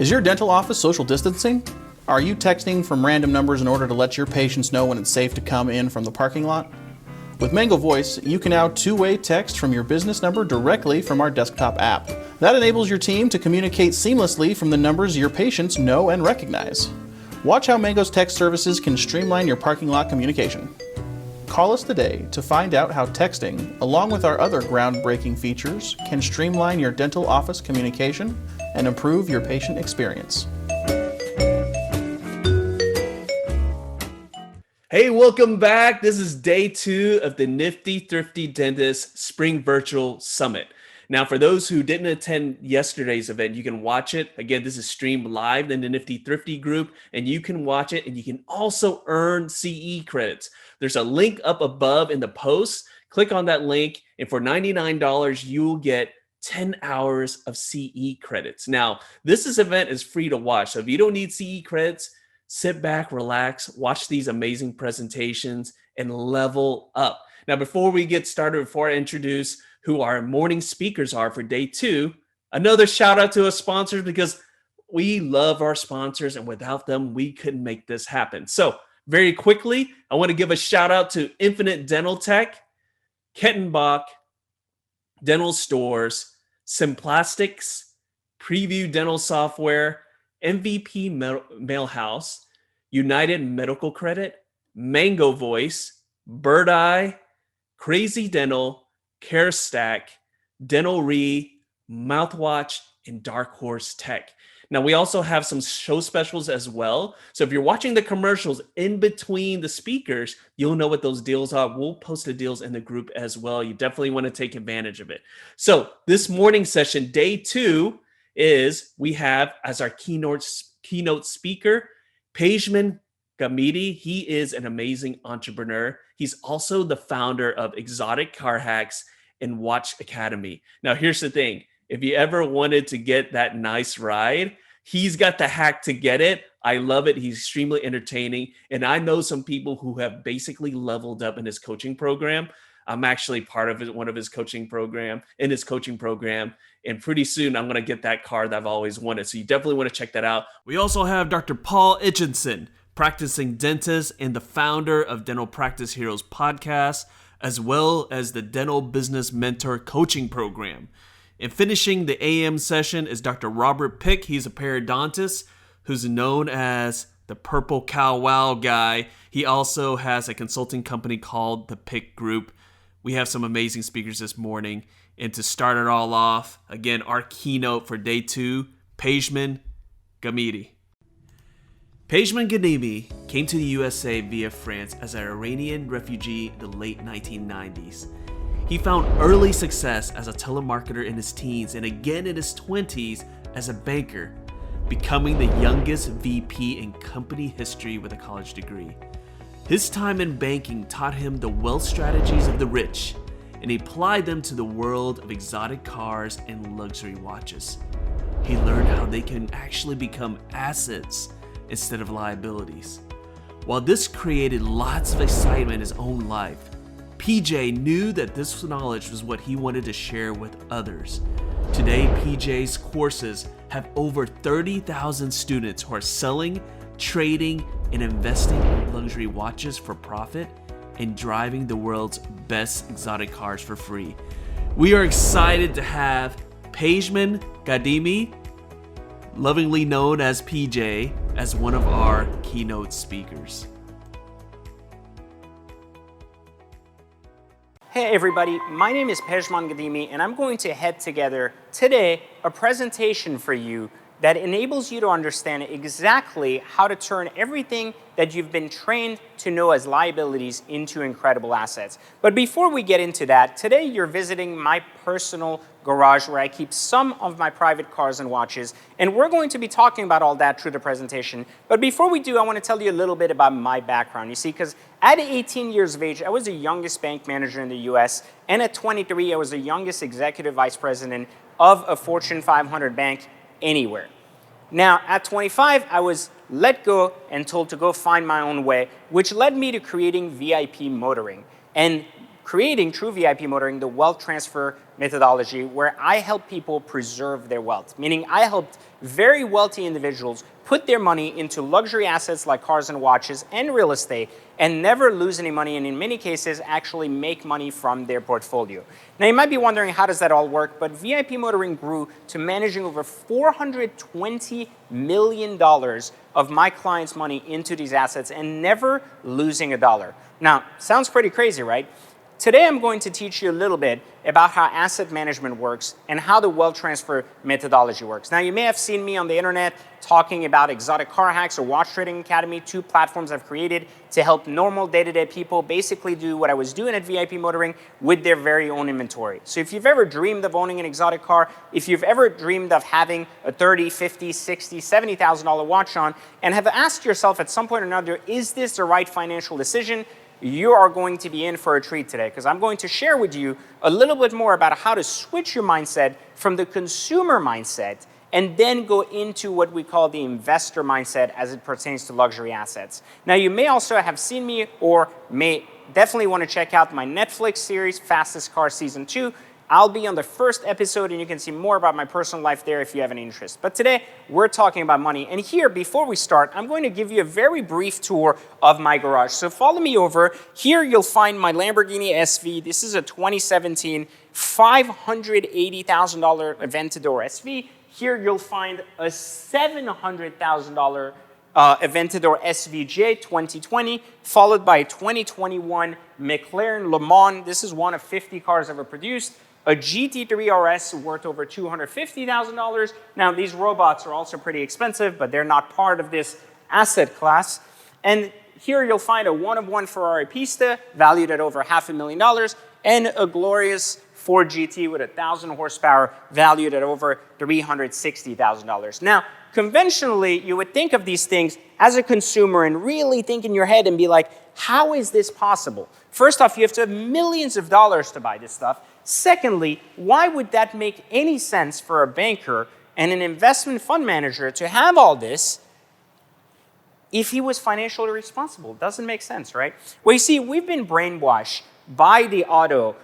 Is your dental office social distancing? Are you texting from random numbers in order to let your patients know when it's safe to come in from the parking lot? With Mango Voice, you can now two-way text from your business number directly from our desktop app. That enables your team to communicate seamlessly from the numbers your patients know and recognize. Watch how Mango's text services can streamline your parking lot communication. Call us today to find out how texting, along with our other groundbreaking features, can streamline your dental office communication and improve your patient experience. Hey, welcome back. This is day 2 of the Nifty Thrifty Dentist Spring Virtual Summit. Now, for those who didn't attend yesterday's event, you can watch it. Again, this is streamed live in the Nifty Thrifty group, and you can watch it, and you can also earn CE credits. There's a link up above in the post. Click on that link, and for $99, you'll get 10 hours of CE credits. Now, this event is free to watch, so if you don't need CE credits, sit back, relax, watch these amazing presentations, and level up. Now, before we get started, before I introduce who our morning speakers are for day 2, another shout out to our sponsors, because we love our sponsors, and without them, we couldn't make this happen. So very quickly, I want to give a shout out to Infinite Dental Tech, Kettenbach Dental Stores, Simplastics, Preview Dental Software, MVP Mailhouse, United Medical Credit, Mango Voice, Bird Eye, Crazy Dental, CareStack, Dental Re, Mouthwatch, and Dark Horse Tech. Now, we also have some show specials as well. So if you're watching the commercials in between the speakers, you'll know what those deals are. We'll post the deals in the group as well. You definitely want to take advantage of it. So this morning session, day 2, is we have as our keynote speaker, Pejman Ghadimi. He is an amazing entrepreneur. He's also the founder of Exotic Car Hacks and Watch Academy. Now, here's the thing. If you ever wanted to get that nice ride, he's got the hack to get it. I love it. He's extremely entertaining. And I know some people who have basically leveled up in his coaching program. I'm actually part of one of his coaching program, And pretty soon I'm going to get that car that I've always wanted. So you definitely want to check that out. We also have Dr. Paul Etchison, practicing dentist and the founder of Dental Practice Heroes podcast, as well as the Dental Business Mentor coaching program. And finishing the AM session is Dr. Robert Pick. He's a periodontist who's known as the Purple Cow Wow guy. He also has a consulting company called the Pick Group. We have some amazing speakers this morning. And to start it all off, again, our keynote for day 2, Pejman Ghadimi. Pejman Ghadimi came to the USA via France as an Iranian refugee in the late 1990s. He found early success as a telemarketer in his teens and again in his 20s as a banker, becoming the youngest VP in company history with a college degree. His time in banking taught him the wealth strategies of the rich, and he applied them to the world of exotic cars and luxury watches. He learned how they can actually become assets instead of liabilities. While this created lots of excitement in his own life, PJ knew that this knowledge was what he wanted to share with others. Today, PJ's courses have over 30,000 students who are selling, trading, and investing in luxury watches for profit and driving the world's best exotic cars for free. We are excited to have Pejman Ghadimi, lovingly known as PJ, as one of our keynote speakers. Hey everybody, my name is Pejman Ghadimi, and I'm going to head together today a presentation for you that enables you to understand exactly how to turn everything that you've been trained to know as liabilities into incredible assets. But before we get into that, today you're visiting my personal garage where I keep some of my private cars and watches, and we're going to be talking about all that through the presentation. But before we do, I want to tell you a little bit about my background. You see, because at 18 years of age, I was the youngest bank manager in the US, and at 23, I was the youngest executive vice president of a Fortune 500 bank anywhere. Now, at 25, I was let go and told to go find my own way, which led me to creating VIP Motoring. And creating True VIP Motoring, the wealth transfer methodology, where I help people preserve their wealth. Meaning I helped very wealthy individuals put their money into luxury assets like cars and watches and real estate and never lose any money, and in many cases actually make money from their portfolio. Now you might be wondering, how does that all work? But VIP Motoring grew to managing over $420 million of my clients' money into these assets and never losing a dollar. Now, sounds pretty crazy, right? Today I'm going to teach you a little bit about how asset management works and how the wealth transfer methodology works. Now, you may have seen me on the internet talking about Exotic Car Hacks or Watch Trading Academy, two platforms I've created to help normal day-to-day people basically do what I was doing at VIP Motoring with their very own inventory. So if you've ever dreamed of owning an exotic car, if you've ever dreamed of having a $30, $50, $60, $70,000 watch on, and have asked yourself at some point or another, is this the right financial decision? You are going to be in for a treat today, because I'm going to share with you a little bit more about how to switch your mindset from the consumer mindset and then go into what we call the investor mindset as it pertains to luxury assets. Now, you may also have seen me or may definitely want to check out my Netflix series, Fastest Car Season 2. I'll be on the first episode, and you can see more about my personal life there if you have any interest. But today, we're talking about money. And here, before we start, I'm going to give you a very brief tour of my garage. So follow me over. Here, you'll find my Lamborghini SV. This is a 2017 $580,000 Aventador SV. Here, you'll find a $700,000 Aventador SVJ 2020, followed by a 2021 McLaren Le Mans. This is one of 50 cars ever produced. A GT3 RS worth over $250,000. Now, these robots are also pretty expensive, but they're not part of this asset class. And here you'll find a one-of-one Ferrari Pista valued at over $500,000 and a glorious Ford GT with 1,000 horsepower valued at over $360,000. Now, conventionally, you would think of these things as a consumer and really think in your head and be like, how is this possible? First off, you have to have millions of dollars to buy this stuff. Secondly, why would that make any sense for a banker and an investment fund manager to have all this if he was financially responsible? It doesn't make sense, right? Well, you see, we've been brainwashed by the auto,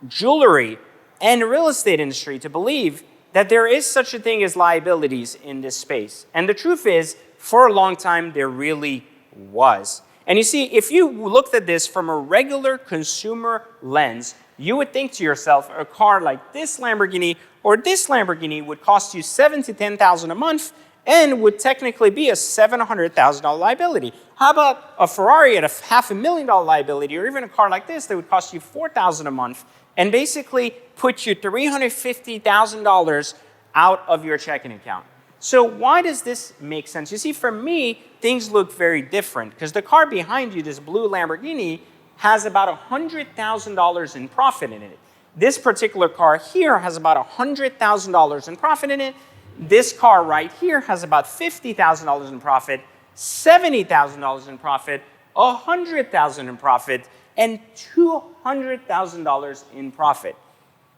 jewelry, and real estate industry to believe that there is such a thing as liabilities in this space. And the truth is, for a long time, there really was. And you see, if you looked at this from a regular consumer lens, you would think to yourself, a car like this Lamborghini or this Lamborghini would cost you $7,000 to $10,000 a month and would technically be a $700,000 liability. How about a Ferrari at a $500,000 liability, or even a car like this that would cost you $4,000 a month and basically put you $350,000 out of your checking account? So why does this make sense? You see, for me, things look very different, because the car behind you, this blue Lamborghini, has about $100,000 in profit in it. This particular car here has about $100,000 in profit in it. This car right here has about $50,000 in profit, $70,000 in profit, $100,000 in profit, and $200,000 in profit.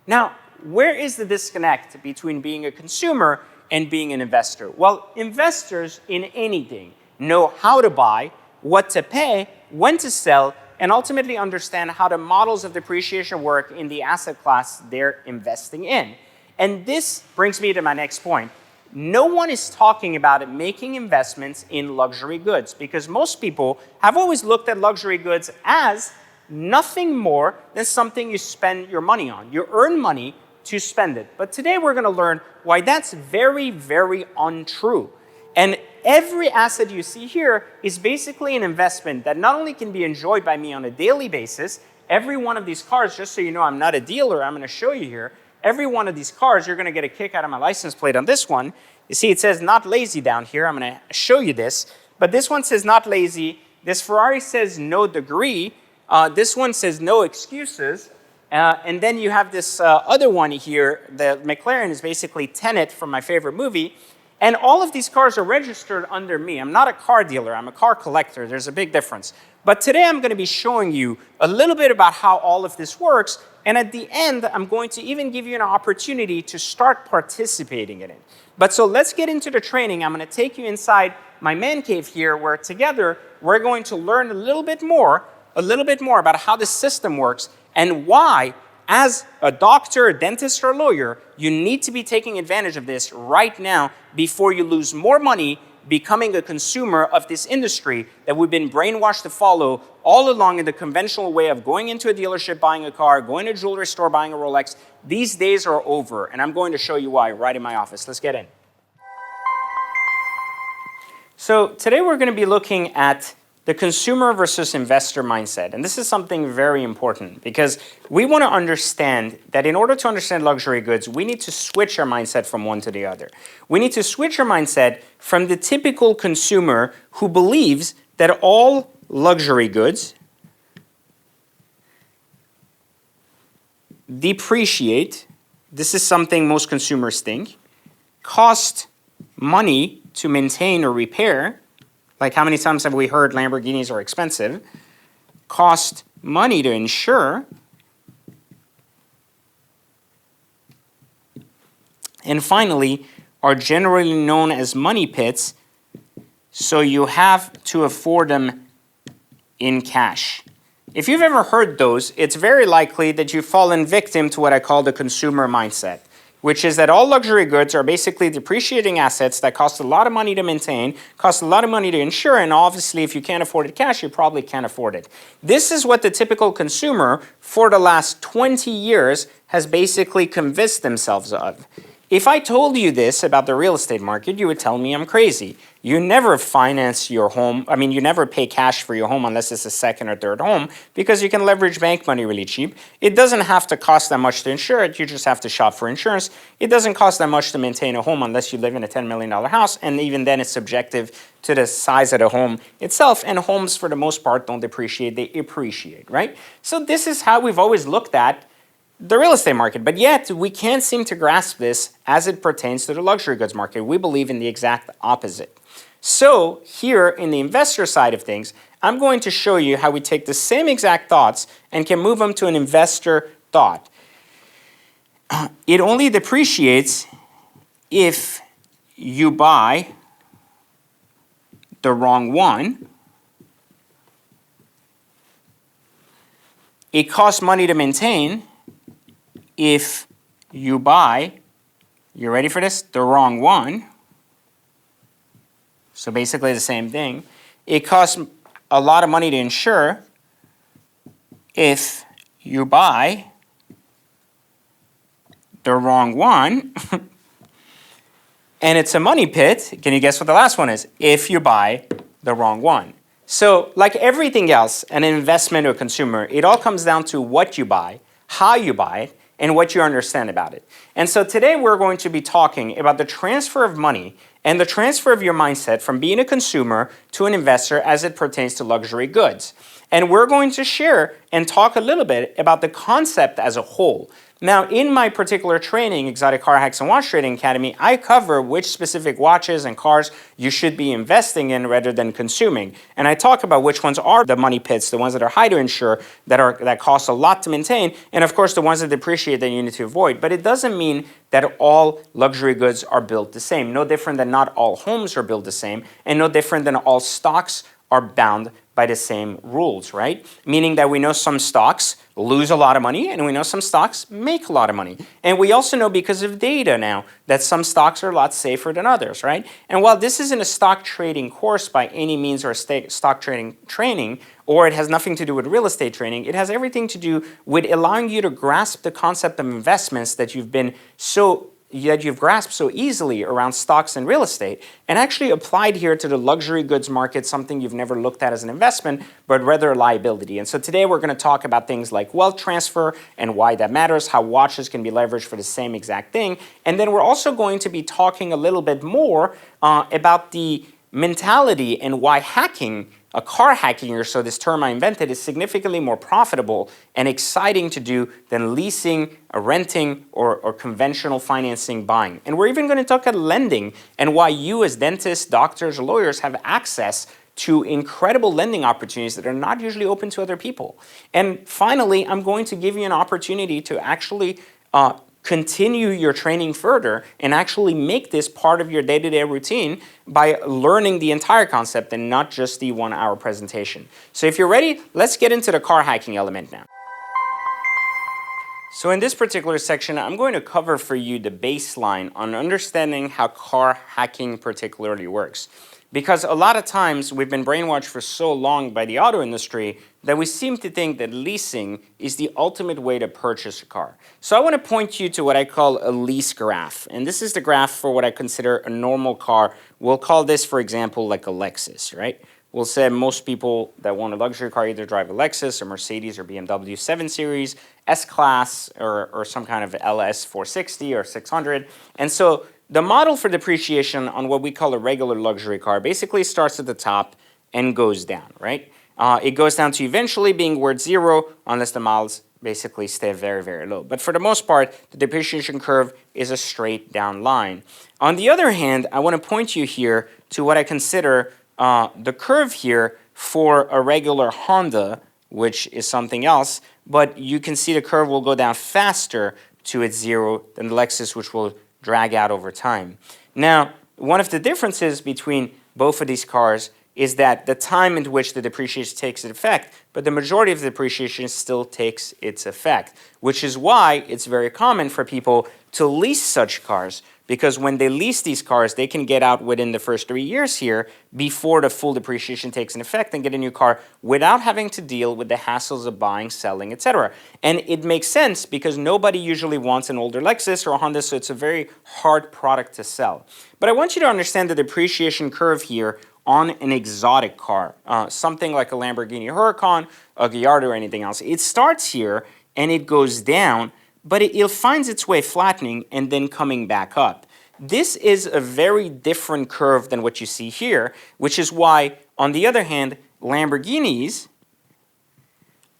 Now, where is the disconnect between being a consumer and being an investor? Well, investors in anything know how to buy, what to pay, when to sell, and ultimately understand how the models of depreciation work in the asset class they're investing in. And this brings me to my next point. No one is talking about making investments in luxury goods, because most people have always looked at luxury goods as nothing more than something you spend your money on. You earn money to spend it. But today we're going to learn why that's very, very untrue. And every asset you see here is basically an investment that not only can be enjoyed by me on a daily basis. Every one of these cars, just so you know, I'm not a dealer, I'm going to show you here. Every one of these cars, you're going to get a kick out of my license plate on this one. You see, it says not lazy down here. I'm going to show you this. But this one says not lazy. This Ferrari says no degree. This one says no excuses. And then you have this other one here. The McLaren is basically Tenet from my favorite movie. And all of these cars are registered under me. I'm not a car dealer. I'm a car collector. There's a big difference. But today I'm going to be showing you a little bit about how all of this works. And at the end, I'm going to even give you an opportunity to start participating in it. But so let's get into the training. I'm going to take you inside my man cave here, where together we're going to learn a little bit more about how the system works and why, as a doctor, a dentist, or a lawyer, you need to be taking advantage of this right now before you lose more money becoming a consumer of this industry that we've been brainwashed to follow all along in the conventional way of going into a dealership, buying a car, going to a jewelry store, buying a Rolex. These days are over, and I'm going to show you why right in my office. Let's get in. So today we're going to be looking at the consumer versus investor mindset. And this is something very important because we want to understand that in order to understand luxury goods, we need to switch our mindset from one to the other. We need to switch our mindset from the typical consumer who believes that all luxury goods depreciate. This is something most consumers think. Cost money to maintain or repair. Like how many times have we heard Lamborghinis are expensive? Cost money to insure. And finally, are generally known as money pits, so you have to afford them in cash. If you've ever heard those, it's very likely that you've fallen victim to what I call the consumer mindset, which is that all luxury goods are basically depreciating assets that cost a lot of money to maintain, cost a lot of money to insure, and obviously if you can't afford it cash, you probably can't afford it. This is what the typical consumer for the last 20 years has basically convinced themselves of. If I told you this about the real estate market, you would tell me I'm crazy. You never finance your home. I mean, you never pay cash for your home unless it's a second or third home because you can leverage bank money really cheap. It doesn't have to cost that much to insure it. You just have to shop for insurance. It doesn't cost that much to maintain a home unless you live in a $10 million house. And even then, it's subjective to the size of the home itself. And homes, for the most part, don't depreciate. They appreciate, right? So this is how we've always looked at the real estate market, but yet we can't seem to grasp this as it pertains to the luxury goods market. We believe in the exact opposite. So here in the investor side of things, I'm going to show you how we take the same exact thoughts and can move them to an investor thought. It only depreciates if you buy the wrong one. It costs money to maintain if you buy, you ready for this? The wrong one. So basically the same thing. It costs a lot of money to insure if you buy the wrong one. And it's a money pit. Can you guess what the last one is? If you buy the wrong one. So like everything else, an investment or a consumer, it all comes down to what you buy, how you buy it, and what you understand about it. And so today we're going to be talking about the transfer of money and the transfer of your mindset from being a consumer to an investor as it pertains to luxury goods. And we're going to share and talk a little bit about the concept as a whole. Now, in my particular training, Exotic Car Hacks and Watch Trading Academy, I cover which specific watches and cars you should be investing in rather than consuming. And I talk about which ones are the money pits, the ones that are high to insure, that cost a lot to maintain, and of course the ones that depreciate that you need to avoid. But it doesn't mean that all luxury goods are built the same. No different than not all homes are built the same, and no different than all stocks are bound by the same rules, right? Meaning that we know some stocks lose a lot of money and we know some stocks make a lot of money. And we also know because of data now that some stocks are a lot safer than others, right? And while this isn't a stock trading course by any means or a stock trading training, or it has nothing to do with real estate training, it has everything to do with allowing you to grasp the concept of investments that you've grasped so easily around stocks and real estate, and actually applied here to the luxury goods market, something you've never looked at as an investment, but rather a liability. And so today we're going to talk about things like wealth transfer and why that matters, how watches can be leveraged for the same exact thing. And then we're also going to be talking a little bit more about the mentality and why hacking, a car hacking, or so this term I invented, is significantly more profitable and exciting to do than leasing, renting, or conventional financing buying. And we're even going to talk about lending and why you as dentists, doctors, or lawyers have access to incredible lending opportunities that are not usually open to other people. And finally, I'm going to give you an opportunity to actually continue your training further and actually make this part of your day-to-day routine by learning the entire concept and not just the 1 hour presentation. So if you're ready, let's get into the car hacking element now. So in this particular section, I'm going to cover for you the baseline on understanding how car hacking particularly works. Because a lot of times we've been brainwashed for so long by the auto industry that we seem to think that leasing is the ultimate way to purchase a car. So I want to point you to what I call a lease graph. And this is the graph for what I consider a normal car. We'll call this, for example, like a Lexus, right? We'll say most people that want a luxury car either drive a Lexus or Mercedes or BMW 7 Series, S-Class, or some kind of LS 460 or 600. And so the model for depreciation on what we call a regular luxury car basically starts at the top and goes down, right? It goes down to eventually being worth zero unless the miles basically stay very, very low. But for the most part, the depreciation curve is a straight down line. On the other hand, I want to point you here to what I consider the curve here for a regular Honda, which is something else, but you can see the curve will go down faster to its zero than the Lexus, which will drag out over time. Now, one of the differences between both of these cars is that the time in which the depreciation takes its effect, but the majority of the depreciation still takes its effect, which is why it's very common for people to lease such cars, because when they lease these cars, they can get out within the first 3 years here before the full depreciation takes an effect and get a new car without having to deal with the hassles of buying, selling, etc. And it makes sense because nobody usually wants an older Lexus or a Honda, so it's a very hard product to sell. But I want you to understand the depreciation curve here on an exotic car, something like a Lamborghini Huracan, a Gallardo, or anything else. It starts here and it goes down, but it finds its way flattening and then coming back up. This is a very different curve than what you see here, which is why, on the other hand, Lamborghinis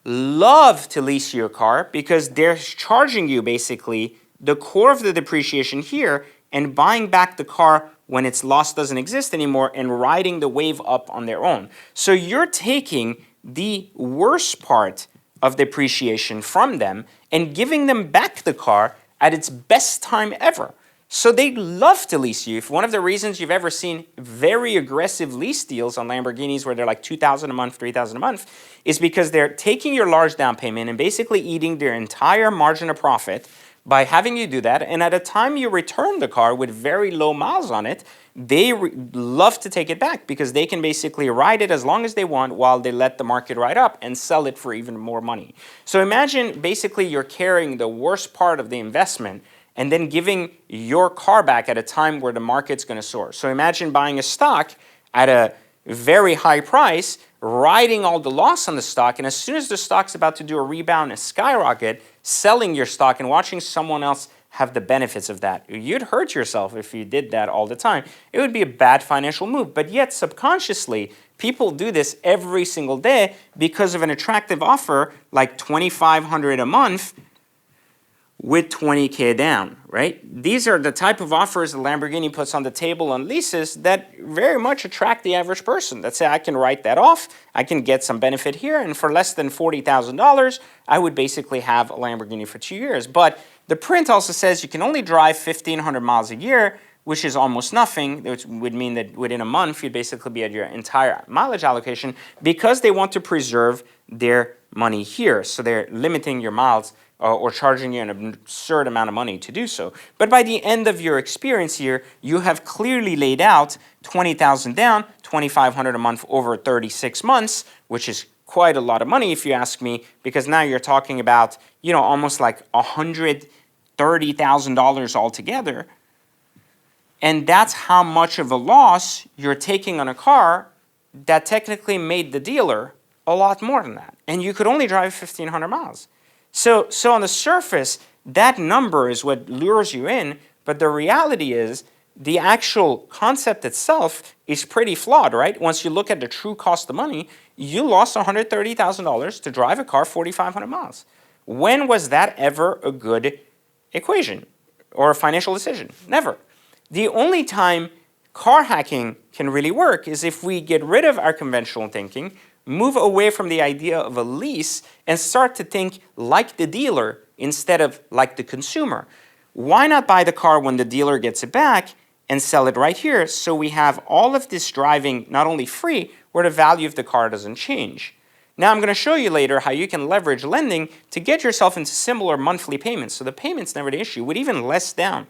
love to lease your car because they're charging you basically the core of the depreciation here and buying back the car when its loss doesn't exist anymore and riding the wave up on their own. So you're taking the worst part of depreciation from them and giving them back the car at its best time ever. So they love to lease you. If one of the reasons you've ever seen very aggressive lease deals on Lamborghinis where they're like $2,000 a month, $3,000 a month, is because they're taking your large down payment and basically eating their entire margin of profit by having you do that. And at a time you return the car with very low miles on it, they love to take it back because they can basically ride it as long as they want while they let the market ride up and sell it for even more money. So imagine basically you're carrying the worst part of the investment and then giving your car back at a time where the market's going to soar. So imagine buying a stock at a very high price, riding all the loss on the stock, and as soon as the stock's about to do a rebound and skyrocket, selling your stock and watching someone else have the benefits of that. You'd hurt yourself if you did that all the time. It would be a bad financial move, but yet subconsciously, people do this every single day because of an attractive offer like $2,500 a month with $20K down, right? These are the type of offers that Lamborghini puts on the table on leases that very much attract the average person. That say, I can write that off, I can get some benefit here, and for less than $40,000, I would basically have a Lamborghini for 2 years. But the print also says you can only drive 1,500 miles a year, which is almost nothing, which would mean that within a month, you'd basically be at your entire mileage allocation because they want to preserve their money here. So they're limiting your miles or charging you an absurd amount of money to do so. But by the end of your experience here, you have clearly laid out $20,000 down, $2,500 a month over 36 months, which is quite a lot of money if you ask me, because now you're talking about, you know, almost like $130,000 altogether. And that's how much of a loss you're taking on a car that technically made the dealer a lot more than that. And you could only drive 1,500 miles. So on the surface, that number is what lures you in, but the reality is the actual concept itself is pretty flawed, right? Once you look at the true cost of money, you lost $130,000 to drive a car 4,500 miles. When was that ever a good equation or a financial decision? Never. The only time car hacking can really work is if we get rid of our conventional thinking, move away from the idea of a lease, and start to think like the dealer instead of like the consumer. Why not buy the car when the dealer gets it back and sell it right here so we have all of this driving not only free, where the value of the car doesn't change? Now I'm going to show you later how you can leverage lending to get yourself into similar monthly payments. So the payment's never the issue, with even less down,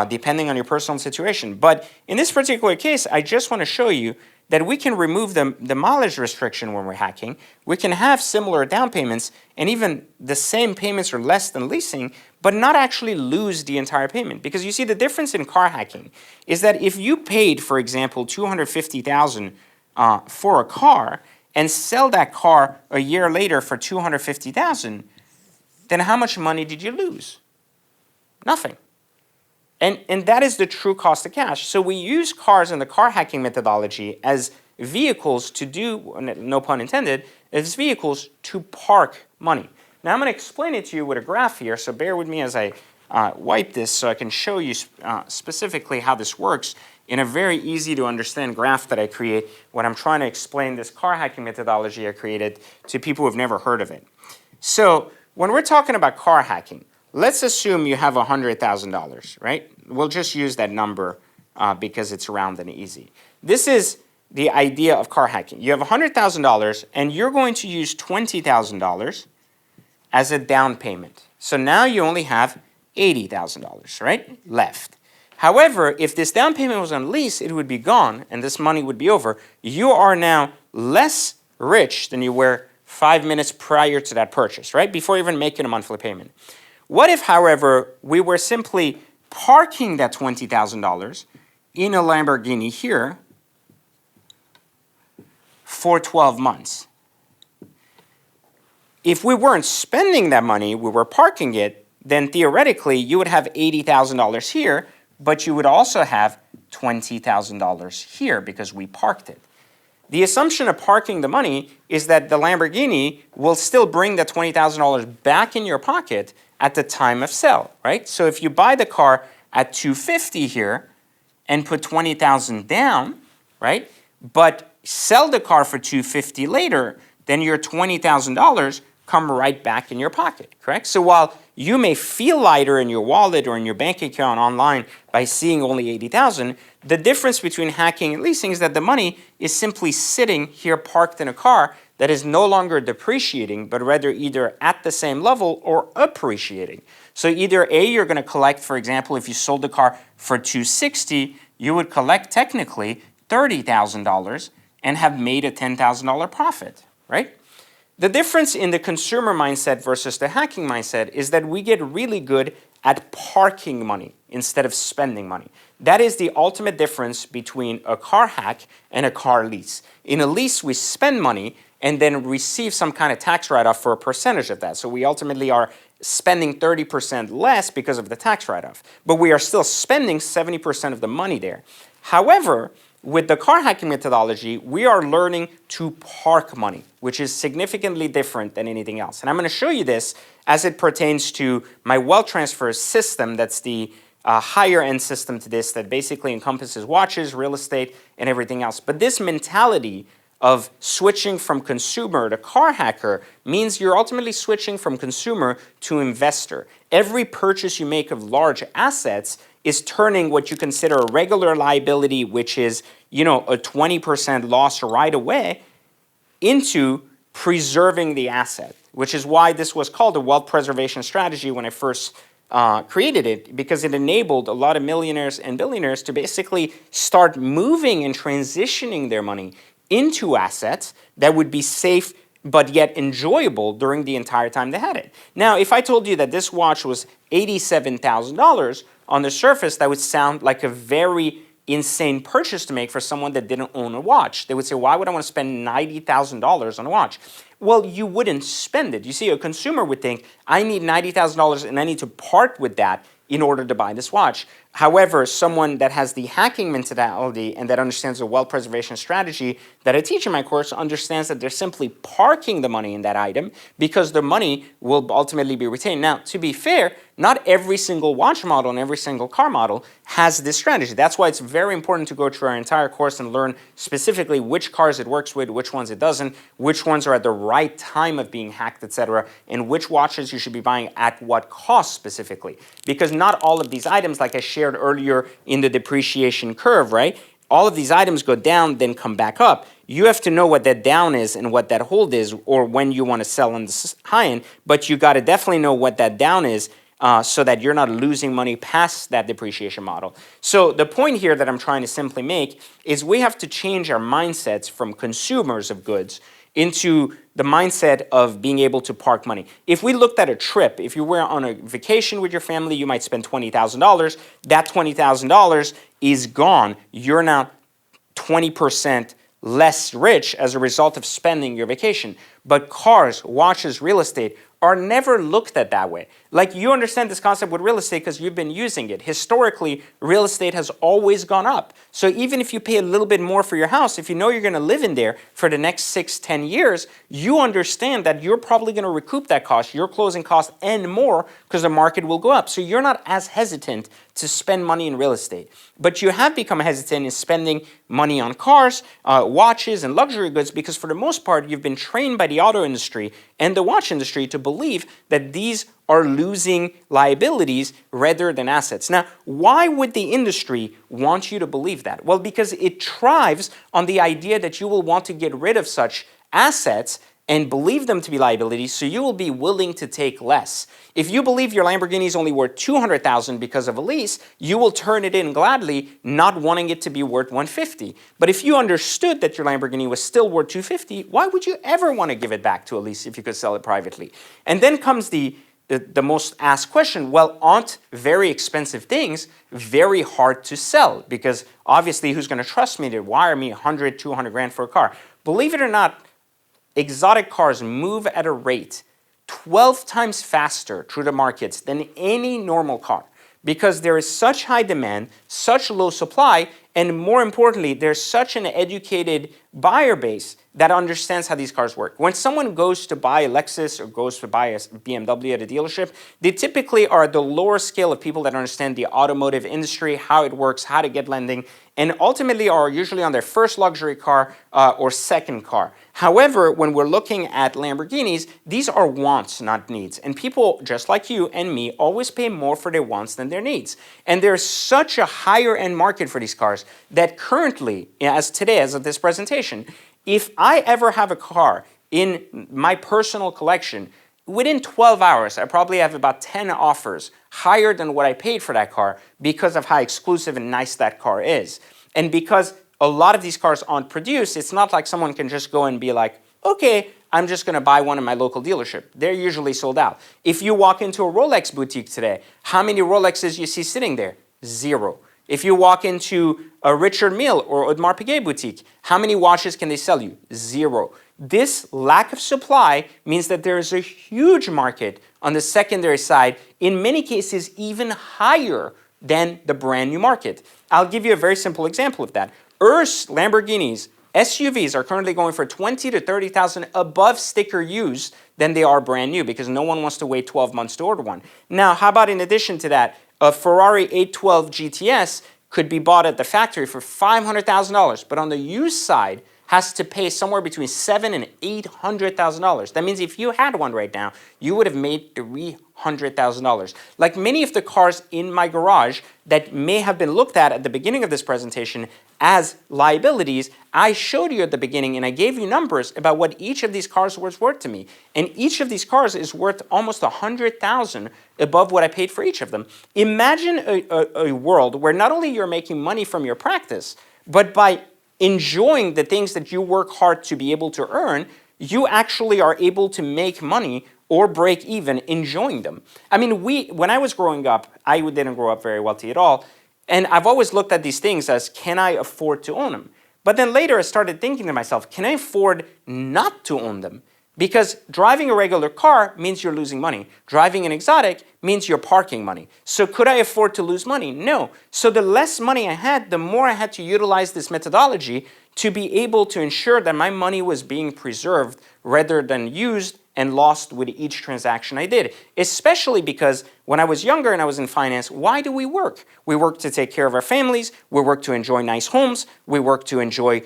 depending on your personal situation. But in this particular case, I just want to show you that we can remove the mileage restriction when we're hacking. We can have similar down payments and even the same payments or less than leasing, but not actually lose the entire payment. Because you see, the difference in car hacking is that if you paid, for example, $250,000 for a car and sell that car a year later for $250,000, then how much money did you lose? Nothing. And that is the true cost of cash. So we use cars in the car hacking methodology as vehicles to do, no pun intended, as vehicles to park money. Now I'm going to explain it to you with a graph here, so bear with me as I wipe this so I can show you specifically how this works in a very easy to understand graph that I create when I'm trying to explain this car hacking methodology I created to people who have never heard of it. So when we're talking about car hacking, let's assume you have $100,000, right? We'll just use that number because it's round and easy. This is the idea of car hacking. You have $100,000 and you're going to use $20,000 as a down payment. So now you only have $80,000, right, left. However, if this down payment was on lease, it would be gone and this money would be over. You are now less rich than you were 5 minutes prior to that purchase, right, before even making a monthly payment. What if, however, we were simply parking that $20,000 in a Lamborghini here for 12 months? If we weren't spending that money, we were parking it, then theoretically you would have $80,000 here, but you would also have $20,000 here because we parked it. The assumption of parking the money is that the Lamborghini will still bring the $20,000 back in your pocket at the time of sale, right? So if you buy the car at $250,000 here and put $20,000 down, right, but sell the car for $250,000 later, then your $20,000 come right back in your pocket, correct? So while you may feel lighter in your wallet or in your bank account online by seeing only $80,000, the difference between hacking and leasing is that the money is simply sitting here parked in a car that is no longer depreciating, but rather either at the same level or appreciating. So either A, you're going to collect, for example, if you sold the car for $260,000, you would collect technically $30,000 and have made a $10,000 profit, right? The difference in the consumer mindset versus the hacking mindset is that we get really good at parking money instead of spending money. That is the ultimate difference between a car hack and a car lease. In a lease, we spend money and then receive some kind of tax write-off for a percentage of that. So we ultimately are spending 30% less because of the tax write-off. But we are still spending 70% of the money there. However, with the car hacking methodology, we are learning to park money, which is significantly different than anything else. And I'm going to show you this as it pertains to my wealth transfer system. That's the higher end system to this that basically encompasses watches, real estate, and everything else. But this mentality of switching from consumer to car hacker means you're ultimately switching from consumer to investor. Every purchase you make of large assets is turning what you consider a regular liability, which is, you know, a 20% loss right away, into preserving the asset, which is why this was called a wealth preservation strategy when I first created it, because it enabled a lot of millionaires and billionaires to basically start moving and transitioning their money into assets that would be safe but yet enjoyable during the entire time they had it. Now, if I told you that this watch was $87,000, on the surface, that would sound like a very insane purchase to make for someone that didn't own a watch. They would say, why would I want to spend $90,000 on a watch? Well, you wouldn't spend it. You see, a consumer would think, I need $90,000 and I need to part with that in order to buy this watch. However, someone that has the hacking mentality and that understands the wealth preservation strategy that I teach in my course understands that they're simply parking the money in that item because the money will ultimately be retained. Now, to be fair, not every single watch model and every single car model has this strategy. That's why it's very important to go through our entire course and learn specifically which cars it works with, which ones it doesn't, which ones are at the right time of being hacked, etc., and which watches you should be buying at what cost specifically. Because not all of these items, like I shared earlier in the depreciation curve, right, all of these items go down, then come back up, you have to know what that down is and what that hold is, or when you want to sell on the high end. But you got to definitely know what that down is so that you're not losing money past that depreciation model. So the point here that I'm trying to simply make is we have to change our mindsets from consumers of goods into the mindset of being able to park money. If we looked at a trip, if you were on a vacation with your family, you might spend $20,000. That $20,000 is gone. You're now 20% less rich as a result of spending your vacation. But cars, watches, real estate are never looked at that way. Like, you understand this concept with real estate because you've been using it. Historically, real estate has always gone up. So even if you pay a little bit more for your house, if you know you're going to live in there for the next 6-10 years, you understand that you're probably going to recoup that cost, your closing cost, and more, because the market will go up. So you're not as hesitant to spend money in real estate. But you have become hesitant in spending money on cars, watches, and luxury goods because for the most part, you've been trained by the auto industry and the watch industry to believe that these are losing liabilities rather than assets. Now, why would the industry want you to believe that? Well, because it thrives on the idea that you will want to get rid of such assets and believe them to be liabilities, so you will be willing to take less. If you believe your Lamborghini is only worth $200,000 because of a lease, you will turn it in gladly, not wanting it to be worth $150,000. But if you understood that your Lamborghini was still worth $250,000, why would you ever want to give it back to a lease if you could sell it privately? And then comes the most asked question, well, aren't very expensive things very hard to sell? Because obviously, who's going to trust me to wire me 100, 200 grand for a car? Believe it or not, exotic cars move at a rate 12 times faster through the markets than any normal car because there is such high demand, such low supply, and more importantly, there's such an educated buyer base that understands how these cars work. When someone goes to buy a Lexus or goes to buy a BMW at a dealership, they typically are the lower scale of people that understand the automotive industry, how it works, how to get lending, and ultimately are usually on their first luxury car or second car. However, when we're looking at Lamborghinis, these are wants, not needs. And people, just like you and me, always pay more for their wants than their needs. And there's such a higher end market for these cars that currently, as today, as of this presentation, if I ever have a car in my personal collection, within 12 hours, I probably have about 10 offers higher than what I paid for that car because of how exclusive and nice that car is. And because a lot of these cars aren't produced, it's not like someone can just go and be like, okay, I'm just going to buy one in my local dealership. They're usually sold out. If you walk into a Rolex boutique today, how many Rolexes you see sitting there? Zero. If you walk into a Richard Mille or Audemars Piguet boutique, how many watches can they sell you? Zero. This lack of supply means that there is a huge market on the secondary side, in many cases even higher than the brand new market. I'll give you a very simple example of that. Urus Lamborghinis, SUVs are currently going for $20,000 to $30,000 above sticker used than they are brand new because no one wants to wait 12 months to order one. Now, how about in addition to that, a Ferrari 812 GTS could be bought at the factory for $500,000, but on the used side has to pay somewhere between $700,000 and $800,000. That means if you had one right now, you would have made $300,000. Like many of the cars in my garage that may have been looked at the beginning of this presentation as liabilities, I showed you at the beginning and I gave you numbers about what each of these cars was worth to me. And each of these cars is worth almost $100,000 above what I paid for each of them. Imagine a world where not only you're making money from your practice, but by enjoying the things that you work hard to be able to earn, you actually are able to make money or break even enjoying them. I mean, when I was growing up, I didn't grow up very wealthy at all, and I've always looked at these things as, can I afford to own them? But then later I started thinking to myself, can I afford not to own them? Because driving a regular car means you're losing money. Driving an exotic means you're parking money. So could I afford to lose money? No. So the less money I had, the more I had to utilize this methodology to be able to ensure that my money was being preserved rather than used and lost with each transaction I did. Especially because when I was younger and I was in finance, why do we work? We work to take care of our families. We work to enjoy nice homes. We work to enjoy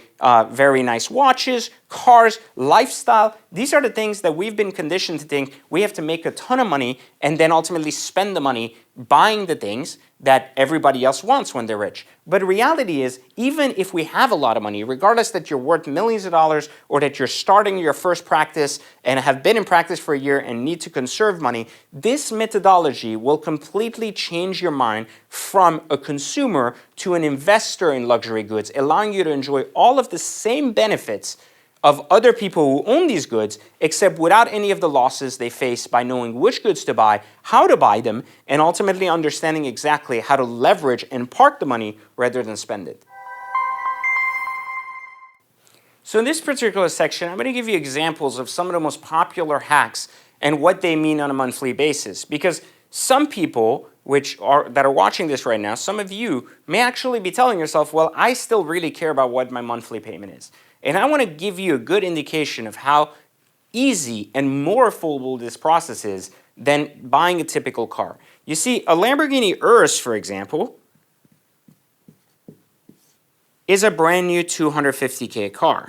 very nice watches, cars, lifestyle. These are the things that we've been conditioned to think we have to make a ton of money and then ultimately spend the money buying the things that everybody else wants when they're rich. But the reality is, even if we have a lot of money, regardless that you're worth millions of dollars or that you're starting your first practice and have been in practice for a year and need to conserve money, this methodology will completely change your mind from a consumer to an investor in luxury goods, allowing you to enjoy all of the same benefits of other people who own these goods, except without any of the losses they face by knowing which goods to buy, how to buy them, and ultimately understanding exactly how to leverage and park the money rather than spend it. So in this particular section, I'm going to give you examples of some of the most popular hacks and what they mean on a monthly basis. Because some people that are watching this right now, some of you may actually be telling yourself, well, I still really care about what my monthly payment is. And I want to give you a good indication of how easy and more affordable this process is than buying a typical car. You see, a Lamborghini Urus, for example, is a brand new $250K car.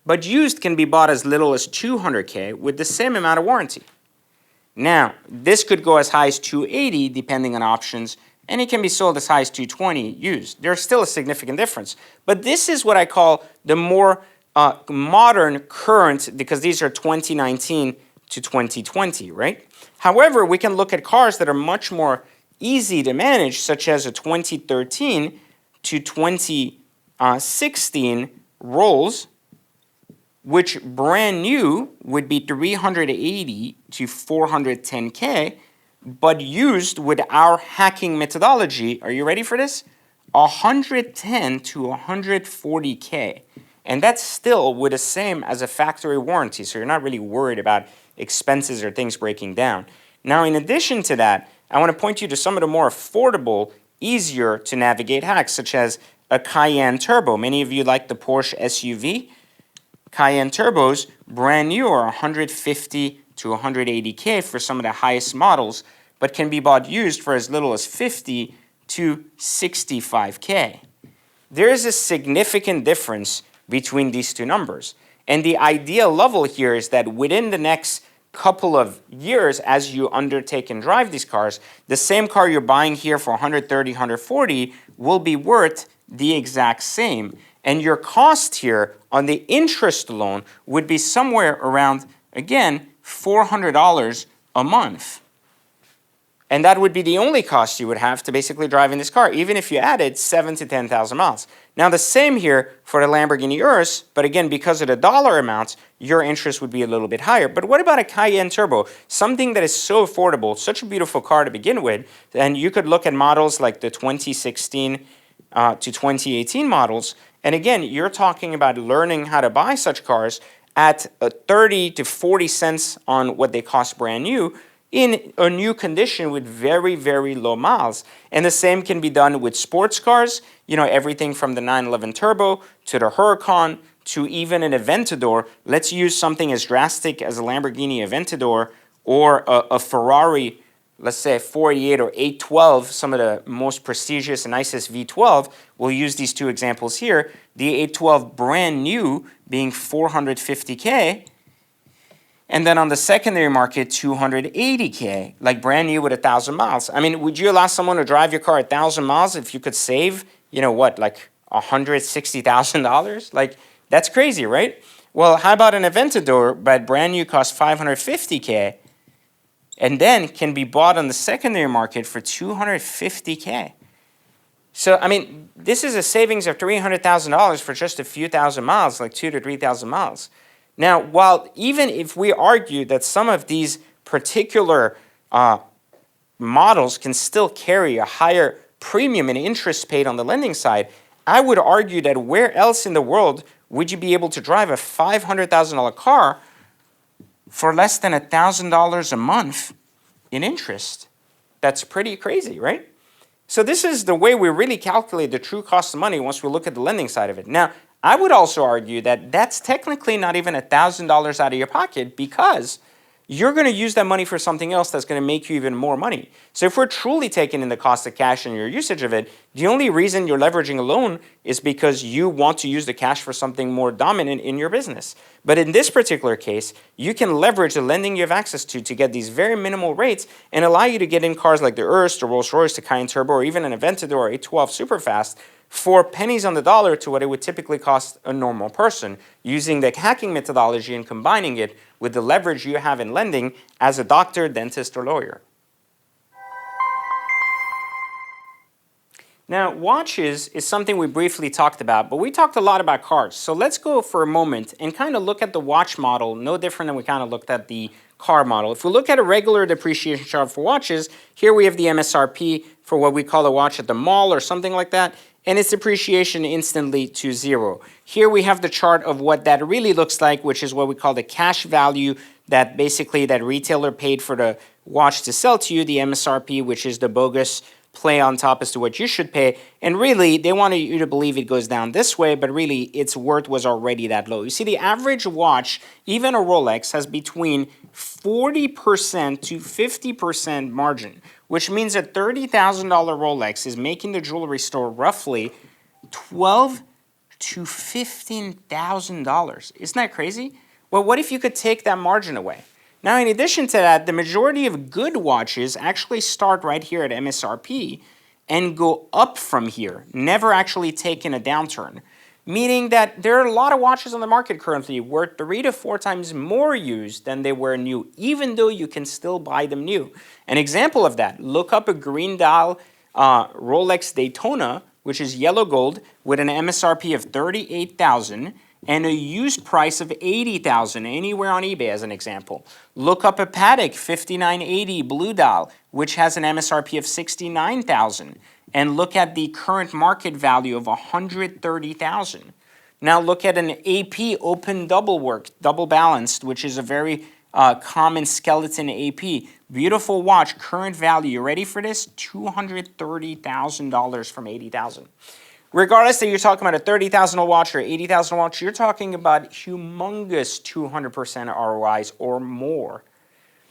But used can be bought as little as $200K with the same amount of warranty. Now, this could go as high as $280 depending on options, and it can be sold as high as $220 used. There's still a significant difference. But this is what I call the more modern current, because these are 2019 to 2020, right? However, we can look at cars that are much more easy to manage, such as a 2013 to 2016 Rolls, which brand new would be $380 to $410K, but used with our hacking methodology, are you ready for this? $110 to $140K. And that's still with the same as a factory warranty, so you're not really worried about expenses or things breaking down. Now, in addition to that, I want to point you to some of the more affordable, easier to navigate hacks, such as a Cayenne Turbo. Many of you like the Porsche SUV. Cayenne Turbos, brand new, are $150 to $180K for some of the highest models, but can be bought used for as little as $50 to $65K. There is a significant difference between these two numbers. And the ideal level here is that within the next couple of years, as you undertake and drive these cars, the same car you're buying here for $130, $140 will be worth the exact same. And your cost here on the interest loan would be somewhere around, again, $400 a month. And that would be the only cost you would have to basically drive in this car, even if you added 7,000 to 10,000 miles. Now, the same here for the Lamborghini Urus, but again, because of the dollar amounts, your interest would be a little bit higher. But what about a Cayenne Turbo? Something that is so affordable, such a beautiful car to begin with, and you could look at models like the 2016 to 2018 models. And again, you're talking about learning how to buy such cars at 30 to 40 cents on what they cost brand new in a new condition with very, very low miles. And the same can be done with sports cars, you know, everything from the 911 Turbo to the Huracan to even an Aventador. Let's use something as drastic as a Lamborghini Aventador or a Ferrari, let's say 488 or 812, some of the most prestigious and nicest V12. We'll use these two examples here. The 812 brand new being $450K, and then on the secondary market, $280K, like brand new with 1,000 miles. I mean, would you allow someone to drive your car 1,000 miles if you could save, you know what, like $160,000? Like, that's crazy, right? Well, how about an Aventador, but brand new costs $550K, and then can be bought on the secondary market for $250K. So, I mean, this is a savings of $300,000 for just a few thousand miles, like 2,000 to 3,000 miles. Now, while even if we argue that some of these particular models can still carry a higher premium and interest paid on the lending side, I would argue that where else in the world would you be able to drive a $500,000 car for less than $1,000 a month in interest? That's pretty crazy, right? So this is the way we really calculate the true cost of money once we look at the lending side of it. Now, I would also argue that that's technically not even $1,000 out of your pocket, because you're going to use that money for something else that's going to make you even more money. So if we're truly taking in the cost of cash and your usage of it, the only reason you're leveraging a loan is because you want to use the cash for something more dominant in your business. But in this particular case, you can leverage the lending you have access to get these very minimal rates and allow you to get in cars like the Urus, the Rolls-Royce, the Cayenne Turbo, or even an Aventador or A12 Superfast for pennies on the dollar to what it would typically cost a normal person, using the hacking methodology and combining it with the leverage you have in lending as a doctor, dentist, or lawyer. Now, watches is something we briefly talked about, but we talked a lot about cars. So let's go for a moment and kind of look at the watch model, no different than we kind of looked at the car model. If we look at a regular depreciation chart for watches, here we have the MSRP for what we call a watch at the mall or something like that, and its depreciation instantly to zero. Here we have the chart of what that really looks like, which is what we call the cash value that basically that retailer paid for the watch to sell to you, the MSRP, which is the bogus play on top as to what you should pay. And really, they wanted you to believe it goes down this way, but really its worth was already that low. You see, the average watch, even a Rolex, has between 40% to 50% margin, which means a $30,000 Rolex is making the jewelry store roughly $12,000 to $15,000. Isn't that crazy? Well, what if you could take that margin away? Now, in addition to that, the majority of good watches actually start right here at MSRP and go up from here, never actually taking a downturn. Meaning that there are a lot of watches on the market currently worth 3 to 4 times more used than they were new, even though you can still buy them new. An example of that, look up a green dial Rolex Daytona, which is yellow gold, with an MSRP of $38,000 and a used price of $80,000 anywhere on eBay as an example. Look up a Patek 5980 blue dial, which has an MSRP of $69,000. And look at the current market value of $130,000. Now look at an AP open double work, double balanced, which is a very common skeleton AP. Beautiful watch, current value, you ready for this? $230,000 from $80,000. Regardless that you're talking about a $30,000 watch or $80,000 watch, you're talking about humongous 200% ROIs or more.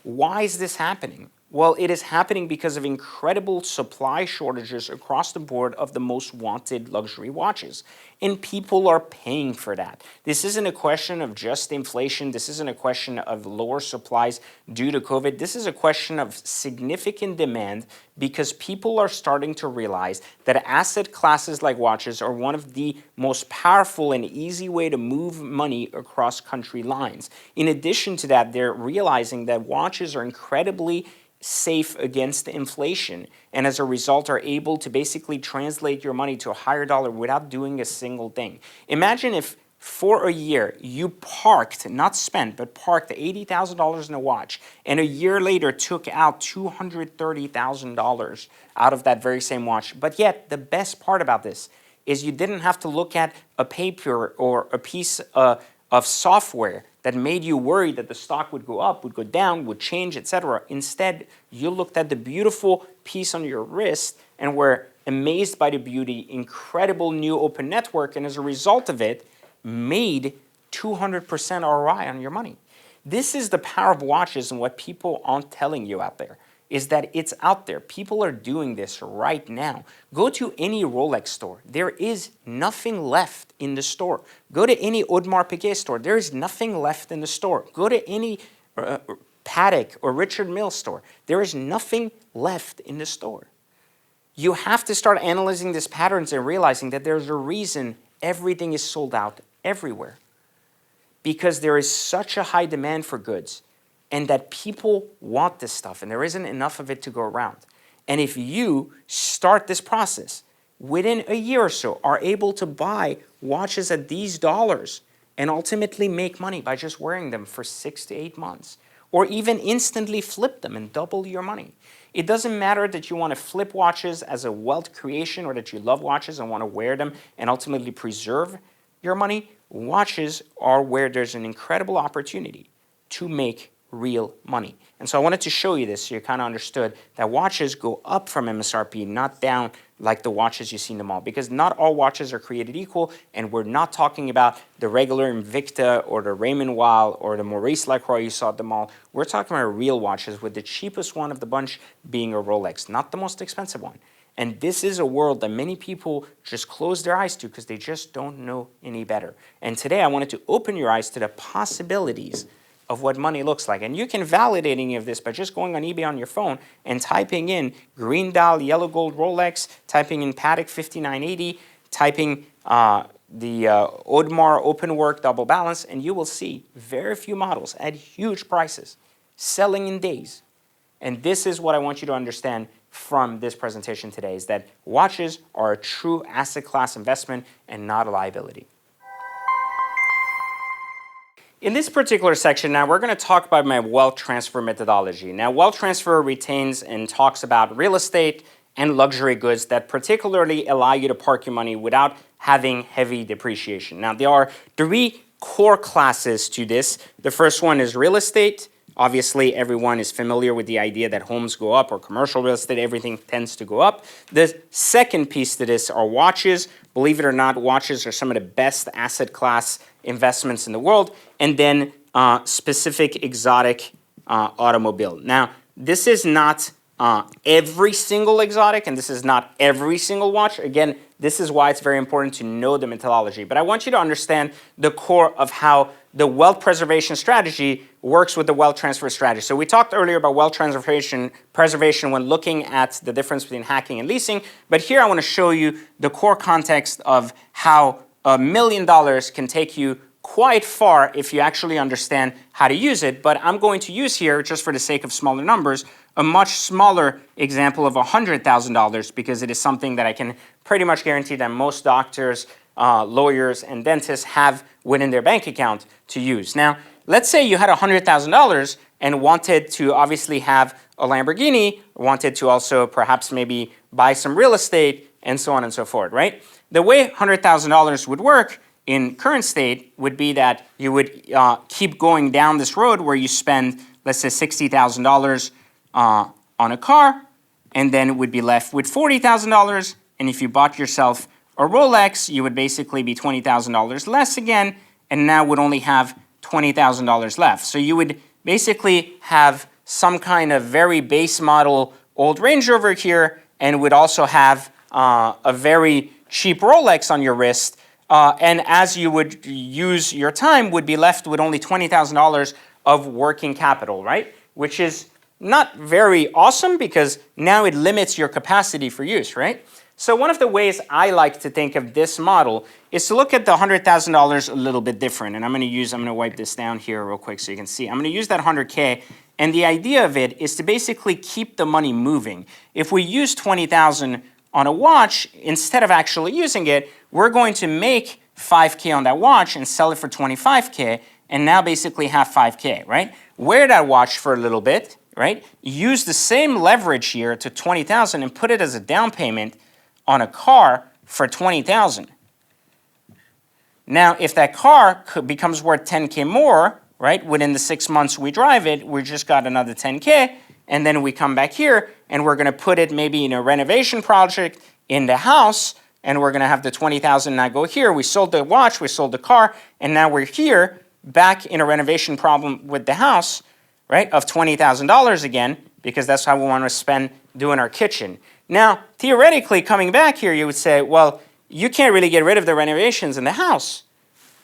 Why is this happening? Well, it is happening because of incredible supply shortages across the board of the most wanted luxury watches. And people are paying for that. This isn't a question of just inflation. This isn't a question of lower supplies due to COVID. This is a question of significant demand because people are starting to realize that asset classes like watches are one of the most powerful and easy way to move money across country lines. In addition to that, they're realizing that watches are incredibly safe against inflation, and as a result are able to basically translate your money to a higher dollar without doing a single thing. Imagine if for a year you parked, not spent, but parked $80,000 in a watch, and a year later took out $230,000 out of that very same watch. But yet, the best part about this is you didn't have to look at a paper or a piece of software that made you worry that the stock would go up, would go down, would change, etc. Instead, you looked at the beautiful piece on your wrist and were amazed by the beauty, incredible new open network, and as a result of it, made 200% ROI on your money. This is the power of watches and what people aren't telling you out there, is that it's out there. People are doing this right now. Go to any Rolex store. There is nothing left in the store. Go to any Audemars Piguet store. There is nothing left in the store. Go to any Patek or Richard Mille store. There is nothing left in the store. You have to start analyzing these patterns and realizing that there's a reason everything is sold out everywhere. Because there is such a high demand for goods, and that people want this stuff, and there isn't enough of it to go around. And if you start this process, within a year or so, are able to buy watches at these dollars and ultimately make money by just wearing them for 6 to 8 months, or even instantly flip them and double your money. It doesn't matter that you want to flip watches as a wealth creation or that you love watches and want to wear them and ultimately preserve your money. Watches are where there's an incredible opportunity to make real money. And so I wanted to show you this so you kind of understood that watches go up from MSRP, not down like the watches you see in the mall, because not all watches are created equal, and we're not talking about the regular Invicta or the Raymond Weil or the Maurice Lacroix you saw at the mall. We're talking about real watches, with the cheapest one of the bunch being a Rolex, not the most expensive one. And this is a world that many people just close their eyes to because they just don't know any better. And today I wanted to open your eyes to the possibilities of what money looks like. And you can validate any of this by just going on eBay on your phone and typing in green dial yellow gold Rolex, typing in Patek 5980, typing the Audemars open work double balance, and you will see very few models at huge prices selling in days. And this is what I want you to understand from this presentation today, is that watches are a true asset class investment and not a liability. In this particular section now, we're going to talk about my wealth transfer methodology. Now, wealth transfer retains and talks about real estate and luxury goods that particularly allow you to park your money without having heavy depreciation. Now, there are three core classes to this. The first one is real estate. Obviously, everyone is familiar with the idea that homes go up, or commercial real estate, everything tends to go up. The second piece to this are watches. Believe it or not, watches are some of the best asset class investments in the world. And then specific exotic automobile. Now, this is not every single exotic, and this is not every single watch. Again, this is why it's very important to know the methodology. But I want you to understand the core of how the wealth preservation strategy works with the wealth transfer strategy. So we talked earlier about wealth preservation when looking at the difference between hacking and leasing. But here I want to show you the core context of how $1 million can take you quite far if you actually understand how to use it. But I'm going to use here, just for the sake of smaller numbers, a much smaller example of $100,000, because it is something that I can pretty much guarantee that most doctors, lawyers, and dentists have within their bank account to use. Now, let's say you had $100,000 and wanted to obviously have a Lamborghini, wanted to also perhaps maybe buy some real estate, and so on and so forth, right? The way $100,000 would work in current state would be that you would keep going down this road where you spend, let's say, $60,000 on a car, and then would be left with $40,000. And if you bought yourself a Rolex, you would basically be $20,000 less again, and now would only have $20,000 left. So you would basically have some kind of very base model old Range Rover here, and would also have a very cheap Rolex on your wrist. And as you would use your time, would be left with only $20,000 of working capital, right? Which is not very awesome, because now it limits your capacity for use, right? So one of the ways I like to think of this model is to look at the $100,000 a little bit different. And I'm going to wipe this down here real quick so you can see. I'm going to use that 100K. And the idea of it is to basically keep the money moving. If we use $20,000 on a watch, instead of actually using it, we're going to make $5K on that watch and sell it for $25K, and now basically have $5K, right? Wear that watch for a little bit, right? Use the same leverage here to $20,000 and put it as a down payment on a car for $20,000. Now, if that car becomes worth $10K more, right, within the 6 months we drive it, we just got another $10K, and then we come back here and we're going to put it maybe in a renovation project in the house, and we're going to have the $20,000 now go here. We sold the watch, we sold the car, and now we're here back in a renovation problem with the house, right, of $20,000 again, because that's how we want to spend doing our kitchen. Now, theoretically, coming back here, you would say, well, you can't really get rid of the renovations in the house.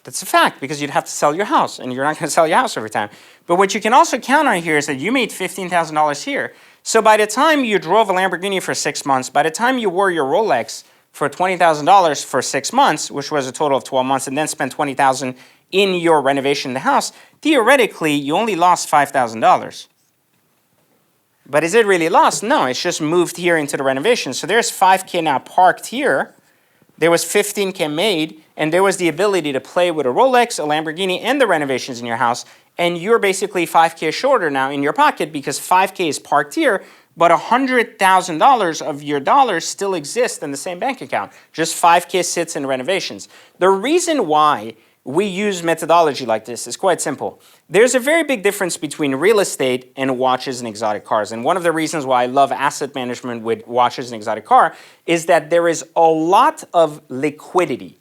That's a fact, because you'd have to sell your house, and you're not going to sell your house every time. But what you can also count on here is that you made $15,000 here. So by the time you drove a Lamborghini for 6 months, by the time you wore your Rolex for $20,000 for 6 months, which was a total of 12 months, and then spent $20,000 in your renovation in the house, theoretically, you only lost $5,000. But is it really lost? No, it's just moved here into the renovation. So there's $5K now parked here. There was $15K made, and there was the ability to play with a Rolex, a Lamborghini, and the renovations in your house. And you're basically $5K shorter now in your pocket, because $5K is parked here, but $100,000 of your dollars still exist in the same bank account. Just $5K sits in renovations. The reason why we use methodology like this. It's quite simple. There's a very big difference between real estate and watches and exotic cars. And one of the reasons why I love asset management with watches and exotic car is that there is a lot of liquidity.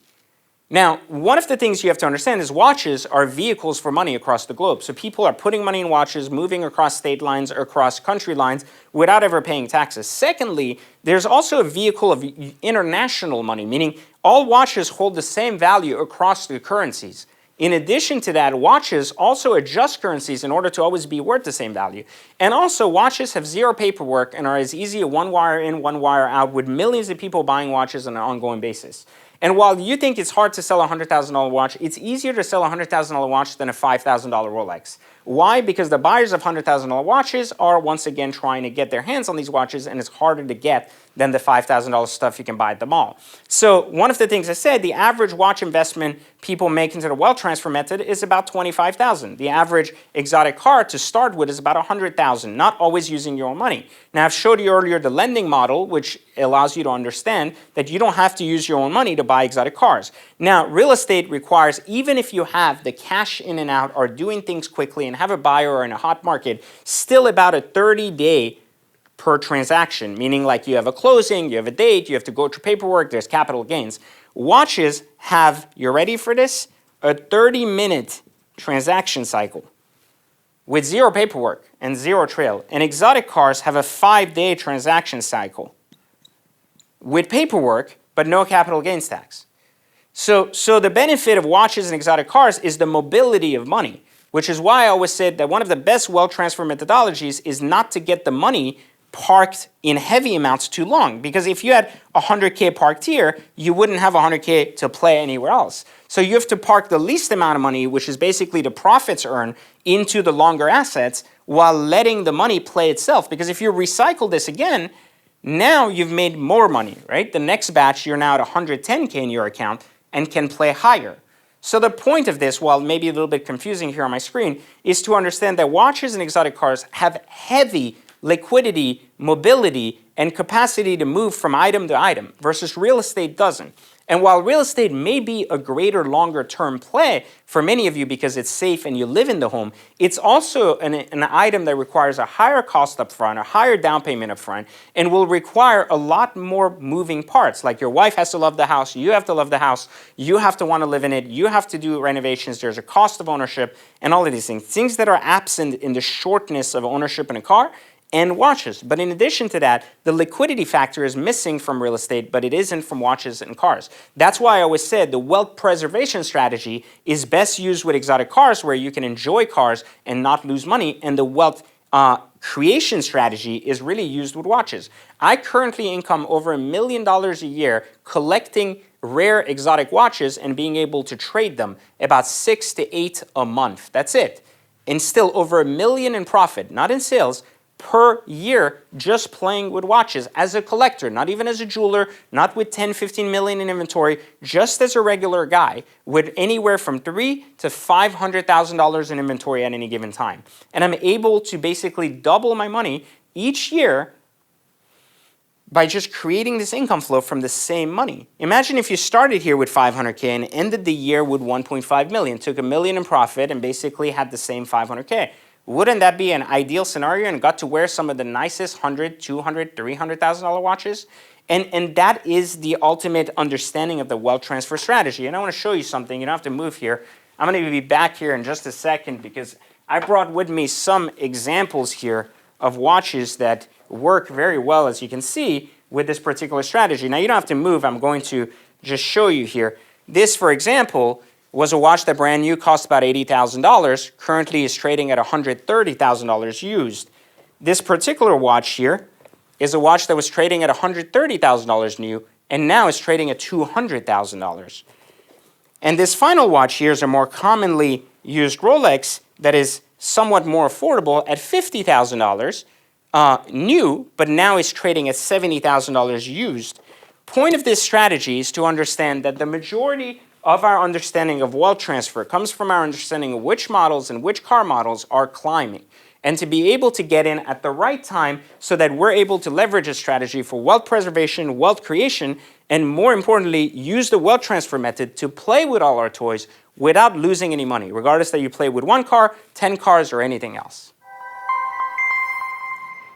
Now, one of the things you have to understand is watches are vehicles for money across the globe. So people are putting money in watches, moving across state lines or across country lines without ever paying taxes. Secondly, there's also a vehicle of international money, meaning all watches hold the same value across the currencies. In addition to that, watches also adjust currencies in order to always be worth the same value. And also, watches have zero paperwork and are as easy as one wire in, one wire out, with millions of people buying watches on an ongoing basis. And while you think it's hard to sell a $100,000 watch, it's easier to sell a $100,000 watch than a $5,000 Rolex. Why? Because the buyers of $100,000 watches are once again trying to get their hands on these watches, and it's harder to get than the $5,000 stuff you can buy at the mall. So one of the things I said, the average watch investment people make into the wealth transfer method is about $25,000. The average exotic car to start with is about $100,000, not always using your own money. Now, I've showed you earlier the lending model, which allows you to understand that you don't have to use your own money to buy exotic cars. Now, real estate requires, even if you have the cash in and out, are doing things quickly and have a buyer or in a hot market, still about a 30-day per transaction, meaning like you have a closing, you have a date, you have to go through paperwork, there's capital gains. Watches have, you ready for this? A 30-minute transaction cycle with zero paperwork and zero trail. And exotic cars have a 5-day transaction cycle with paperwork, but no capital gains tax. So the benefit of watches and exotic cars is the mobility of money, which is why I always said that one of the best wealth transfer methodologies is not to get the money parked in heavy amounts too long. Because if you had 100K parked here, you wouldn't have 100K to play anywhere else. So you have to park the least amount of money, which is basically the profits earned, into the longer assets while letting the money play itself. Because if you recycle this again, now you've made more money, right? The next batch, you're now at 110K in your account and can play higher. So the point of this, while maybe a little bit confusing here on my screen, is to understand that watches and exotic cars have heavy liquidity, mobility, and capacity to move from item to item, versus real estate doesn't. And while real estate may be a greater, longer-term play for many of you because it's safe and you live in the home, it's also an item that requires a higher cost up front, a higher down payment up front, and will require a lot more moving parts. Like your wife has to love the house, you have to love the house, you have to want to live in it, you have to do renovations, there's a cost of ownership, and all of these things. Things that are absent in the shortness of ownership in a car and watches. But in addition to that, the liquidity factor is missing from real estate, but it isn't from watches and cars. That's why I always said the wealth preservation strategy is best used with exotic cars, where you can enjoy cars and not lose money, and the wealth creation strategy is really used with watches. I currently income over $1 million a year collecting rare exotic watches and being able to trade them, about 6 to 8 a month. That's it. And still over $1 million in profit, not in sales, per year, just playing with watches as a collector, not even as a jeweler, not with 10, 15 million in inventory, just as a regular guy with anywhere from $300,000 to $500,000 in inventory at any given time. And I'm able to basically double my money each year by just creating this income flow from the same money. Imagine if you started here with 500K and ended the year with 1.5 million, took $1 million in profit and basically had the same 500K. Wouldn't that be an ideal scenario, and got to wear some of the nicest $100,000, $200,000, $300,000 watches? And that is the ultimate understanding of the wealth transfer strategy. And I want to show you something. You don't have to move here. I'm going to be back here in just a second because I brought with me some examples here of watches that work very well, as you can see, with this particular strategy. Now, you don't have to move. I'm going to just show you here. This, for example, was a watch that brand new cost about $80,000, currently is trading at $130,000 used. This particular watch here is a watch that was trading at $130,000 new and now is trading at $200,000. And this final watch here is a more commonly used Rolex that is somewhat more affordable at $50,000 new, but now is trading at $70,000 used. Point of this strategy is to understand that the majority of our understanding of wealth transfer comes from our understanding of which models and which car models are climbing. And to be able to get in at the right time so that we're able to leverage a strategy for wealth preservation, wealth creation, and more importantly, use the wealth transfer method to play with all our toys without losing any money, regardless that you play with 1 car, 10 cars, or anything else.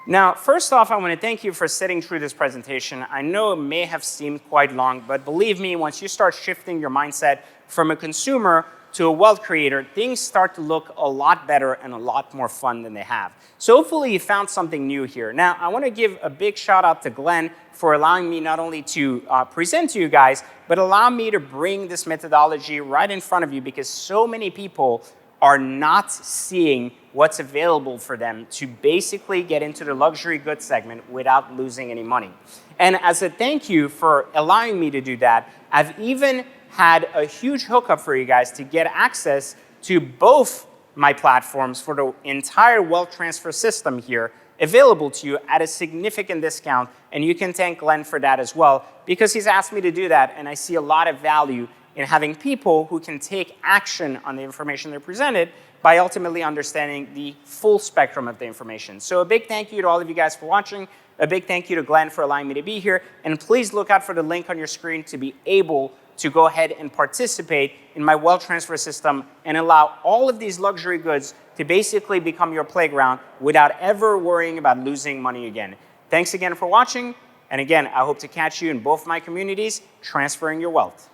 Now, first off, I want to thank you for sitting through this presentation. I know it may have seemed quite long, but believe me, once you start shifting your mindset from a consumer to a wealth creator, things start to look a lot better and a lot more fun than they have. So hopefully you found something new here. Now, I want to give a big shout out to Glenn for allowing me not only to present to you guys, but allow me to bring this methodology right in front of you, because so many people are not seeing what's available for them to basically get into the luxury goods segment without losing any money. And as a thank you for allowing me to do that, I've even had a huge hookup for you guys to get access to both my platforms for the entire wealth transfer system here available to you at a significant discount. And you can thank Glenn for that as well, because he's asked me to do that, and I see a lot of value in having people who can take action on the information they're presented by ultimately understanding the full spectrum of the information. So a big thank you to all of you guys for watching. A big thank you to Glenn for allowing me to be here. And please look out for the link on your screen to be able to go ahead and participate in my wealth transfer system and allow all of these luxury goods to basically become your playground without ever worrying about losing money again. Thanks again for watching. And again, I hope to catch you in both my communities, transferring your wealth.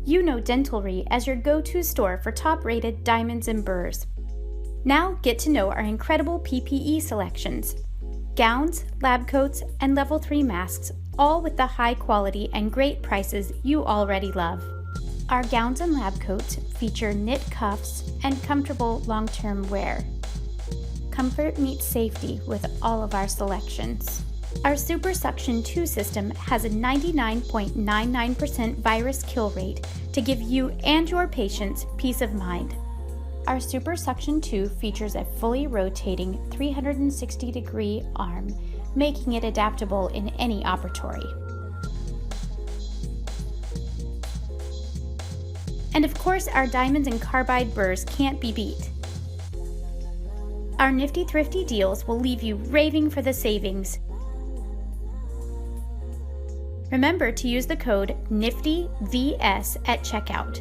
You know Dentalry as your go-to store for top-rated diamonds and burrs. Now get to know our incredible PPE selections. Gowns, lab coats, and level 3 masks, all with the high quality and great prices you already love. Our gowns and lab coats feature knit cuffs and comfortable long-term wear. Comfort meets safety with all of our selections. Our Super Suction 2 system has a 99.99% virus kill rate to give you and your patients peace of mind. Our Super Suction 2 features a fully rotating 360-degree arm, making it adaptable in any operatory. And of course, our diamonds and carbide burrs can't be beat. Our Nifty Thrifty deals will leave you raving for the savings. Remember to use the code NIFTYVS at checkout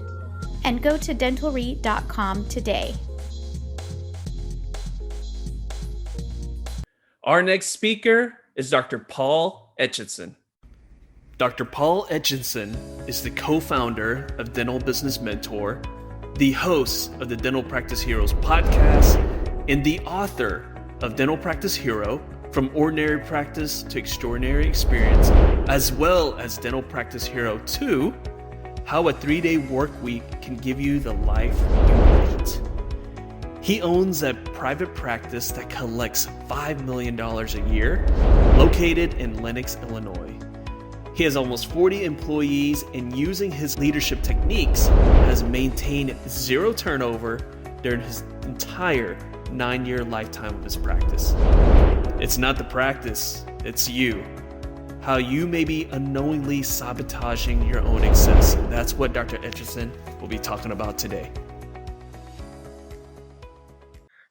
and go to dentalry.com today. Our next speaker is Dr. Paul Etchison. Dr. Paul Etchison is the co-founder of Dental Business Mentor, the host of the Dental Practice Heroes podcast, and the author of Dental Practice Hero: From Ordinary Practice to Extraordinary Experience, as well as Dental Practice Hero 2, How a 3-Day Work Week Can Give You the Life You Want. He owns a private practice that collects $5 million a year, located in Lenox, Illinois. He has almost 40 employees, and using his leadership techniques, has maintained zero turnover during his entire 9-year lifetime of his practice. It's not the practice, it's you. How you may be unknowingly sabotaging your own success. That's what Dr. Etchison will be talking about today.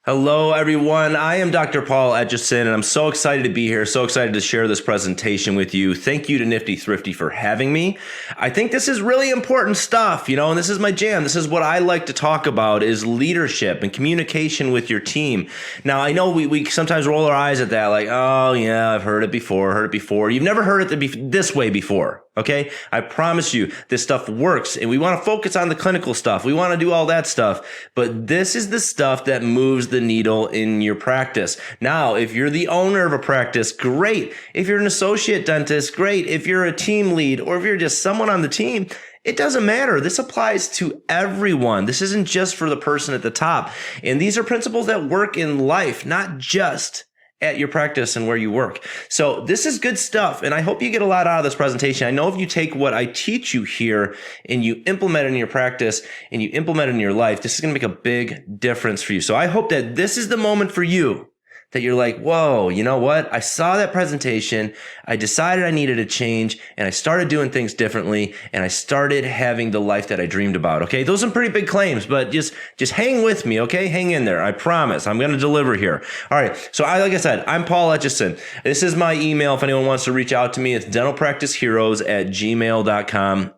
Hello, everyone. I am Dr. Paul Etchison, and I'm so excited to be here, so excited to share this presentation with you. Thank you to Nifty Thrifty for having me. I think this is really important stuff, and this is my jam. This is what I like to talk about, is leadership and communication with your team. Now, I know we sometimes roll our eyes at that, like, oh, yeah, I've heard it before. You've never heard it this way before. Okay, I promise you this stuff works, and we want to focus on the clinical stuff. We want to do all that stuff, but this is the stuff that moves the needle in your practice. Now, if you're the owner of a practice, great. If you're an associate dentist, great. If you're a team lead, or if you're just someone on the team, it doesn't matter. This applies to everyone. This isn't just for the person at the top. And these are principles that work in life, not just at your practice and where you work. So this is good stuff, and I hope you get a lot out of this presentation. I know if you take what I teach you here and you implement it in your practice and you implement it in your life, this is going to make a big difference for you. So I hope that this is the moment for you that you're like, whoa, you know what? I saw that presentation. I decided I needed a change, and I started doing things differently, and I started having the life that I dreamed about. Okay. Those are some pretty big claims, but just hang with me. Okay. Hang in there. I promise I'm going to deliver here. All right. So like I said, I'm Paul Etchison. This is my email. If anyone wants to reach out to me, it's dentalpracticeheroes@gmail.com.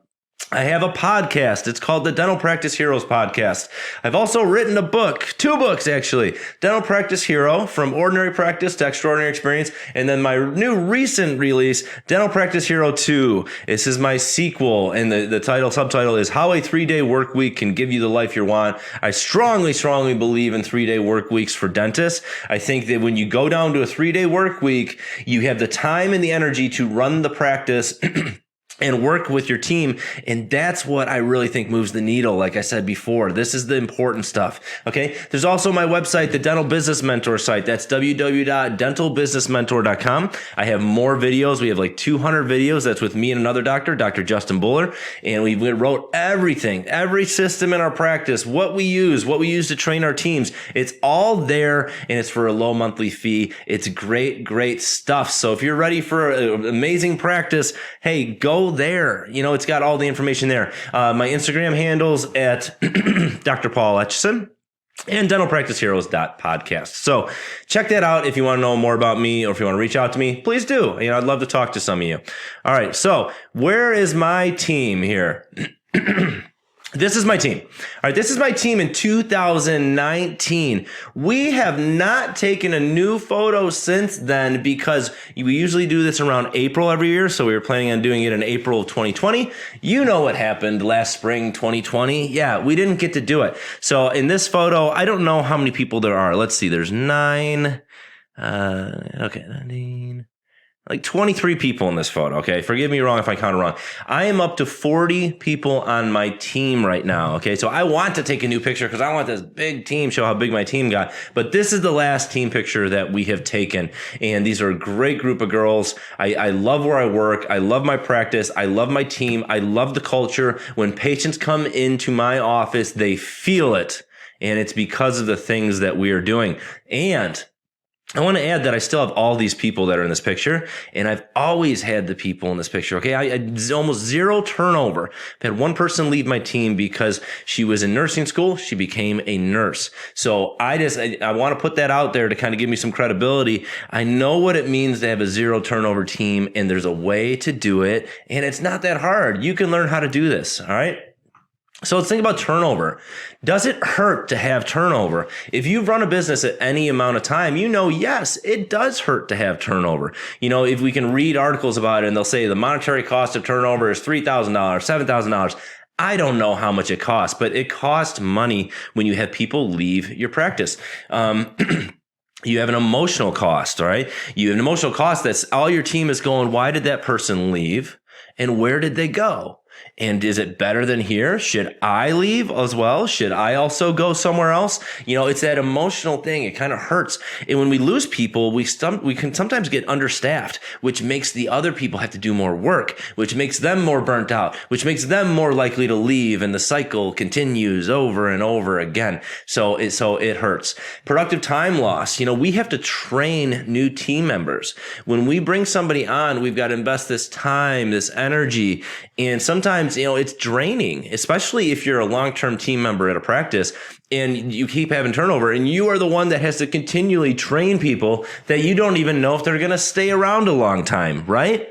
I have a podcast. It's called the Dental Practice Heroes Podcast. I've also written a book, 2 books actually. Dental Practice Hero, From Ordinary Practice to Extraordinary Experience. And then my new recent release, Dental Practice Hero 2. This is my sequel. And the subtitle is How a 3-Day Work Week Can Give You the Life You Want. I strongly believe in 3-day work weeks for dentists. I think that when you go down to a 3-day work week, you have the time and the energy to run the practice and work with your team. And that's what I really think moves the needle. Like I said before, this is the important stuff. Okay. There's also my website, the Dental Business Mentor site. That's www.dentalbusinessmentor.com. I have more videos. We have like 200 videos. That's with me and another doctor, Dr. Justin Buller. And we wrote everything, every system in our practice, what we use to train our teams. It's all there, and it's for a low monthly fee. It's great stuff. So if you're ready for an amazing practice, hey, go there. It's got all the information there. My Instagram handles at Dr. Paul Etchison and dentalpracticeheroes.podcast. So check that out if you want to know more about me or if you want to reach out to me, please do. I'd love to talk to some of you. All right. So where is my team here? This is my team. All right. This is my team in 2019. We have not taken a new photo since then because we usually do this around April every year. So we were planning on doing it in April of 2020. You know what happened last spring, 2020. Yeah, we didn't get to do it. So in this photo, I don't know how many people there are. Let's see. There's 9. Okay. 19. Like 23 people in this photo. Okay. Forgive me wrong if I count it wrong. I am up to 40 people on my team right now. Okay. So I want to take a new picture because I want this big team, show how big my team got. But this is the last team picture that we have taken. And these are a great group of girls. I love where I work. I love my practice. I love my team. I love the culture. When patients come into my office, they feel it. And it's because of the things that we are doing. And I want to add that I still have all these people that are in this picture, and I've always had the people in this picture. Okay. I had almost zero turnover. I've had one person leave my team because she was in nursing school. She became a nurse. So I want to put that out there to kind of give me some credibility. I know what it means to have a zero turnover team, and there's a way to do it, and it's not that hard. You can learn how to do this. All right. So let's think about turnover. Does it hurt to have turnover? If you've run a business at any amount of time, yes, it does hurt to have turnover. If we can read articles about it and they'll say the monetary cost of turnover is $3,000, $7,000. I don't know how much it costs, but it costs money when you have people leave your practice. You have an emotional cost, all right? You have an emotional cost that's all your team is going, why did that person leave? And where did they go? And is it better than here? Should I leave as well? Should I also go somewhere else? It's that emotional thing. It kind of hurts. And when we lose people, we can sometimes get understaffed, which makes the other people have to do more work, which makes them more burnt out, which makes them more likely to leave. And the cycle continues over and over again. So it hurts. Productive time loss. We have to train new team members. When we bring somebody on, we've got to invest this time, this energy, and sometimes, it's draining, especially if you're a long-term team member at a practice and you keep having turnover and you are the one that has to continually train people that you don't even know if they're going to stay around a long time, right?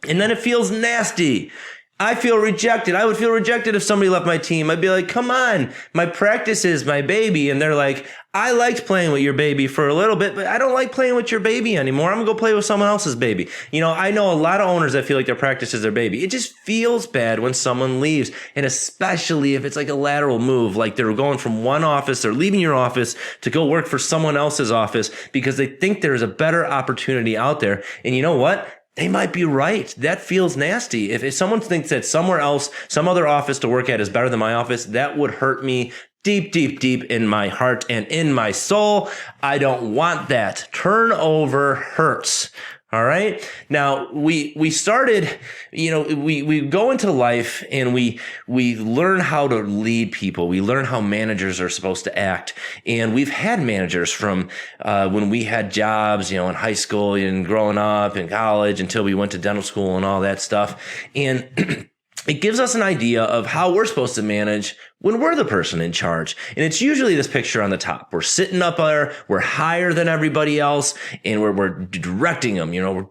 And then it feels nasty. I feel rejected. I would feel rejected if somebody left my team. I'd be like, come on, my practice is my baby. And they're like, I liked playing with your baby for a little bit, but I don't like playing with your baby anymore. I'm going to go play with someone else's baby. I know a lot of owners that feel like their practice is their baby. It just feels bad when someone leaves. And especially if it's like a lateral move, like they're going from one office, they're leaving your office to go work for someone else's office because they think there's a better opportunity out there. And you know what? They might be right. That feels nasty. If someone thinks that somewhere else, some other office to work at is better than my office, that would hurt me deep in my heart and in my soul. I don't want that. Turnover hurts. All right. Now we started, we go into life and we learn how to lead people. We learn how managers are supposed to act. And we've had managers from, when we had jobs, in high school and growing up in college until we went to dental school and all that stuff. And it gives us an idea of how we're supposed to manage when we're the person in charge. And it's usually this picture on the top. We're sitting up there, we're higher than everybody else, and we're directing them, we're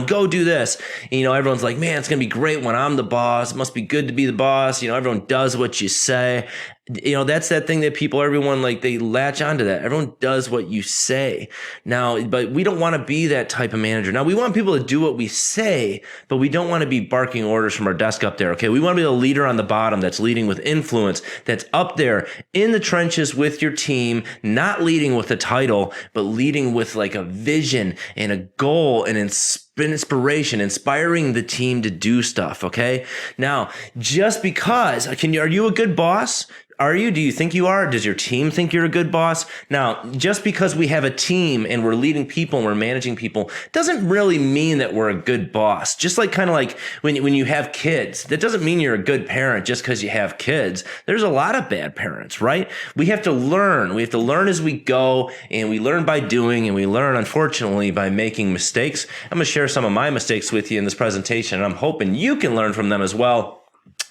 go do this. And, everyone's like, man, it's going to be great when I'm the boss. It must be good to be the boss. Everyone does what you say. That's that thing that everyone they latch onto that. Everyone does what you say. Now, but we don't want to be that type of manager. Now, we want people to do what we say, but we don't want to be barking orders from our desk up there. Okay. We want to be a leader on the bottom that's leading with influence, that's up there in the trenches with your team, not leading with a title, but leading with a vision and a goal and inspiration, inspiring the team to do stuff. Okay. Now, just because are you a good boss? Do you think you are? Does your team think you're a good boss? Now, just because we have a team and we're leading people and we're managing people doesn't really mean that we're a good boss. Just kind of when you have kids, that doesn't mean you're a good parent just because you have kids. There's a lot of bad parents, right? We have to learn. We have to learn as we go, and we learn by doing, and we learn, unfortunately, by making mistakes. I'm going to share some of my mistakes with you in this presentation, and I'm hoping you can learn from them as well.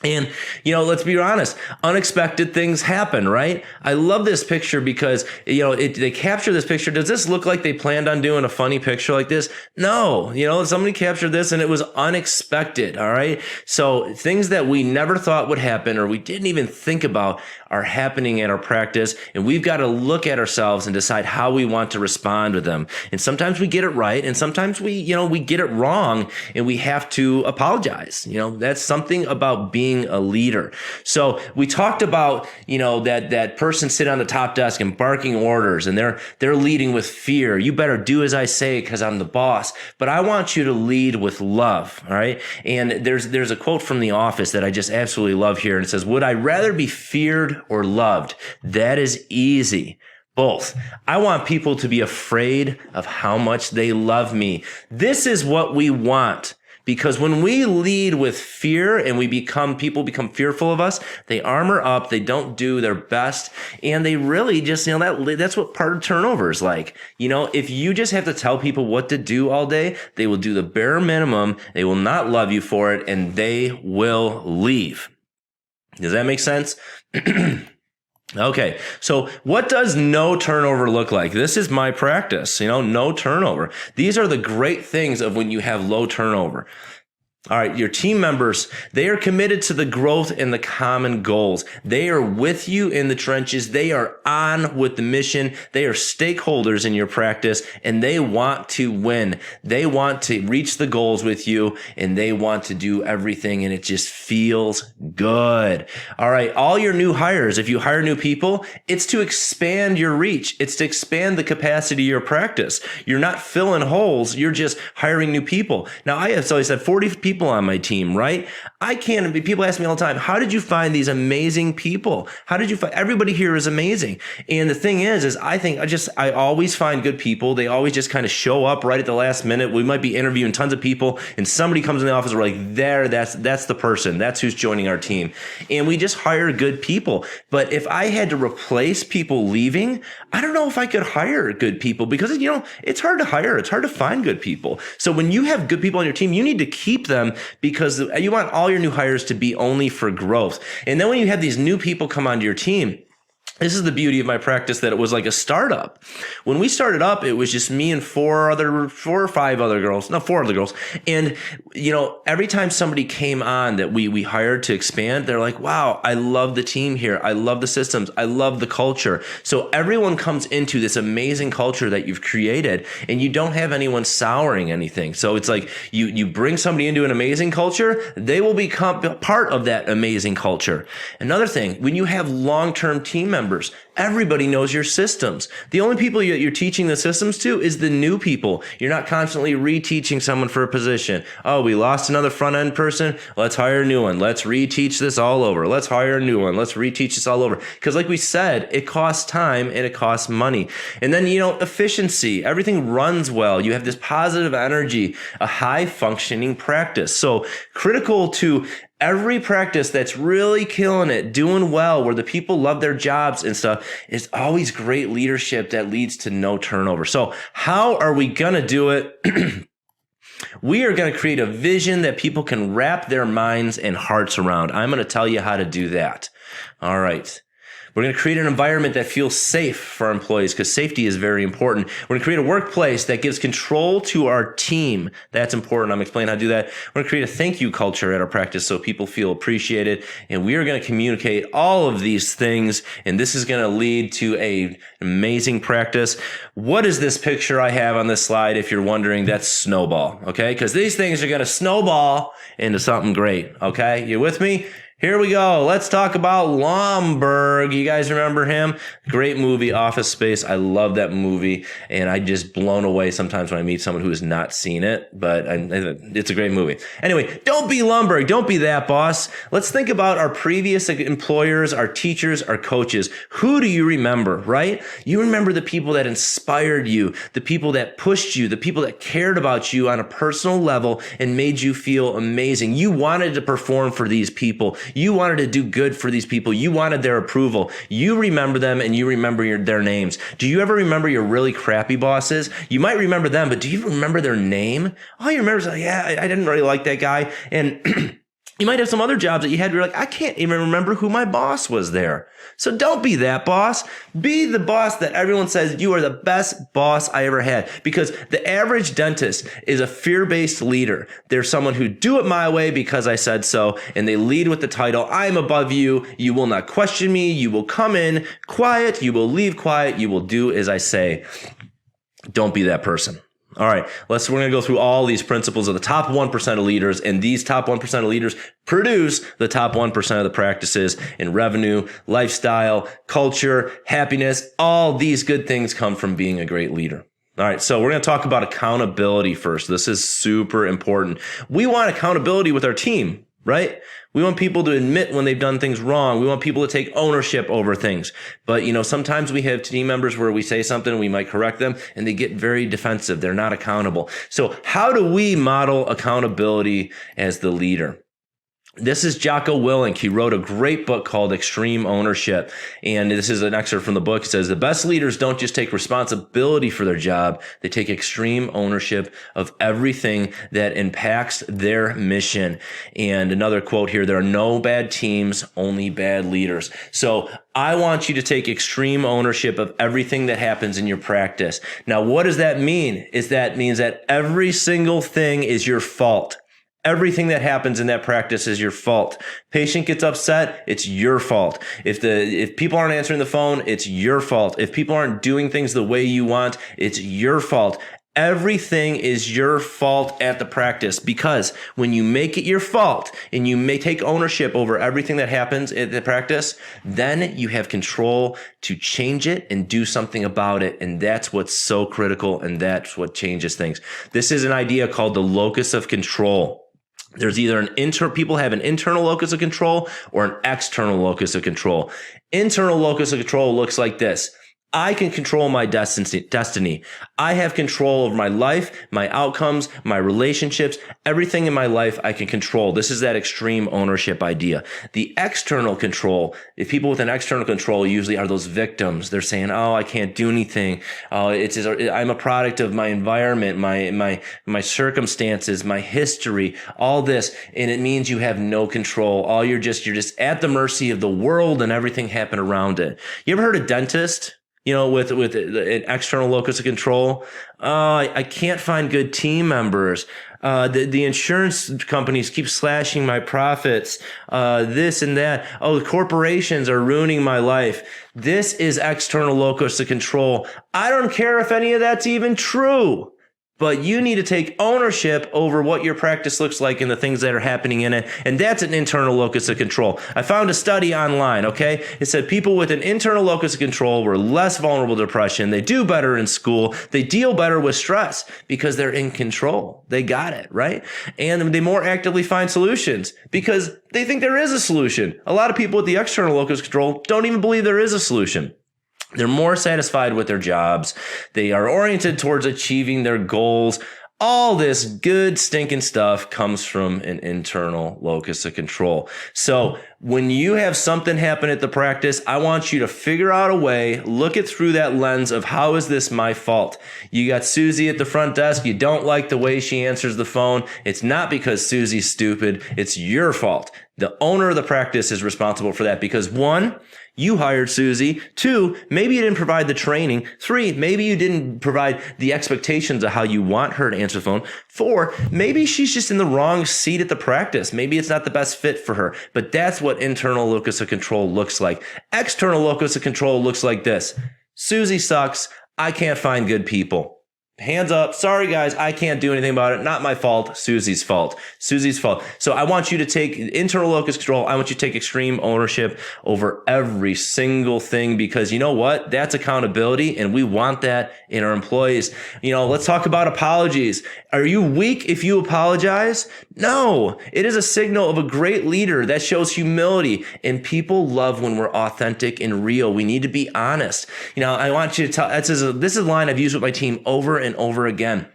And, let's be honest, unexpected things happen, right? I love this picture because, they capture this picture. Does this look like they planned on doing a funny picture like this? No, somebody captured this and it was unexpected. All right. So things that we never thought would happen or we didn't even think about are happening at our practice. And we've got to look at ourselves and decide how we want to respond to them. And sometimes we get it right. And sometimes we get it wrong and we have to apologize. That's something about being a leader. So we talked about, that person sitting on the top desk and barking orders, and they're leading with fear. You better do as I say because I'm the boss. But I want you to lead with love. All right. And there's a quote from The Office that I just absolutely love here. And it says, would I rather be feared or loved? That is easy. Both. I want people to be afraid of how much they love me. This is what we want. Because when we lead with fear and people become fearful of us, they armor up, they don't do their best, and they really just, that's what part of turnover is like. If you just have to tell people what to do all day, they will do the bare minimum, they will not love you for it, and they will leave. Does that make sense? Okay, so what does no turnover look like? This is my practice, no turnover. These are the great things of when you have low turnover. All right, your team members, they are committed to the growth and the common goals. They are with you in the trenches. They are on with the mission. They are stakeholders in your practice, and they want to win. They want to reach the goals with you, and they want to do everything, and it just feels good. All right, all your new hires, if you hire new people, it's to expand your reach. It's to expand the capacity of your practice. You're not filling holes. You're just hiring new people. Now, I have always said 40 people on my team, right? People ask me all the time, how did you find these amazing people? How did you find, everybody here is amazing. And the thing is I always find good people. They always just kind of show up right at the last minute. We might be interviewing tons of people and somebody comes in the office, we're like, that's the person. That's who's joining our team. And we just hire good people. But if I had to replace people leaving, I don't know if I could hire good people because, it's hard to hire. It's hard to find good people. So when you have good people on your team, you need to keep them because you want all your new hires to be only for growth. And then when you have these new people come onto your team, this is the beauty of my practice, that it was like a startup. When we started up, it was just me and four or five other girls. And, every time somebody came on that we hired to expand, they're like, wow, I love the team here. I love the systems. I love the culture. So everyone comes into this amazing culture that you've created, and you don't have anyone souring anything. So it's like you bring somebody into an amazing culture, they will become part of that amazing culture. Another thing, when you have long-term team members, everybody knows your systems. The only people you're teaching the systems to is the new people. You're not constantly reteaching someone for a position. Oh, we lost another front end person. Let's hire a new one. Let's reteach this all over. Let's hire a new one. Let's reteach this all over. Because like we said, it costs time and it costs money. And then, efficiency. Everything runs well. You have this positive energy, a high functioning practice. So critical to every practice that's really killing it, doing well, where the people love their jobs and stuff, is always great leadership that leads to no turnover. So how are we going to do it? We are going to create a vision that people can wrap their minds and hearts around. I'm going to tell you how to do that. All right. We're going to create an environment that feels safe for our employees because safety is very important. We're going to create a workplace that gives control to our team. That's important. I'm explaining how to do that. We're going to create a thank you culture at our practice so people feel appreciated. And we are going to communicate all of these things. And this is going to lead to an amazing practice. What is this picture I have on this slide? If you're wondering, that's snowball. Okay. Because these things are going to snowball into something great. Okay. You with me? Here we go. Let's talk about Lomberg. You guys remember him? Great movie, Office Space. I love that movie. And I just blown away sometimes when I meet someone who has not seen it. But it's a great movie. Anyway, don't be Lomberg. Don't be that boss. Let's think about our previous employers, our teachers, our coaches. Who do you remember, right? You remember the people that inspired you, the people that pushed you, the people that cared about you on a personal level and made you feel amazing. You wanted to perform for these people. You wanted to do good for these people. You wanted their approval. You remember them and you remember their names. Do you ever remember your really crappy bosses? You might remember them, but do you remember their name? All you remember is like, yeah, I didn't really like that guy. And you might have some other jobs that you had where you're like, I can't even remember who my boss was there. So don't be that boss. Be the boss that everyone says you are the best boss I ever had. Because the average dentist is a fear-based leader. They're someone who do it my way because I said so. And they lead with the title, I'm above you. You will not question me. You will come in quiet. You will leave quiet. You will do as I say. Don't be that person. All right, we're going to go through all these principles of the top 1% of leaders, and these top 1% of leaders produce the top 1% of the practices in revenue, lifestyle, culture, happiness. All these good things come from being a great leader. All right, so we're going to talk about accountability first. This is super important. We want accountability with our team, right? We want people to admit when they've done things wrong. We want people to take ownership over things. But, sometimes we have team members where we say something, we might correct them, and they get very defensive. They're not accountable. So how do we model accountability as the leader? This is Jocko Willink. He wrote a great book called Extreme Ownership. And this is an excerpt from the book. It says, the best leaders don't just take responsibility for their job. They take extreme ownership of everything that impacts their mission. And another quote here, there are no bad teams, only bad leaders. So I want you to take extreme ownership of everything that happens in your practice. Now, what does that mean? That means that every single thing is your fault. Everything that happens in that practice is your fault. Patient gets upset, it's your fault. If people aren't answering the phone, it's your fault. If people aren't doing things the way you want, it's your fault. Everything is your fault at the practice, because when you make it your fault and you may take ownership over everything that happens at the practice, then you have control to change it and do something about it. And that's what's so critical, and that's what changes things. This is an idea called the locus of control. There's either people have an internal locus of control or an external locus of control. Internal locus of control looks like this. I can control my destiny. I have control over my life, my outcomes, my relationships, everything in my life I can control. This is that extreme ownership idea. The external control, if people with an external control usually are those victims. They're saying, oh, I can't do anything. I'm a product of my environment, my circumstances, my history, all this. And it means you have no control. You're just at the mercy of the world and everything happening around it. You ever heard of dentist? With an external locus of control, I can't find good team members. The insurance companies keep slashing my profits. This and that. The corporations are ruining my life. This is external locus of control. I don't care if any of that's even true. But you need to take ownership over what your practice looks like and the things that are happening in it. And that's an internal locus of control. I found a study online, okay? It said people with an internal locus of control were less vulnerable to depression. They do better in school. They deal better with stress because they're in control. They got it, right? And they more actively find solutions because they think there is a solution. A lot of people with the external locus of control don't even believe there is a solution. They're more satisfied with their jobs. They are oriented towards achieving their goals. All this good stinking stuff comes from an internal locus of control. So when you have something happen at the practice, I want you to figure out a way, look it through that lens of how is this my fault? You got Susie at the front desk. You don't like the way she answers the phone. It's not because Susie's stupid. It's your fault. The owner of the practice is responsible for that because 1, you hired Susie. 2, maybe you didn't provide the training. 3, maybe you didn't provide the expectations of how you want her to answer the phone. 4, maybe she's just in the wrong seat at the practice. Maybe it's not the best fit for her, but that's what internal locus of control looks like. External locus of control looks like this. Susie sucks. I can't find good people. Hands up. Sorry, guys. I can't do anything about it. Not my fault. Susie's fault. Susie's fault. So I want you to take internal locus control. I want you to take extreme ownership over every single thing because you know what? That's accountability and we want that in our employees. Let's talk about apologies. Are you weak if you apologize? No. It is a signal of a great leader that shows humility and people love when we're authentic and real. We need to be honest. I want you to tell, this is a line I've used with my team over and over again.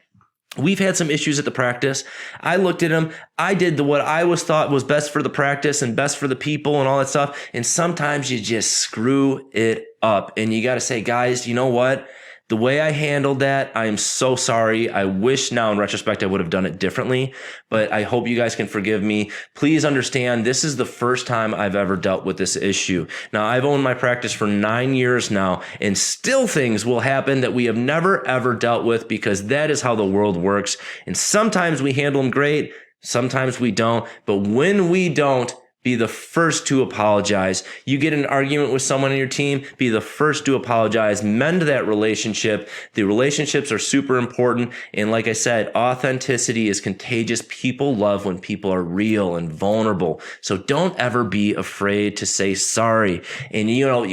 We've had some issues at the practice. I looked at them. I did what I thought was best for the practice and best for the people and all that stuff. And sometimes you just screw it up and you got to say, guys, you know what? The way I handled that, I am so sorry. I wish now in retrospect I would have done it differently, but I hope you guys can forgive me. Please understand this is the first time I've ever dealt with this issue. Now, I've owned my practice for 9 years now, and still things will happen that we have never ever dealt with because that is how the world works. And sometimes we handle them great, sometimes we don't, but when we don't, be the first to apologize. You get in an argument with someone in your team, be the first to apologize, mend that relationship. The relationships are super important. And like I said, authenticity is contagious. People love when people are real and vulnerable. So don't ever be afraid to say sorry. And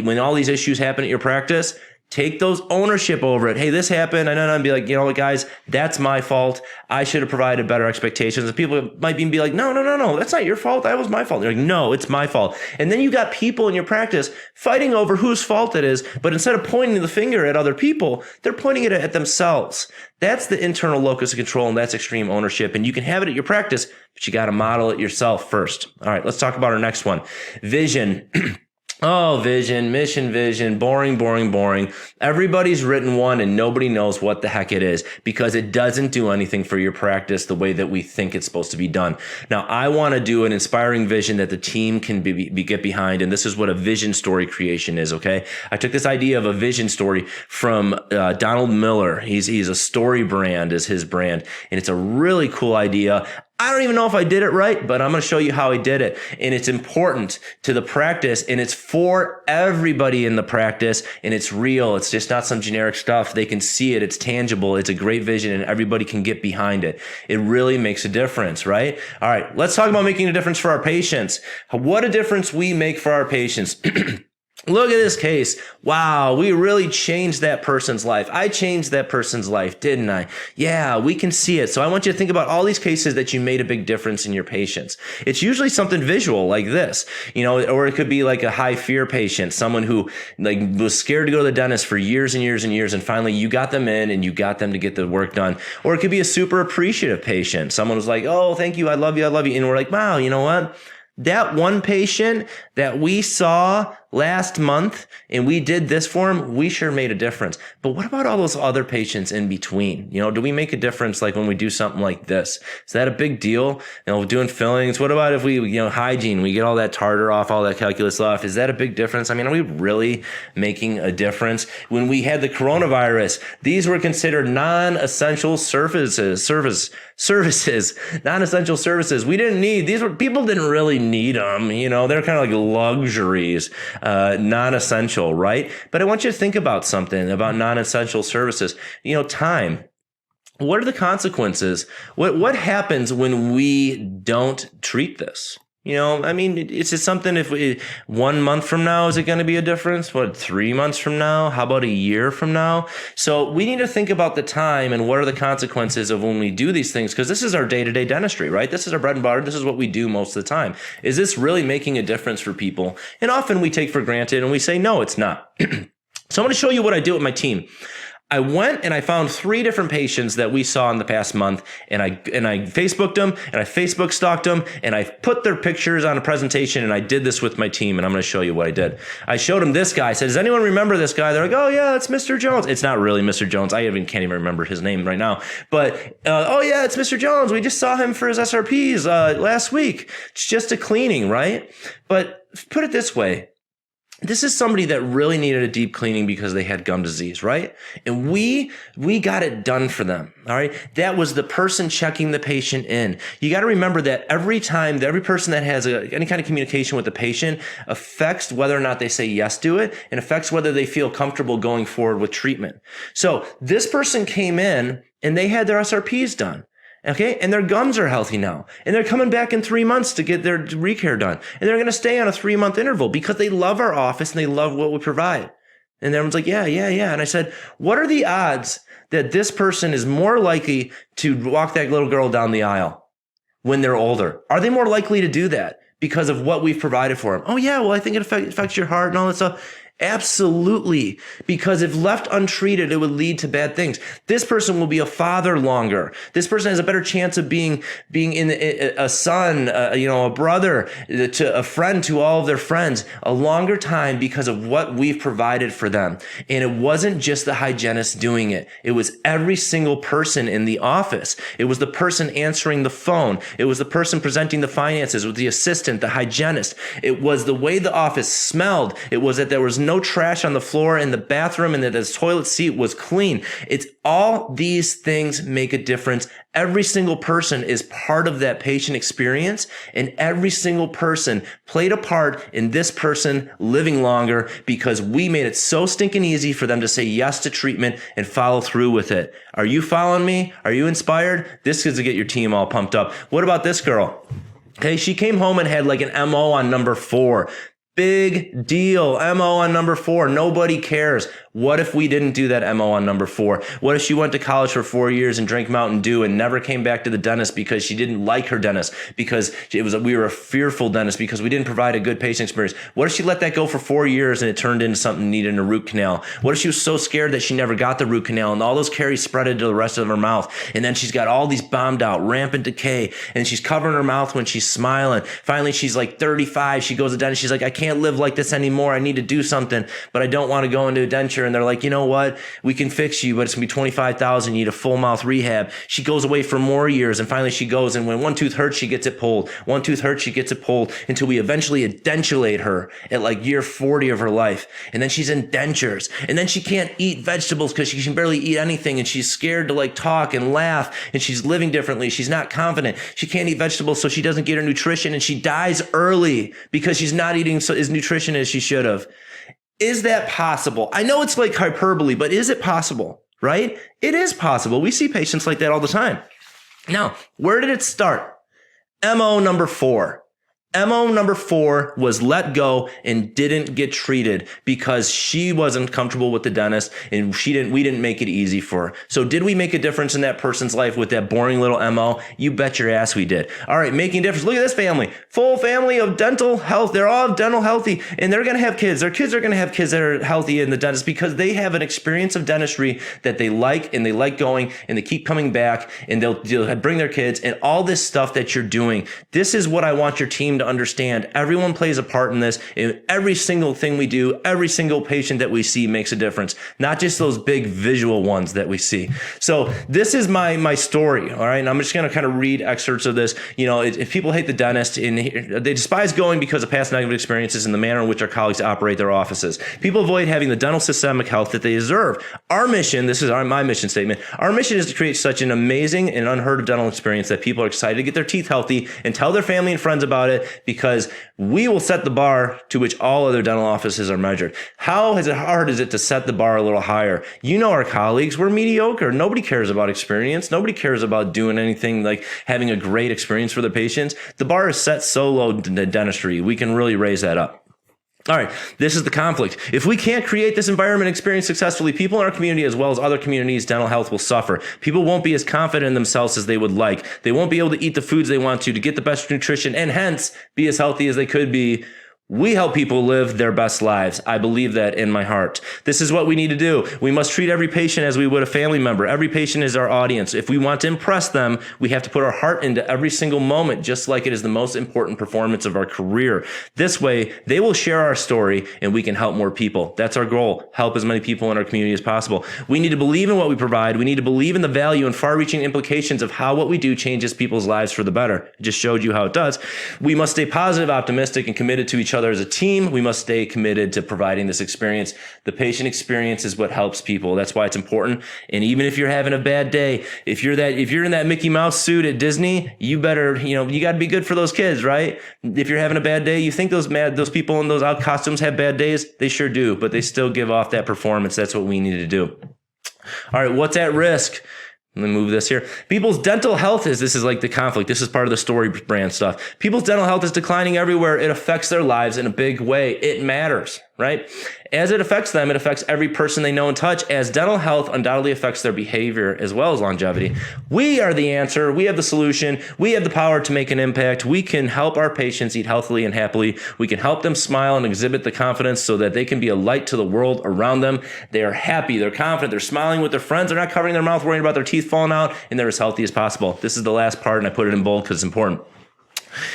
when all these issues happen at your practice, take those ownership over it. Hey, this happened. And be like, guys, that's my fault. I should have provided better expectations. And people might even be like, no, that's not your fault. That was my fault. They're like, no, it's my fault. And then you got people in your practice fighting over whose fault it is. But instead of pointing the finger at other people, they're pointing it at themselves. That's the internal locus of control, and that's extreme ownership. And you can have it at your practice, but you got to model it yourself first. All right, let's talk about our next one. Vision. Oh, vision, mission vision, boring. Everybody's written one and nobody knows what the heck it is because it doesn't do anything for your practice the way that we think it's supposed to be done. Now, I want to do an inspiring vision that the team can get behind, and this is what a vision story creation is, okay? I took this idea of a vision story from Donald Miller. He's a story brand is his brand, and it's a really cool idea. I don't even know if I did it right, but I'm going to show you how I did it. And it's important to the practice, and it's for everybody in the practice, and it's real. It's just not some generic stuff. They can see it. It's tangible. It's a great vision, and everybody can get behind it. It really makes a difference, right? All right, let's talk about making a difference for our patients. What a difference we make for our patients. Look at this case. Wow, we really changed that person's life. I changed that person's life, didn't I? Yeah, we can see it. So I want you to think about all these cases that you made a big difference in your patients. It's usually something visual like this, or it could be like a high fear patient, someone who was scared to go to the dentist for years and years and years, and finally you got them in and you got them to get the work done. Or it could be a super appreciative patient. Someone was like, oh, thank you, I love you. And we're like, wow, you know what? That one patient that we saw last month and we did this for him, we sure made a difference. But what about all those other patients in between? Do we make a difference like when we do something like this? Is that a big deal? Doing fillings. What about if we, hygiene, we get all that tartar off, all that calculus off? Is that a big difference? I mean, are we really making a difference? When we had the coronavirus, these were considered non-essential services, non-essential services. We didn't need, people didn't really need them. They're kind of like luxuries. Non-essential, right? But I want you to think about something about non-essential services. Time. What are the consequences? What happens when we don't treat this? It's just something. If 1 month from now, is it going to be a difference? 3 months from now? How about a year from now? So we need to think about the time and what are the consequences of when we do these things, because this is our day-to-day dentistry, right? This is our bread and butter. This is what we do most of the time. Is this really making a difference for people? And often we take for granted and we say, no, it's not. So I'm going to show you what I do with my team. I went and I found 3 different patients that we saw in the past month, and I Facebooked them, and I Facebook stalked them, and I put their pictures on a presentation, and I did this with my team, and I'm going to show you what I did. I showed them this guy. I said, does anyone remember this guy? They're like, oh yeah, it's Mr. Jones. It's not really Mr. Jones. I can't even remember his name right now. But oh yeah, it's Mr. Jones. We just saw him for his SRPs last week. It's just a cleaning, right? But put it this way. This is somebody that really needed a deep cleaning because they had gum disease, right? And we got it done for them, all right? That was the person checking the patient in. You got to remember that every person that has any kind of communication with the patient affects whether or not they say yes to it, and affects whether they feel comfortable going forward with treatment. So this person came in and they had their SRPs done. Okay. And their gums are healthy now. And they're coming back in 3 months to get their recare done. And they're going to stay on a 3-month interval because they love our office and they love what we provide. And everyone's like, yeah. And I said, what are the odds that this person is more likely to walk that little girl down the aisle when they're older? Are they more likely to do that because of what we've provided for them? Oh yeah. Well, I think it affects your heart and all that stuff. Absolutely. Because if left untreated, it would lead to bad things. This person will be a father longer. This person has a better chance of being a son, a brother, to a friend to all of their friends, a longer time because of what we've provided for them. And it wasn't just the hygienist doing it. It was every single person in the office. It was the person answering the phone. It was the person presenting the finances with the assistant, the hygienist. It was the way the office smelled. It was that there was no trash on the floor in the bathroom and that the toilet seat was clean. It's all these things make a difference. Every single person is part of that patient experience, and every single person played a part in this person living longer because we made it so stinking easy for them to say yes to treatment and follow through with it. Are you following me? Are you inspired? This is to get your team all pumped up. What about this girl? Okay, she came home and had like an MO on number 4. Big deal. MO on number 4. Nobody cares. What if we didn't do that MO on number 4? What if she went to college for 4 years and drank Mountain Dew and never came back to the dentist because she didn't like her dentist, because we were a fearful dentist, because we didn't provide a good patient experience? What if she let that go for 4 years and it turned into something needed a root canal? What if she was so scared that she never got the root canal and all those caries spreaded to the rest of her mouth? And then she's got all these bombed out, rampant decay, and she's covering her mouth when she's smiling. Finally, she's like 35. She goes to the dentist. She's like, I can't live like this anymore. I need to do something, but I don't want to go into a denture. And they're like, you know what? We can fix you, but it's gonna be $25,000. You need a full mouth rehab. She goes away for more years, and finally she goes, and when one tooth hurts, she gets it pulled. One tooth hurts, she gets it pulled, until we eventually edentulate her at like year 40 of her life. And then she's in dentures, and then she can't eat vegetables because she can barely eat anything, and she's scared to like talk and laugh, and she's living differently. She's not confident. She can't eat vegetables, so she doesn't get her nutrition, and she dies early because she's not eating as nutrition as she should have. Is that possible? I know it's like hyperbole, but is it possible, right? It is possible. We see patients like that all the time. Now, where did it start? MO number 4. MO number 4 was let go and didn't get treated because she wasn't comfortable with the dentist, and we didn't make it easy for her. So did we make a difference in that person's life with that boring little MO? You bet your ass we did. All right, making a difference. Look at this family. Full family of dental health. They're all dental healthy, and they're going to have kids. Their kids are going to have kids that are healthy in the dentist because they have an experience of dentistry that they like, and they like going, and they keep coming back, and they'll bring their kids, and all this stuff that you're doing. This is what I want your team to understand. Everyone plays a part in this, and every single thing we do, every single patient that we see makes a difference, not just those big visual ones that we see. So this is my story. All right. And I'm just going to kind of read excerpts of this. You know, if people hate the dentist and they despise going because of past negative experiences and the manner in which our colleagues operate their offices, people avoid having the dental systemic health that they deserve. Our mission, this is my mission statement. Our mission is to create such an amazing and unheard of dental experience that people are excited to get their teeth healthy and tell their family and friends about it, because we will set the bar to which all other dental offices are measured. How hard is it to set the bar a little higher? You know, our colleagues, we're mediocre. Nobody cares about experience. Nobody cares about doing anything like having a great experience for the patients. The bar is set so low in dentistry. We can really raise that up. All right, this is the conflict. If we can't create this environment experience successfully, people in our community as well as other communities' dental health will suffer. People won't be as confident in themselves as they would like. They won't be able to eat the foods they want to get the best nutrition, and hence be as healthy as they could be We help people live their best lives. I believe that in my heart. This is what we need to do. We must treat every patient as we would a family member. Every patient is our audience. If we want to impress them, we have to put our heart into every single moment, just like it is the most important performance of our career. This way, they will share our story and we can help more people. That's our goal. Help as many people in our community as possible. We need to believe in what we provide. We need to believe in the value and far-reaching implications of how what we do changes people's lives for the better. I just showed you how it does. We must stay positive, optimistic, and committed to each other as a team. We must stay committed to providing this experience. The patient experience is what helps people. That's why it's important. And even if you're having a bad day, if you're in that Mickey Mouse suit at Disney, you better, you got to be good for those kids, right? If you're having a bad day, you think those people in those out costumes have bad days? They sure do, but they still give off that performance. That's what we need to do. All right, what's at risk? Let me move this here. People's dental health this is like the conflict. This is part of the story brand stuff. People's dental health is declining everywhere. It affects their lives in a big way. It matters, right? As it affects them, it affects every person they know and touch, as dental health undoubtedly affects their behavior as well as longevity. We are the answer. We have the solution. We have the power to make an impact. We can help our patients eat healthily and happily. We can help them smile and exhibit the confidence so that they can be a light to the world around them. They are happy. They're confident. They're smiling with their friends. They're not covering their mouth, worrying about their teeth falling out, and they're as healthy as possible. This is the last part, and I put it in bold because it's important.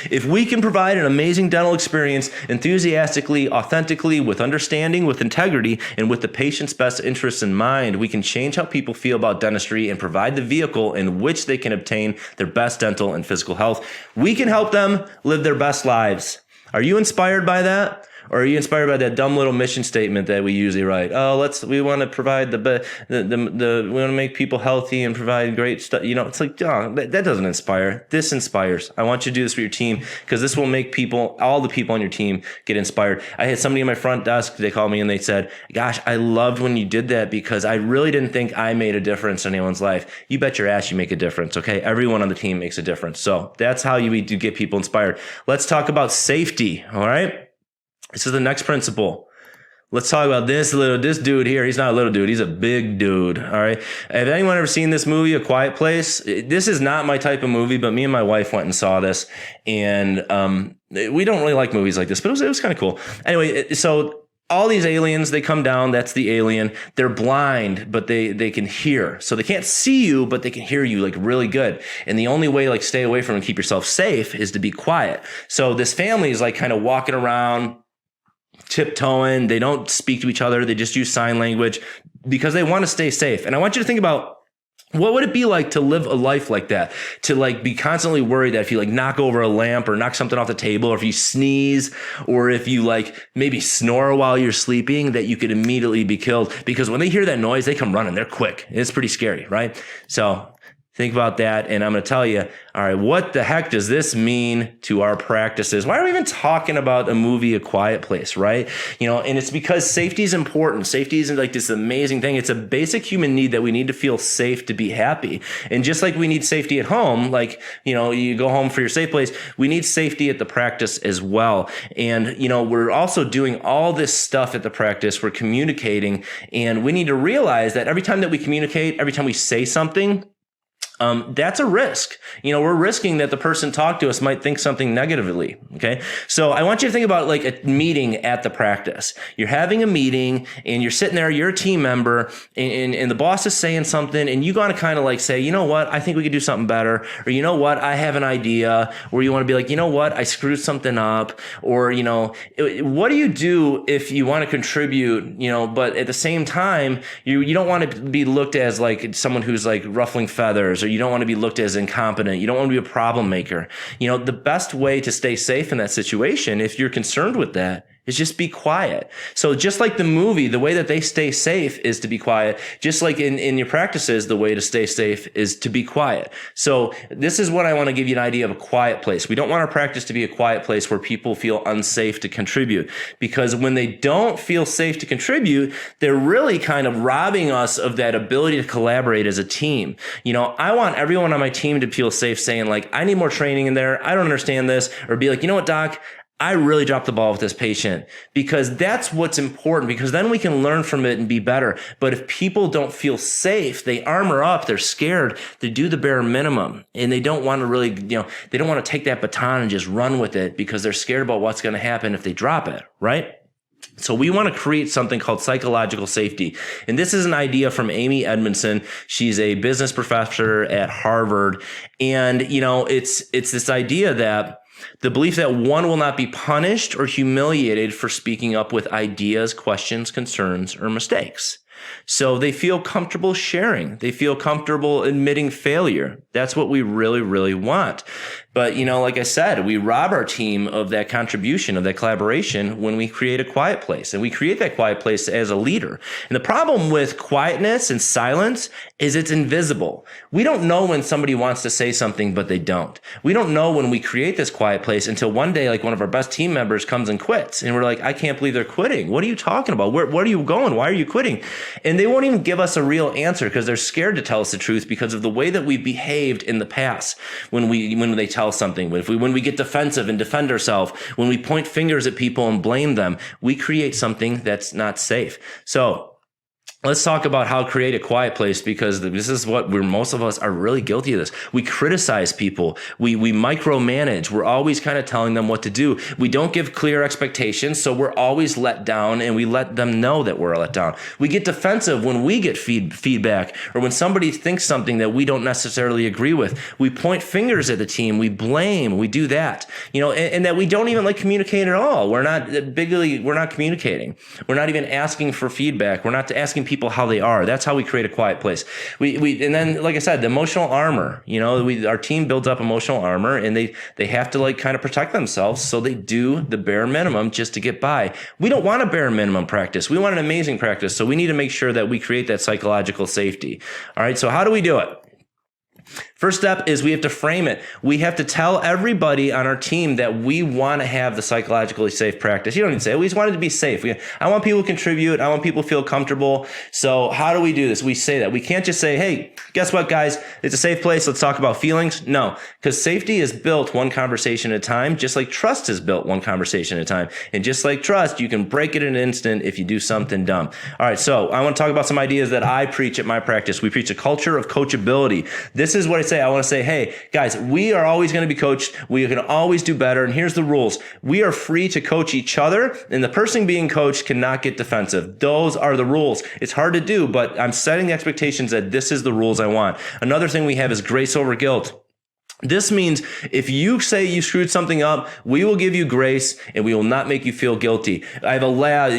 If we can provide an amazing dental experience enthusiastically, authentically, with understanding, with integrity, and with the patient's best interests in mind, we can change how people feel about dentistry and provide the vehicle in which they can obtain their best dental and physical health. We can help them live their best lives. Are you inspired by that? Or are you inspired by that dumb little mission statement that we usually write? Oh, we want to provide we want to make people healthy and provide great stuff. It's like, oh, that doesn't inspire. This inspires. I want you to do this for your team because this will make all the people on your team get inspired. I had somebody in my front desk, they called me and they said, gosh, I loved when you did that because I really didn't think I made a difference in anyone's life. You bet your ass you make a difference, okay? Everyone on the team makes a difference. So that's how you do get people inspired. Let's talk about safety, all right? This is the next principle. Let's talk about this dude here. He's not a little dude. He's a big dude. All right. Have anyone ever seen this movie, A Quiet Place? This is not my type of movie, but me and my wife went and saw this. And we don't really like movies like this, but it was kind of cool. Anyway, so all these aliens, they come down. That's the alien. They're blind, but they can hear. So they can't see you, but they can hear you like really good. And the only way stay away from them and keep yourself safe is to be quiet. So this family is kind of walking around, tiptoeing. They don't speak to each other. They just use sign language because they want to stay safe. And I want you to think about, what would it be like to live a life like that? To be constantly worried that if you knock over a lamp or knock something off the table, or if you sneeze, or if you maybe snore while you're sleeping, that you could immediately be killed. Because when they hear that noise, they come running. They're quick. It's pretty scary, right? So think about that. And I'm going to tell you, all right, what the heck does this mean to our practices? Why are we even talking about a movie, A Quiet Place, right? And it's because safety is important. Safety isn't this amazing thing. It's a basic human need that we need to feel safe to be happy. And just like we need safety at home, you go home for your safe place, we need safety at the practice as well. And, we're also doing all this stuff at the practice. We're communicating, and we need to realize that every time that we communicate, every time we say something, that's a risk. We're risking that the person talked to us might think something negatively. Okay. So I want you to think about a meeting at the practice. You're having a meeting and you're sitting there, you're a team member, and the boss is saying something, and you got to kind of say, you know what, I think we could do something better. Or, you know what, I have an idea. Or you want to be you know what, I screwed something up. Or, what do you do if you want to contribute, but at the same time, you don't want to be looked as someone who's ruffling feathers, or you don't want to be looked as incompetent. You don't want to be a problem maker. The best way to stay safe in that situation, if you're concerned with that, is just be quiet. So just like the movie, the way that they stay safe is to be quiet. Just like in your practices, the way to stay safe is to be quiet. So this is what I want to give you an idea of a quiet place. We don't want our practice to be a quiet place where people feel unsafe to contribute, because when they don't feel safe to contribute, they're really kind of robbing us of that ability to collaborate as a team. I want everyone on my team to feel safe saying I need more training in there. I don't understand this. Or be you know what, doc? I really dropped the ball with this patient, because that's what's important, because then we can learn from it and be better. But if people don't feel safe, they armor up, they're scared, they do the bare minimum, and they don't want to really, they don't want to take that baton and just run with it because they're scared about what's going to happen if they drop it, right? So we want to create something called psychological safety. And this is an idea from Amy Edmondson. She's a business professor at Harvard. And, it's this idea that the belief that one will not be punished or humiliated for speaking up with ideas, questions, concerns, or mistakes. So they feel comfortable sharing. They feel comfortable admitting failure. That's what we really, really want. But, like I said, we rob our team of that contribution, of that collaboration when we create a quiet place. And we create that quiet place as a leader. And the problem with quietness and silence is it's invisible. We don't know when somebody wants to say something, but they don't. We don't know when we create this quiet place until one day, like one of our best team members comes and quits. And we're like, I can't believe they're quitting. What are you talking about? Where are you going? Why are you quitting? And they won't even give us a real answer because they're scared to tell us the truth because of the way that we behaved in the past when they tell something. When we get defensive and defend ourselves, when we point fingers at people and blame them, we create something that's not safe. So let's talk about how to create a quiet place, because this is what most of us are really guilty of this. We criticize people. We micromanage. We're always kind of telling them what to do. We don't give clear expectations, so we're always let down, and we let them know that we're let down. We get defensive when we get feedback, or when somebody thinks something that we don't necessarily agree with. We point fingers at the team. We blame. We do that. And that we don't even communicate at all. We're not communicating. We're not even asking for feedback. We're not asking people how they are. That's how we create a quiet place. And then, like I said, the emotional armor, our team builds up emotional armor, and they have to kind of protect themselves. So they do the bare minimum just to get by. We don't want a bare minimum practice. We want an amazing practice. So we need to make sure that we create that psychological safety. All right. So how do we do it? First step is we have to frame it. We have to tell everybody on our team that we want to have the psychologically safe practice. You don't need to say it. We just want it to be safe. I want people to contribute. I want people to feel comfortable. So how do we do this? We say that. We can't just say, hey, guess what, guys? It's a safe place. Let's talk about feelings. No, because safety is built one conversation at a time, just like trust is built one conversation at a time. And just like trust, you can break it in an instant if you do something dumb. All right, so I want to talk about some ideas that I preach at my practice. We preach a culture of coachability. This is what I say. I want to say, hey, guys, we are always going to be coached. We can always do better. And here's the rules. We are free to coach each other, and the person being coached cannot get defensive. Those are the rules. It's hard to do, but I'm setting the expectations that this is the rules I want. Another thing we have is grace over guilt. This means if you say you screwed something up, we will give you grace and we will not make you feel guilty. I have a lab,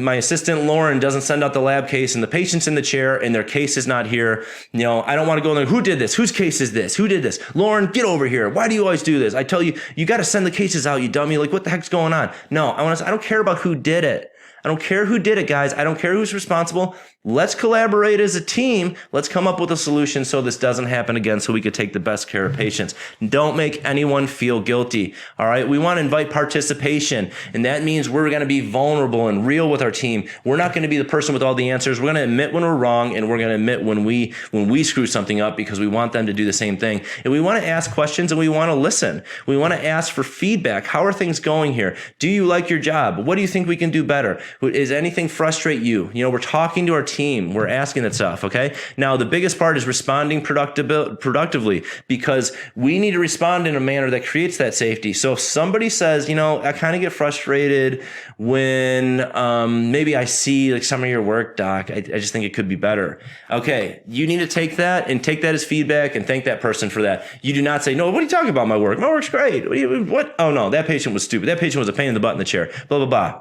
my assistant Lauren doesn't send out the lab case and the patient's in the chair and their case is not here. I don't want to go in there. Who did this? Whose case is this? Who did this? Lauren, get over here. Why do you always do this? I tell you, you got to send the cases out, you dummy. What the heck's going on? No, I don't care about who did it. I don't care who did it, guys. I don't care who's responsible. Let's collaborate as a team. Let's come up with a solution so this doesn't happen again, so we could take the best care of patients. Don't make anyone feel guilty. All right. We want to invite participation. And that means we're going to be vulnerable and real with our team. We're not going to be the person with all the answers. We're going to admit when we're wrong, and we're going to admit when we screw something up, because we want them to do the same thing. And we want to ask questions, and we want to listen. We want to ask for feedback. How are things going here? Do you like your job? What do you think we can do better? Is anything frustrate you? We're talking to our team. We're asking that stuff. Okay. Now, the biggest part is responding productively, because we need to respond in a manner that creates that safety. So if somebody says, I kind of get frustrated when maybe I see some of your work, doc, I just think it could be better. Okay. You need to take that as feedback and thank that person for that. You do not say, no, what are you talking about? My work? My work's great. What? Oh no, that patient was stupid. That patient was a pain in the butt in the chair. Blah, blah, blah.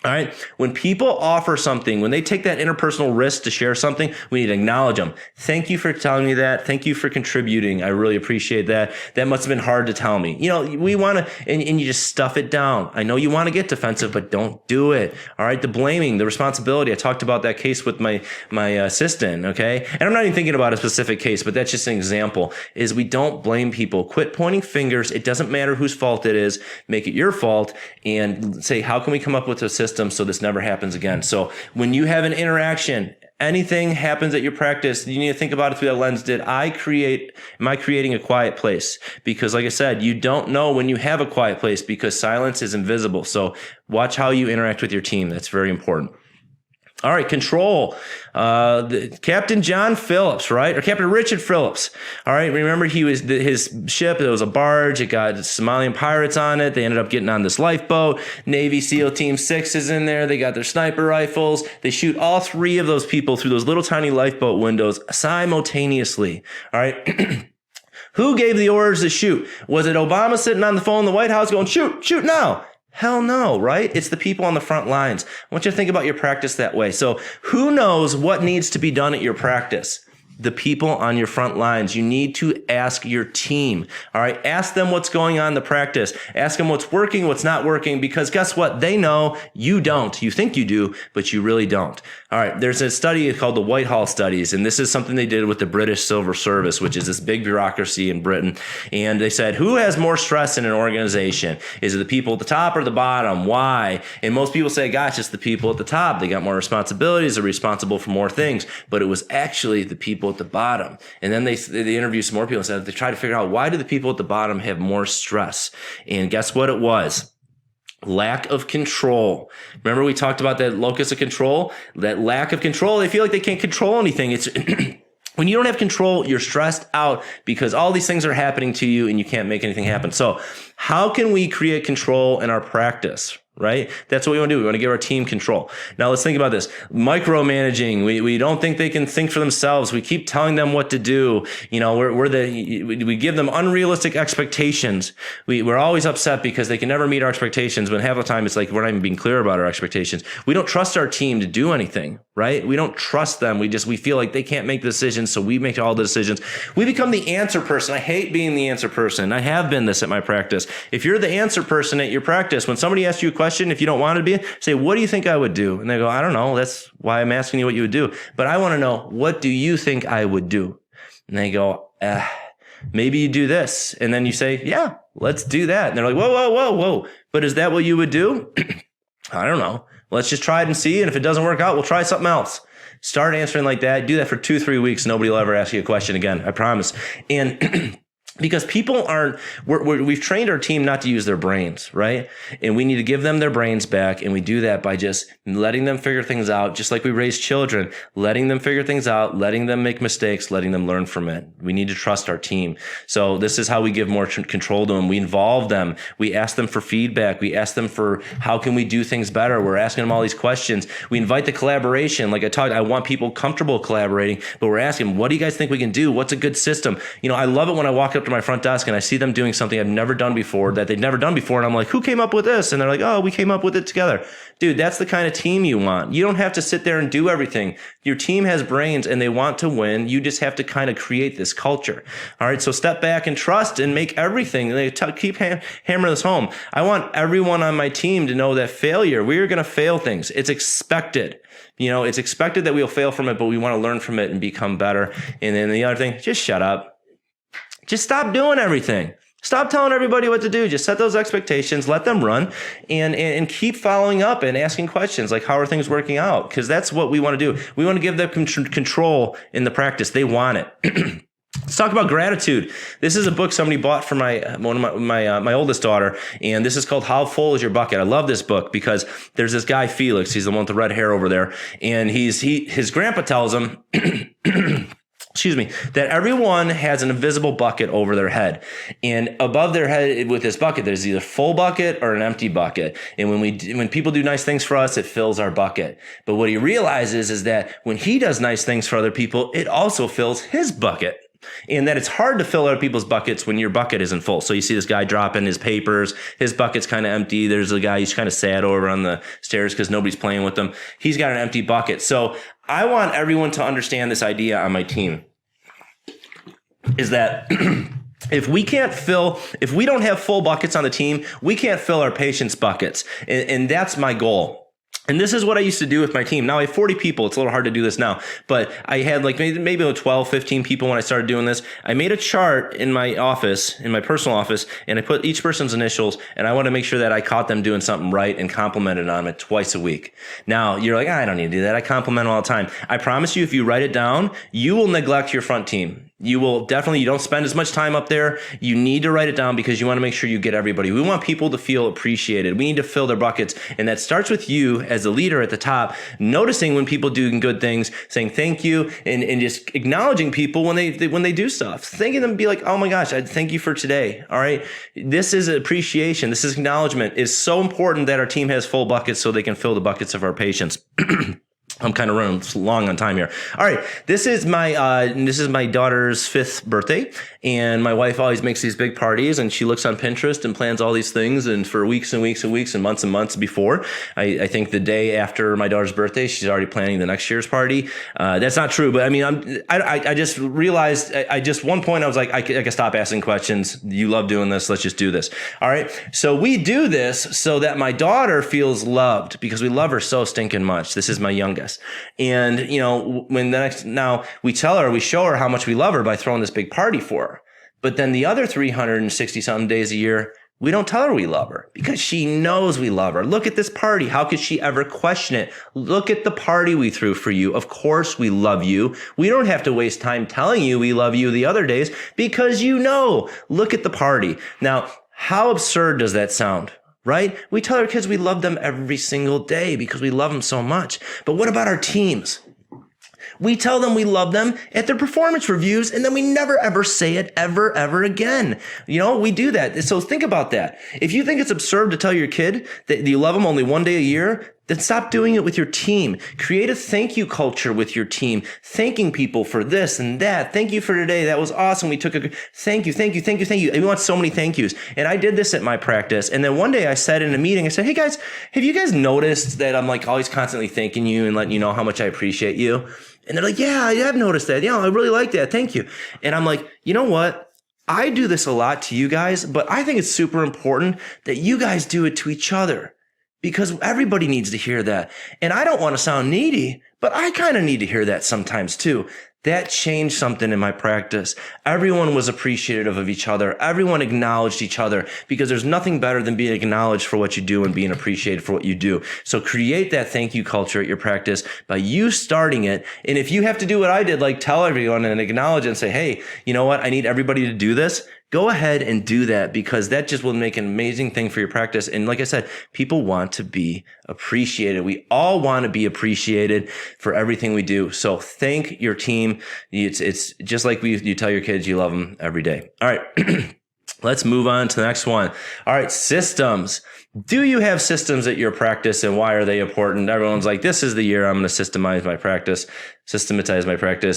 All right. When people offer something, when they take that interpersonal risk to share something, we need to acknowledge them. Thank you for telling me that. Thank you for contributing. I really appreciate that. That must have been hard to tell me. We want to, and you just stuff it down. I know you want to get defensive, but don't do it. All right. The blaming, the responsibility. I talked about that case with my assistant. Okay. And I'm not even thinking about a specific case, but that's just an example, is we don't blame people. Quit pointing fingers. It doesn't matter whose fault it is. Make it your fault and say, how can we come up with a system so this never happens again? So when you have an interaction, anything happens at your practice, you need to think about it through that lens. Am I creating a quiet place? Because like I said, you don't know when you have a quiet place because silence is invisible. So watch how you interact with your team. That's very important. All right, control. Captain John Phillips, right? Or Captain Richard Phillips. All right, remember his ship, it was a barge. It got Somalian pirates on it. They ended up getting on this lifeboat. Navy SEAL Team 6 is in there. They got their sniper rifles. They shoot all three of those people through those little tiny lifeboat windows simultaneously. All right. Who gave the orders to shoot? Was it Obama sitting on the phone in the White House going, shoot now? Hell no, right? It's the people on the front lines. I want you to think about your practice that way. So who knows what needs to be done at your practice? The people on your front lines. You need to ask your team. All right. Ask them what's going on in the practice. Ask them what's working, what's not working, because guess what? They know, you don't. You think you do, but you really don't. All right. There's a study called the Whitehall Studies, and this is something they did with the British Civil Service, which is this big bureaucracy in Britain. And they said, who has more stress in an organization? Is it the people at the top or the bottom? Why? And most people say, gosh, it's the people at the top. They got more responsibilities. They're responsible for more things. But it was actually the people at the bottom. And then they interviewed some more people and said they tried to figure out, why do the people at the bottom have more stress? And guess what it was? Lack of control. Remember we talked about that locus of control? That lack of control. They feel like they can't control anything. It's when you don't have control, you're stressed out because all these things are happening to you and you can't make anything happen. So how can we create control in our practice? Right? That's what we want to do. We want to give our team control. Now let's think about this. Micromanaging. We don't think they can think for themselves. We keep telling them what to do. You know, we give them unrealistic expectations. We're always upset because they can never meet our expectations, when half the time it's like we're not even being clear about our expectations. We don't trust our team to do anything, right? We don't trust them. We feel like they can't make decisions, so we make all the decisions. We become the answer person. I hate being the answer person. I have been this at my practice. If you're the answer person at your practice, when somebody asks you a question, if you don't want to be, say, what do you think I would do? And they go, I don't know. That's why I'm asking you what you would do. But I want to know, what do you think I would do? And they go, maybe you do this. And then you say, yeah, let's do that. And they're like, whoa. But is that what you would do? I don't know. Let's just try it and see. And if it doesn't work out, we'll try something else. Start answering like that. Do that for 2-3 weeks. Nobody will ever ask you a question again. I promise. And because people we've trained our team not to use their brains, right? And we need to give them their brains back. And we do that by just letting them figure things out, just like we raise children, letting them figure things out, letting them make mistakes, letting them learn from it. We need to trust our team. So this is how we give more control to them. We involve them. We ask them for feedback. We ask them for how can we do things better? We're asking them all these questions. We invite the collaboration. Like I want people comfortable collaborating, but we're asking, what do you guys think we can do? What's a good system? You know, I love it when I walk up to my front desk and I see them doing something I've never done before, that they've never done before. And I'm like, who came up with this? And they're like, oh, we came up with it together. Dude, that's the kind of team you want. You don't have to sit there and do everything. Your team has brains and they want to win. You just have to kind of create this culture. All right. So step back and trust and make everything. Keep hammering this home. I want everyone on my team to know that failure, we are going to fail things. It's expected. You know, it's expected that we'll fail from it, but we want to learn from it and become better. And then the other thing, just shut up. Just stop doing everything. Stop telling everybody what to do. Just set those expectations, let them run, and keep following up and asking questions like, how are things working out? Because that's what we want to do. We want to give them control in the practice. They want it. Let's talk about gratitude. This is a book somebody bought for my oldest daughter, and this is called How Full Is Your Bucket? I love this book because there's this guy, Felix. He's the one with the red hair over there, and his grandpa tells him, excuse me, that everyone has an invisible bucket over their head. And above their head with this bucket, there's either full bucket or an empty bucket. And when people do nice things for us, it fills our bucket. But what he realizes is that when he does nice things for other people, it also fills his bucket. And that it's hard to fill other people's buckets when your bucket isn't full. So you see this guy dropping his papers. His bucket's kind of empty. There's a guy, he's kind of sad over on the stairs because nobody's playing with him. He's got an empty bucket. So I want everyone to understand this idea on my team is that if we don't have full buckets on the team, we can't fill our patients' buckets. And that's my goal. And this is what I used to do with my team. Now I have 40 people. It's a little hard to do this now, but I had like maybe 12, 15 people when I started doing this. I made a chart in my office, in my personal office, and I put each person's initials, and I want to make sure that I caught them doing something right and complimented on it twice a week. Now you're like, I don't need to do that. I compliment all the time. I promise you, if you write it down, you will neglect your front team. You don't spend as much time up there. You need to write it down because you want to make sure you get everybody. We want people to feel appreciated. We need to fill their buckets. And that starts with you as the leader at the top, noticing when people do good things, saying thank you, and just acknowledging people when they do stuff. Thanking them, be like, oh my gosh, I thank you for today. All right. This is appreciation. This is acknowledgement. It's so important that our team has full buckets so they can fill the buckets of our patients. I'm kind of running long on time here. All right. This is my daughter's 5th birthday, and my wife always makes these big parties, and she looks on Pinterest and plans all these things. And for weeks and weeks and weeks and months before, I think the day after my daughter's birthday, she's already planning the next year's party. That's not true, but I mean, I just realized one point I was like, I can stop asking questions. You love doing this. Let's just do this. All right. So we do this so that my daughter feels loved because we love her so stinking much. This is my youngest. And, now we show her how much we love her by throwing this big party for her. But then the other 360 something days a year, we don't tell her we love her because she knows we love her. Look at this party. How could she ever question it? Look at the party we threw for you. Of course we love you. We don't have to waste time telling you we love you the other days because look at the party. Now, how absurd does that sound? Right? We tell our kids we love them every single day because we love them so much. But what about our teams? We tell them we love them at their performance reviews, and then we never, ever say it ever again. We do that. So think about that. If you think it's absurd to tell your kid that you love them only one day a year, then stop doing it with your team. Create a thank you culture with your team, thanking people for this and that. Thank you for today. That was awesome. We took thank you. And we want so many thank yous. And I did this at my practice. And then one day I said in a meeting, I said, hey guys, have you guys noticed that I'm like always constantly thanking you and letting you know how much I appreciate you? And they're like, yeah, I have noticed that. Yeah, I really like that. Thank you. And I'm like, you know what? I do this a lot to you guys, but I think it's super important that you guys do it to each other. Because everybody needs to hear that. And I don't want to sound needy, but I kind of need to hear that sometimes too. That changed something in my practice. Everyone was appreciative of each other. Everyone acknowledged each other because there's nothing better than being acknowledged for what you do and being appreciated for what you do. So create that thank you culture at your practice by you starting it. And if you have to do what I did, like tell everyone and acknowledge and say, hey, you know what? I need everybody to do this. Go ahead and do that because that just will make an amazing thing for your practice. And like I said, people want to be appreciated. We all want to be appreciated for everything we do. So thank your team. It's just like you tell your kids you love them every day. All right. Let's move on to the next one. All right. Systems. Do you have systems at your practice and why are they important? Everyone's like, this is the year I'm going to systematize my practice,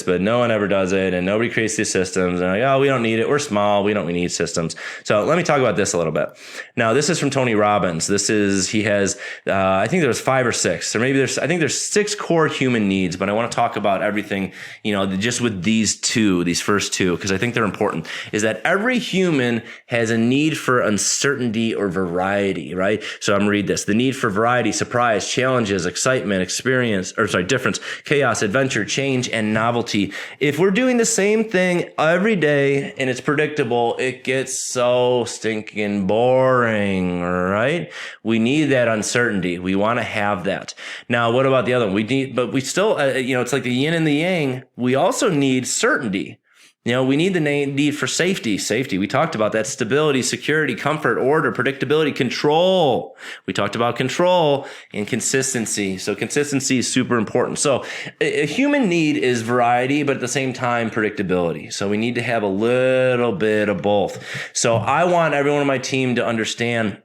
but no one ever does it and nobody creates these systems. And like, oh, we don't need it. We're small. We don't need systems. So let me talk about this a little bit. Now, this is from Tony Robbins. He has, I think there's 5 or 6, or maybe I think there's 6 core human needs, but I want to talk about everything, just with these first two, because I think they're important, is that every human has a need for uncertainty or variety, right? So I'm going to read this. The need for variety, surprise, challenges, excitement, difference, chaos, adventure, change, and novelty. If we're doing the same thing every day and it's predictable, it gets so stinking boring, right? We need that uncertainty. We want to have that. Now, what about the other one? But we still, it's like the yin and the yang. We also need certainty. We need the need for safety. Safety. We talked about that. Stability, security, comfort, order, predictability, control. We talked about control and consistency. So consistency is super important. So a human need is variety, but at the same time, predictability. So we need to have a little bit of both. So I want everyone on my team to understand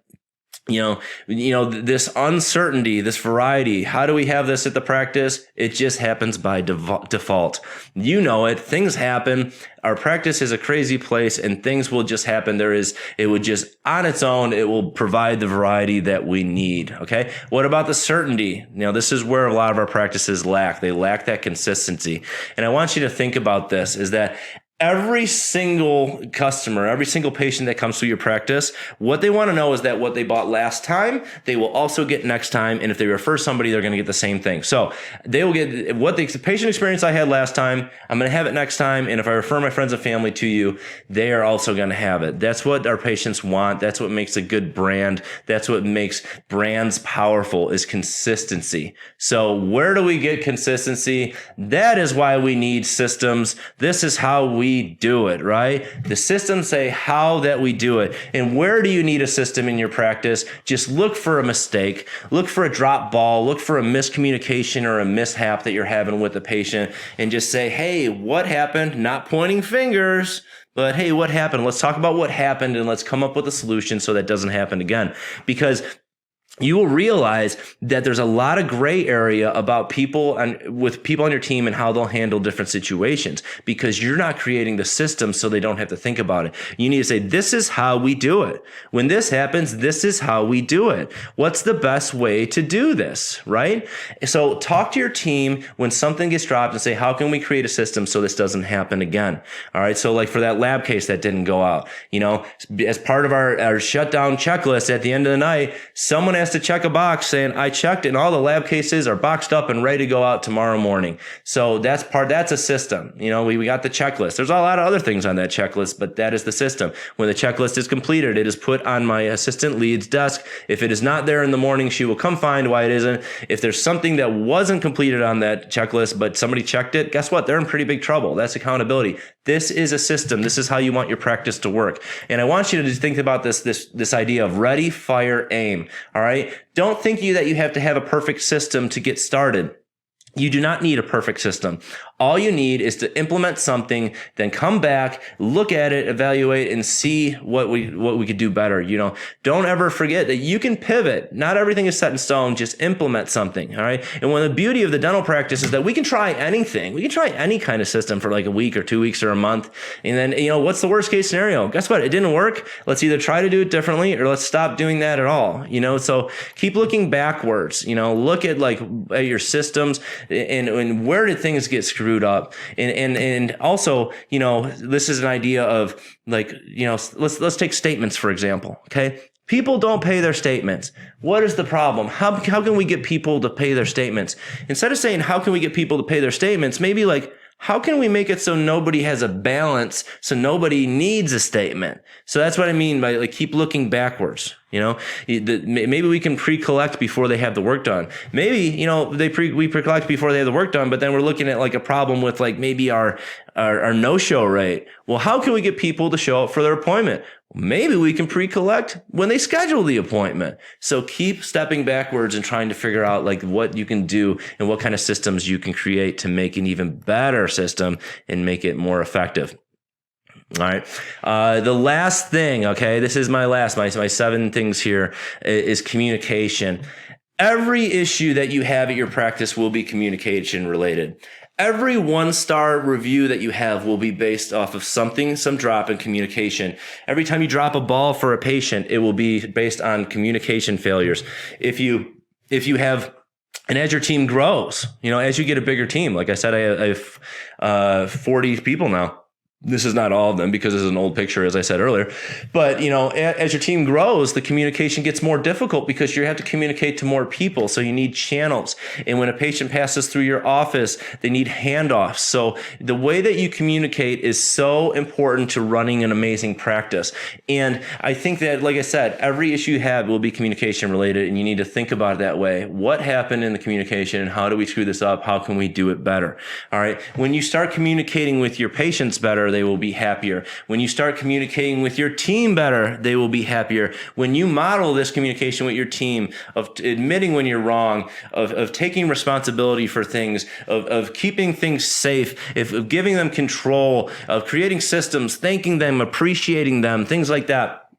this uncertainty, this variety. How do we have this at the practice? It just happens by default. Things happen. Our practice is a crazy place and things will just happen. It would just on its own, it will provide the variety that we need. Okay. What about the certainty? This is where a lot of our practices lack. They lack that consistency. And I want you to think about this is that every single customer, every single patient that comes through your practice, what they want to know is that what they bought last time, they will also get next time. And if they refer somebody, they're going to get the same thing. So they will get what the patient experience I had last time, I'm going to have it next time. And if I refer my friends and family to you, they are also going to have it. That's what our patients want. That's what makes a good brand. That's what makes brands powerful, is consistency. So where do we get consistency? That is why we need systems. This is how we do it, right? The systems say how that we do it. And where do you need a system in your practice? Just look for a mistake, look for a drop ball, look for a miscommunication or a mishap that you're having with the patient, and just say, hey, what happened? Not pointing fingers, but hey, what happened? Let's talk about what happened and let's come up with a solution so that doesn't happen again. Because you will realize that there's a lot of gray area about people and with people on your team and how they'll handle different situations, because you're not creating the system so they don't have to think about it. You need to say, this is how we do it. When this happens, this is how we do it. What's the best way to do this, right? So talk to your team when something gets dropped and say, how can we create a system so this doesn't happen again? All right. So like for that lab case that didn't go out, as part of our shutdown checklist at the end of the night, someone has to check a box saying, I checked and all the lab cases are boxed up and ready to go out tomorrow morning. So that's a system. We got the checklist. There's a lot of other things on that checklist, but that is the system. When the checklist is completed, it is put on my assistant lead's desk. If it is not there in the morning, she will come find why it isn't. If there's something that wasn't completed on that checklist, but somebody checked it, guess what? They're in pretty big trouble. That's accountability. This is a system. This is how you want your practice to work. And I want you to just think about this idea of ready, fire, aim. All right. Don't think that you have to have a perfect system to get started. You do not need a perfect system. All you need is to implement something, then come back, look at it, evaluate, and see what we could do better. Don't ever forget that you can pivot. Not everything is set in stone. Just implement something. All right. And one of the beauty of the dental practice is that we can try anything. We can try any kind of system for like a week or 2 weeks or a month. And then, what's the worst case scenario? Guess what? It didn't work. Let's either try to do it differently or let's stop doing that at all. So keep looking backwards, look at at your systems and where did things get screwed up, and also this is an idea of let's take statements for example. Okay, people don't pay their statements. What is the problem? How can we get people to pay their statements? Instead of saying how can we get people to pay their statements, maybe how can we make it so nobody has a balance, so nobody needs a statement? So that's what I mean by keep looking backwards. Maybe we can pre-collect before they have the work done. Maybe, we pre-collect before they have the work done, but then we're looking at a problem with maybe our no-show rate. Well, how can we get people to show up for their appointment? Maybe we can pre-collect when they schedule the appointment. So keep stepping backwards and trying to figure out what you can do and what kind of systems you can create to make an even better system and make it more effective. All right. The last thing, okay, this is my 7 things here is communication. Every issue that you have at your practice will be communication related. Every 1-star review that you have will be based off of some drop in communication. Every time you drop a ball for a patient, it will be based on communication failures. If you have, and as your team grows, as you get a bigger team, like I said, I have 40 people now. This is not all of them because this is an old picture, as I said earlier. But, as your team grows, the communication gets more difficult because you have to communicate to more people. So you need channels. And when a patient passes through your office, they need handoffs. So the way that you communicate is so important to running an amazing practice. And I think that, like I said, every issue you have will be communication related, and you need to think about it that way. What happened in the communication and how do we screw this up? How can we do it better? All right. When you start communicating with your patients better, they will be happier. When you start communicating with your team better, they will be happier. When you model this communication with your team of admitting when you're wrong, of taking responsibility for things, of keeping things safe, of giving them control, of creating systems, thanking them, appreciating them, things like that.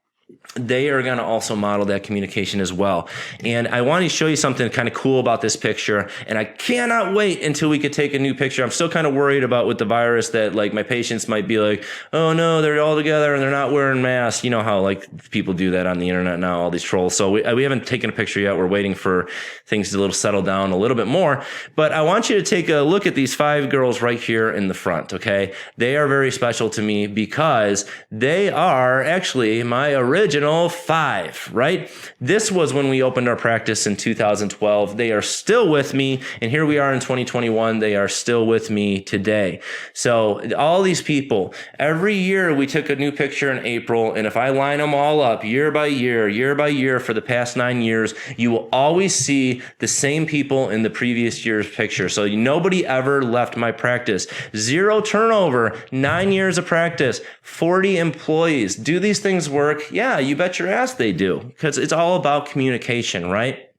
they are going to also model that communication as well. And I want to show you something kind of cool about this picture. And I cannot wait until we could take a new picture. I'm still kind of worried about with the virus that like my patients might be like, oh no, they're all together and they're not wearing masks. You know how like people do that on the internet now, all these trolls. So we haven't taken a picture yet. We're waiting for things to settle down a little bit more. But I want you to take a look at these 5 girls right here in the front. Okay. They are very special to me because they are actually my original 5, right? This was when we opened our practice in 2012. They are still with me. And here we are in 2021. They are still with me today. So all these people, every year we took a new picture in April. And if I line them all up year by year for the past 9 years, you will always see the same people in the previous year's picture. So nobody ever left my practice. 0 turnover, 9 years of practice, 40 employees. Do these things work? Yeah, you bet your ass they do, because it's all about communication, right?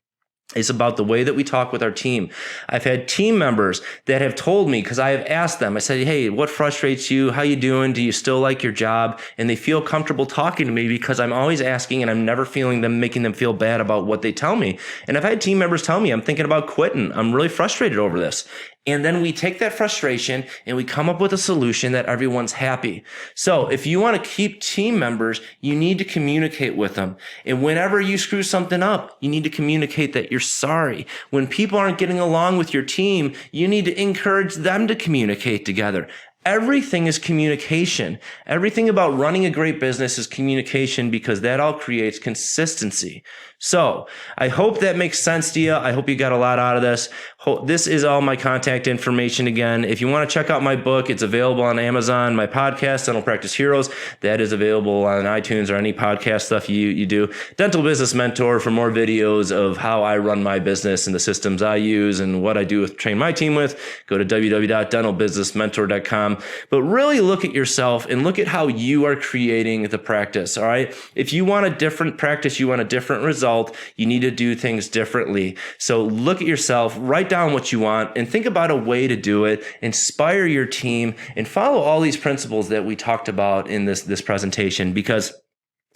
It's about the way that we talk with our team. I've had team members that have told me, because I have asked them, I said, hey, what frustrates you? How you doing? Do you still like your job? And they feel comfortable talking to me because I'm always asking and I'm never making them feel bad about what they tell me. And I've had team members tell me, I'm thinking about quitting. I'm really frustrated over this. And then we take that frustration and we come up with a solution that everyone's happy. So if you want to keep team members, you need to communicate with them. And whenever you screw something up, you need to communicate that you're sorry. When people aren't getting along with your team, you need to encourage them to communicate together. Everything is communication. Everything about running a great business is communication, because that all creates consistency. So I hope that makes sense to you. I hope you got a lot out of this. This is all my contact information again. If you want to check out my book, it's available on Amazon. My podcast, Dental Practice Heroes, that is available on iTunes or any podcast stuff you do. Dental Business Mentor for more videos of how I run my business and the systems I use and what I do train my team with. Go to www.dentalbusinessmentor.com. But really look at yourself and look at how you are creating the practice. All right. If you want a different practice, you want a different result, you need to do things differently. So look at yourself, write down what you want, and think about a way to do it. Inspire your team and follow all these principles that we talked about in this presentation, because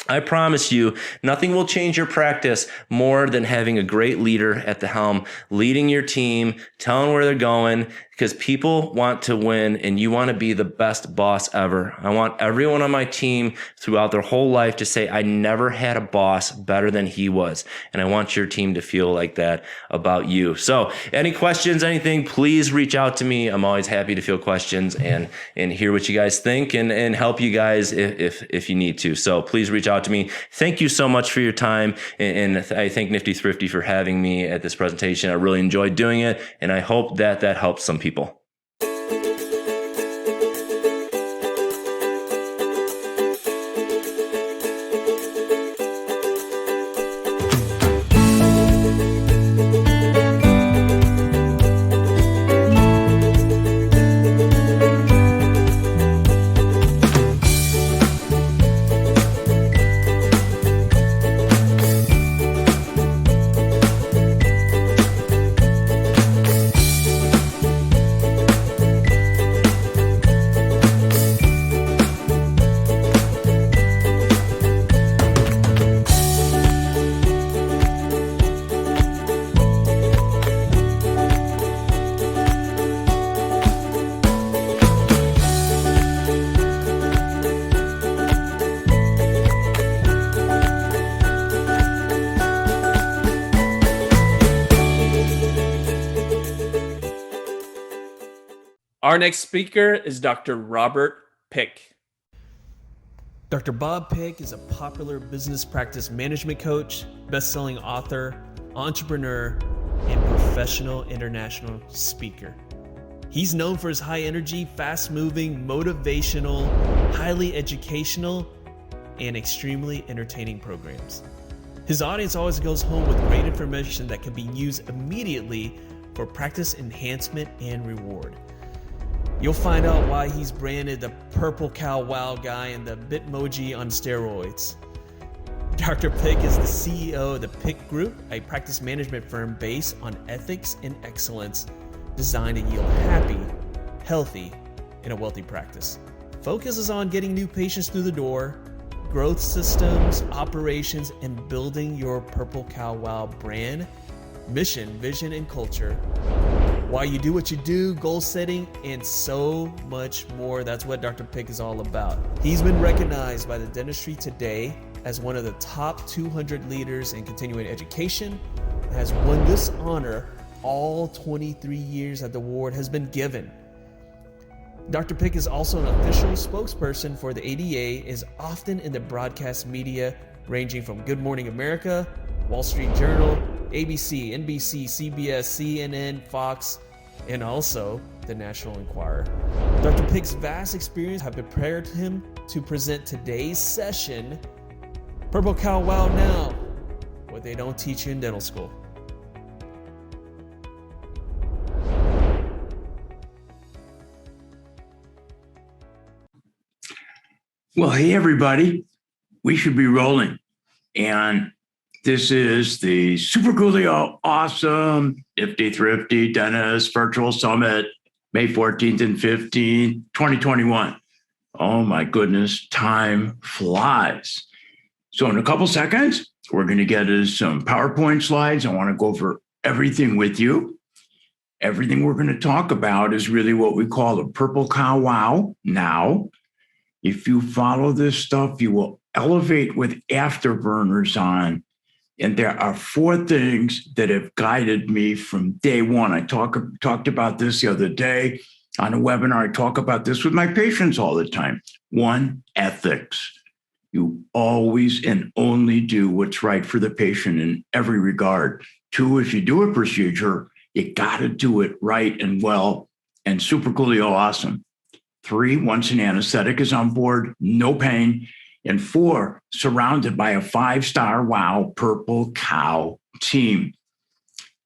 I promise you, nothing will change your practice more than having a great leader at the helm, leading your team, telling where they're going, because people want to win and you want to be the best boss ever. I want everyone on my team throughout their whole life to say, I never had a boss better than he was. And I want your team to feel like that about you. So any questions, anything, please reach out to me. I'm always happy to field questions and hear what you guys think and help you guys if you need to. So please reach out to me. Thank you so much for your time. And I thank Nifty Thrifty for having me at this presentation. I really enjoyed doing it. And I hope that helps some people. Our next speaker is Dr. Robert Pick. Dr. Bob Pick is a popular business practice management coach, best-selling author, entrepreneur, and professional international speaker. He's known for his high energy, fast-moving, motivational, highly educational, and extremely entertaining programs. His audience always goes home with great information that can be used immediately for practice enhancement and reward. You'll find out why he's branded the Purple Cow Wow guy and the Bitmoji on steroids. Dr. Pick is the CEO of the Pick Group, a practice management firm based on ethics and excellence designed to yield happy, healthy, and a wealthy practice. Focuses on getting new patients through the door, growth systems, operations, and building your Purple Cow Wow brand, mission, vision, and culture. Why you do what you do, goal setting, and so much more. That's what Dr. Pick is all about. He's been recognized by the Dentistry Today as one of the top 200 leaders in continuing education, and has won this honor all 23 years that the award has been given. Dr. Pick is also an official spokesperson for the ADA, is often in the broadcast media ranging from Good Morning America, Wall Street Journal, ABC, NBC, CBS, CNN, Fox, and also the National Enquirer. Dr. Pick's vast experience have prepared him to present today's session, Purple Cow Wow Now, what they don't teach you in dental school. Well, hey, everybody. We should be rolling. And this is the super coolio awesome Nifty Thrifty Dentist Virtual Summit, May 14th and 15th, 2021. Oh, my goodness. Time flies. So in a couple seconds, we're going to get us some PowerPoint slides. I want to go over everything with you. Everything we're going to talk about is really what we call a Purple Cow Wow now. If you follow this stuff, you will elevate with afterburners on. And there are 4 things that have guided me from day one. I talked about this the other day on a webinar. I talk about this with my patients all the time. 1, ethics. You always and only do what's right for the patient in every regard. 2, if you do a procedure, you got to do it right and well and super coolio awesome. 3, once an anesthetic is on board, no pain. And 4, surrounded by a 5-star wow Purple Cow team.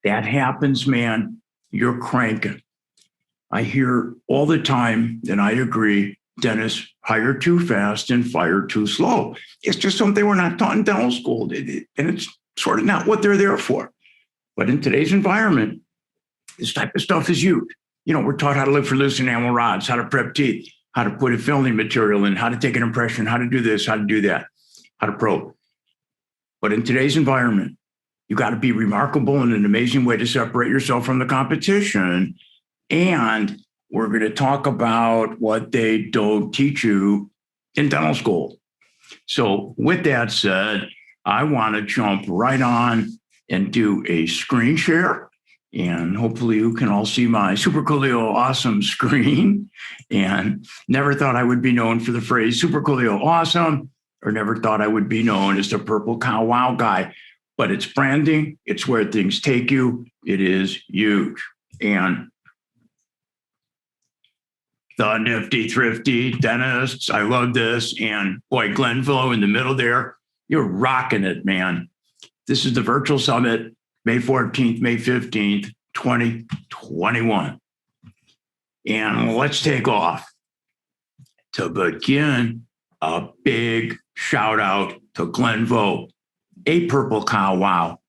That happens, man, you're cranking. I hear all the time, and I agree, dentists hire too fast and fire too slow. It's just something we're not taught in dental school, and it's sort of not what they're there for. But in today's environment, this type of stuff is huge. You know, we're taught how to live for loose enamel rods, how to prep teeth, how to put a filling material in, how to take an impression, how to do this, how to do that, how to probe. But in today's environment, you got to be remarkable in an amazing way to separate yourself from the competition. And we're going to talk about what they don't teach you in dental school. So with that said, I want to jump right on and do a screen share. And hopefully you can all see my super coolio awesome screen. And never thought I would be known for the phrase super coolio awesome, or never thought I would be known as the Purple Cow Wow guy. But it's branding. It's where things take you. It is huge. And the Nifty Thrifty Dentists, I love this. And boy, Glenville in the middle there, you're rocking it, man. This is the virtual summit. May 14th, May 15th, 2021. And let's take off. To begin, a big shout out to Glenville, a Purple Cow Wow.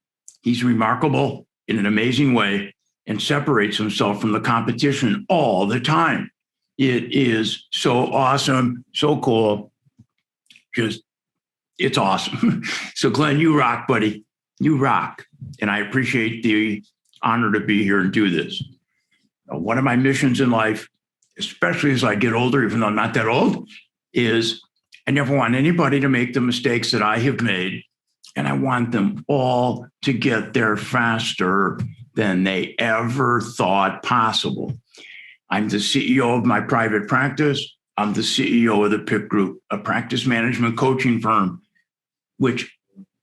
He's remarkable in an amazing way and separates himself from the competition all the time. It is so awesome, so cool. Just, it's awesome. So Glenn, you rock, buddy. You rock. And I appreciate the honor to be here and do this. One of my missions in life, especially as I get older, even though I'm not that old, is I never want anybody to make the mistakes that I have made. And I want them all to get there faster than they ever thought possible. I'm the CEO of my private practice. I'm the CEO of the Pick Group, a practice management coaching firm, which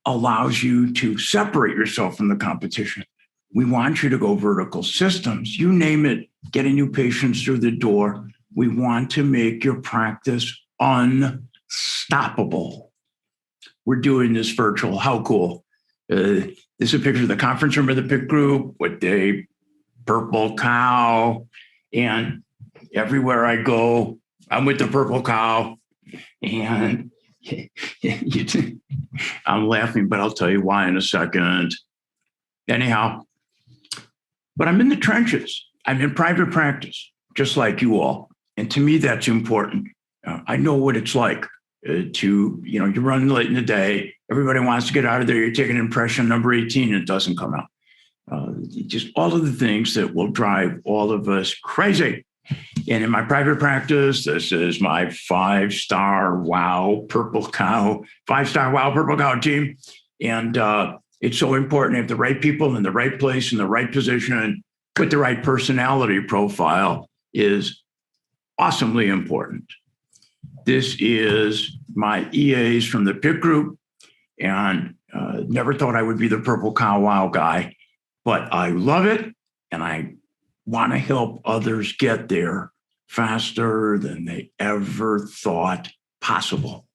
allows you to separate yourself from the competition. We want you to go vertical systems, you name it, getting new patients through the door. We want to make your practice unstoppable. We're doing this virtual. How cool. This is a picture of the conference room of the Pick Group with the Purple Cow. And everywhere I go, I'm with the Purple Cow. And I'm laughing, but I'll tell you why in a second. Anyhow, but I'm in the trenches. I'm in private practice, just like you all. And to me, that's important. I know what it's like you're running late in the day. Everybody wants to get out of there. You're taking impression number 18 and it doesn't come out. Just all of the things that will drive all of us crazy. And in my private practice, this is my 5-star wow purple cow team. And it's so important to have the right people in the right place, in the right position, with the right personality profile is awesomely important. This is my EAs from the PIC group, and never thought I would be the purple cow wow guy, but I love it, and I want to help others get there faster than they ever thought possible.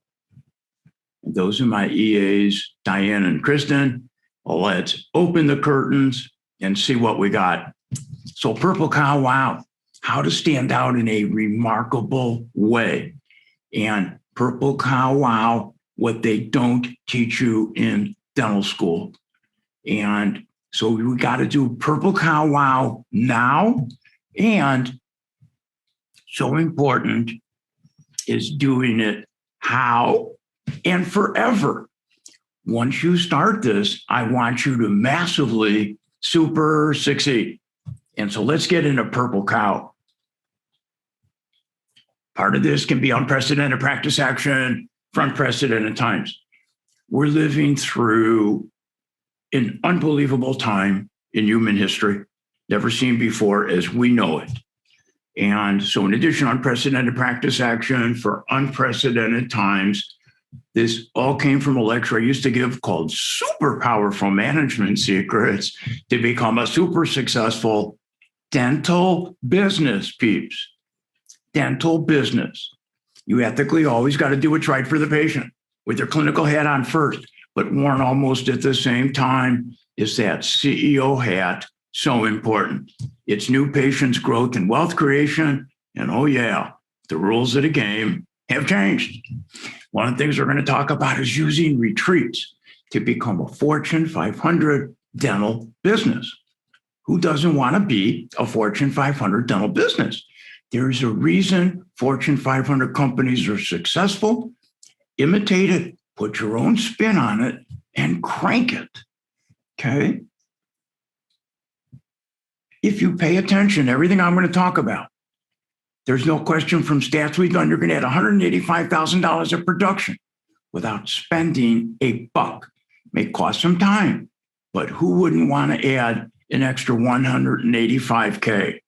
And those are my EAs, Diane and Kristen. Let's open the curtains and see what we got. So purple cow wow, how to stand out in a remarkable way. And purple cow wow, what they don't teach you in dental school. And so we got to do purple cow wow now. And so important is doing it how and forever. Once you start this, I want you to massively super succeed. And so let's get into purple cow. Part of this can be unprecedented practice action for unprecedented times. We're living through an unbelievable time in human history, never seen before as we know it. And so in addition, unprecedented practice action for unprecedented times, this all came from a lecture I used to give called Super Powerful Management Secrets to Become a Super Successful Dental Business, peeps. Dental business. You ethically always got to do what's right for the patient with your clinical hat on first, but worn almost at the same time is that CEO hat so important. It's new patients' growth and wealth creation. And oh yeah, the rules of the game have changed. One of the things we're going to talk about is using retreats to become a Fortune 500 dental business. Who doesn't want to be a Fortune 500 dental business? There's a reason Fortune 500 companies are successful. Imitate it, put your own spin on it, and crank it. Okay? If you pay attention, everything I'm going to talk about, there's no question from stats we've done, you're going to add $185,000 of production without spending a buck. May cost some time, but who wouldn't want to add an extra $185K?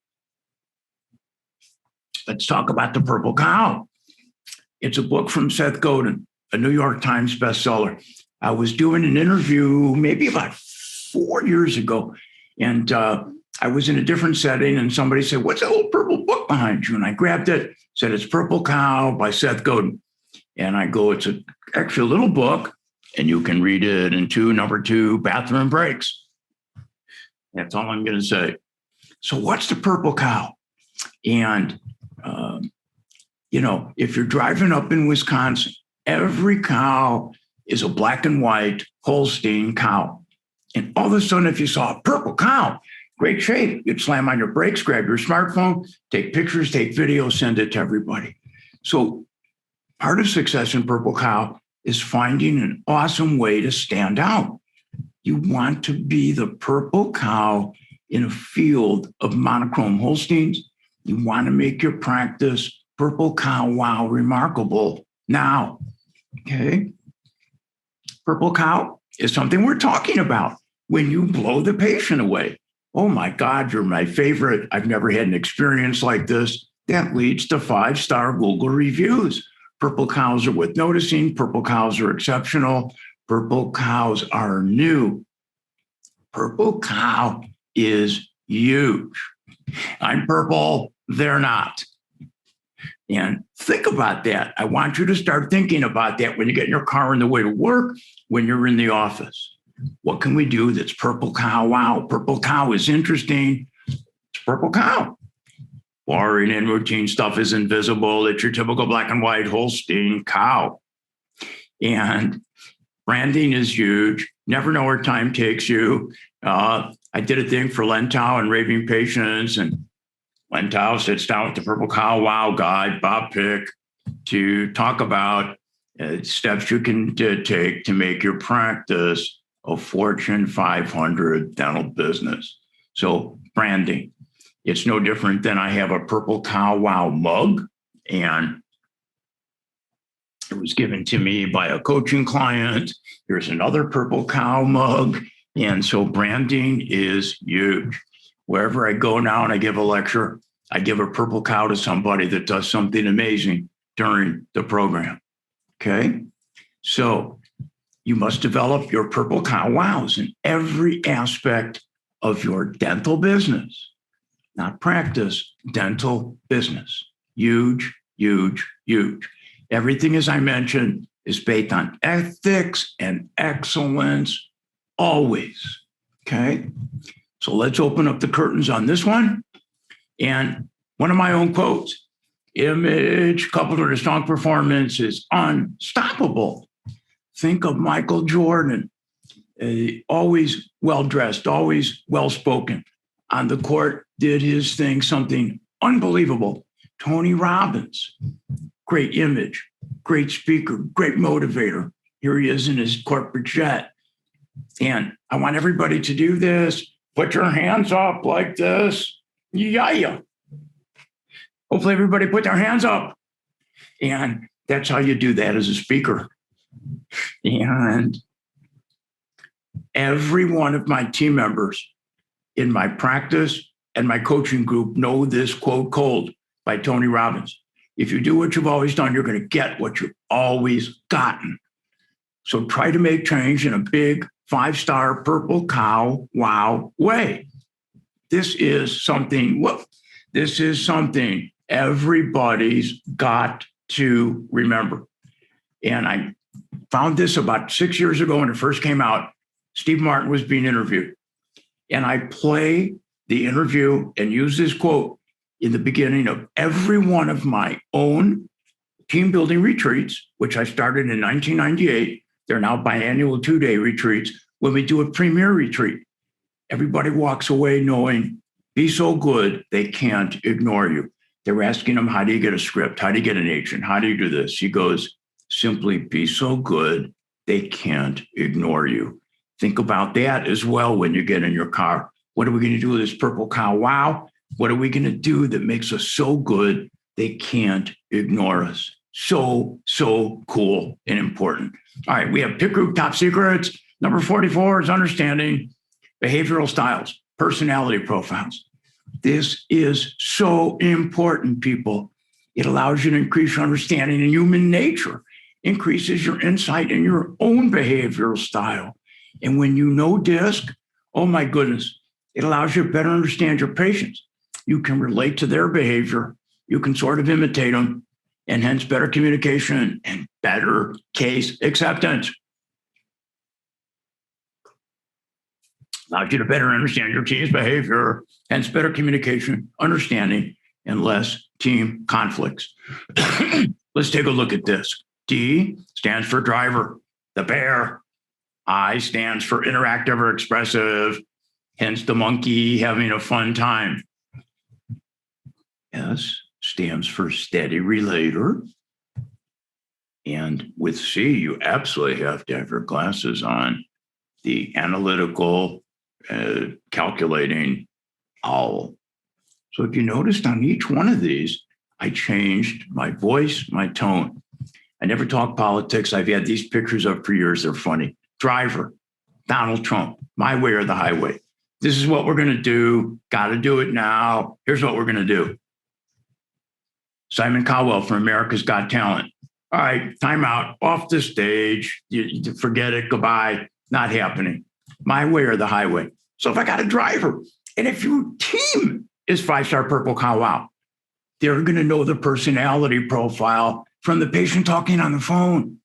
Let's talk about the purple cow. It's a book from Seth Godin, a New York Times bestseller. I was doing an interview maybe about 4 years ago, and I was in a different setting, and somebody said, "What's that little purple book behind you?" And I grabbed it, said, "It's Purple Cow by Seth Godin." And I go, "It's actually a little book, and you can read it in number 2 bathroom breaks." That's all I'm going to say. So what's the purple cow? And if you're driving up in Wisconsin, every cow is a black and white Holstein cow. And all of a sudden, if you saw a purple cow, great shape, you'd slam on your brakes, grab your smartphone, take pictures, take videos, send it to everybody. So part of success in purple cow is finding an awesome way to stand out. You want to be the purple cow in a field of monochrome Holsteins. You want to make your practice purple cow wow remarkable now. Okay? Purple cow is something we're talking about when you blow the patient away. Oh my God, you're my favorite. I've never had an experience like this. That leads to 5-star Google reviews. Purple cows are worth noticing. Purple cows are exceptional. Purple cows are new. Purple cow is huge. I'm purple, they're not. And think about that. I want you to start thinking about that when you get in your car on the way to work, when you're in the office. What can we do that's purple cow? Wow, purple cow is interesting. It's purple cow. Boring and routine stuff is invisible. It's your typical black and white Holstein cow. And branding is huge. Never know where time takes you. I did a thing for Lentau and raving patients, and Lentau sits down with the purple cow wow guy, Bob Pick, to talk about steps you can take to make your practice a Fortune 500 dental business. So branding, it's no different than I have a Purple Cow Wow mug, and it was given to me by a coaching client. Here's another Purple Cow mug. And so branding is huge. Wherever I go now and I give a lecture, I give a Purple Cow to somebody that does something amazing during the program. Okay. So you must develop your Purple Cow Wows in every aspect of your dental business, not practice, dental business. Huge, huge, huge. Everything, as I mentioned, is based on ethics and excellence always. Okay. So let's open up the curtains on this one. And one of my own quotes, image coupled with a strong performance is unstoppable. Think of Michael Jordan, always well-dressed, always well-spoken. On the court, did his thing, something unbelievable. Tony Robbins, great image, great speaker, great motivator. Here he is in his corporate jet. And I want everybody to do this. Put your hands up like this. Yeah. Hopefully everybody put their hands up. And that's how you do that as a speaker. And every one of my team members in my practice and my coaching group know this quote cold by Tony Robbins. If you do what you've always done, you're going to get what you've always gotten. So try to make change in a big 5-star Purple Cow Wow way. This is something everybody's got to remember. And I found this about 6 years ago when it first came out. Steve Martin was being interviewed. And I play the interview and use this quote in the beginning of every one of my own team building retreats, which I started in 1998. They're now biannual 2-day retreats. When we do a premier retreat, everybody walks away knowing, be so good, they can't ignore you. They're asking him, how do you get a script? How do you get an agent? How do you do this? He goes, simply be so good, they can't ignore you. Think about that as well when you get in your car. What are we going to do with this Purple Cow Wow? What are we going to do that makes us so good they can't ignore us? So cool and important. All right, we have Pick Group Top Secrets. Number 44 is understanding behavioral styles, personality profiles. This is so important, people. It allows you to increase your understanding of human nature, increases your insight in your own behavioral style. And when you know DISC, oh my goodness, it allows you to better understand your patients. You can relate to their behavior. You can sort of imitate them, and hence better communication and better case acceptance. Allows you to better understand your team's behavior, hence better communication, understanding, and less team conflicts. Let's take a look at this. D stands for driver, the bear. I stands for interactive or expressive, hence the monkey having a fun time. S stands for steady relator. And with C, you absolutely have to have your glasses on. The analytical, calculating owl. So if you noticed on each one of these, I changed my voice, my tone. I never talk politics. I've had these pictures up for years. They're funny. Driver, Donald Trump, my way or the highway. This is what we're going to do. Got to do it now. Here's what we're going to do. Simon Cowell from America's Got Talent. All right, time out, off the stage. You forget it, goodbye, not happening. My way or the highway. So if I got a driver, and if your team is 5-star Purple Cow Wow, they're going to know the personality profile from the patient talking on the phone.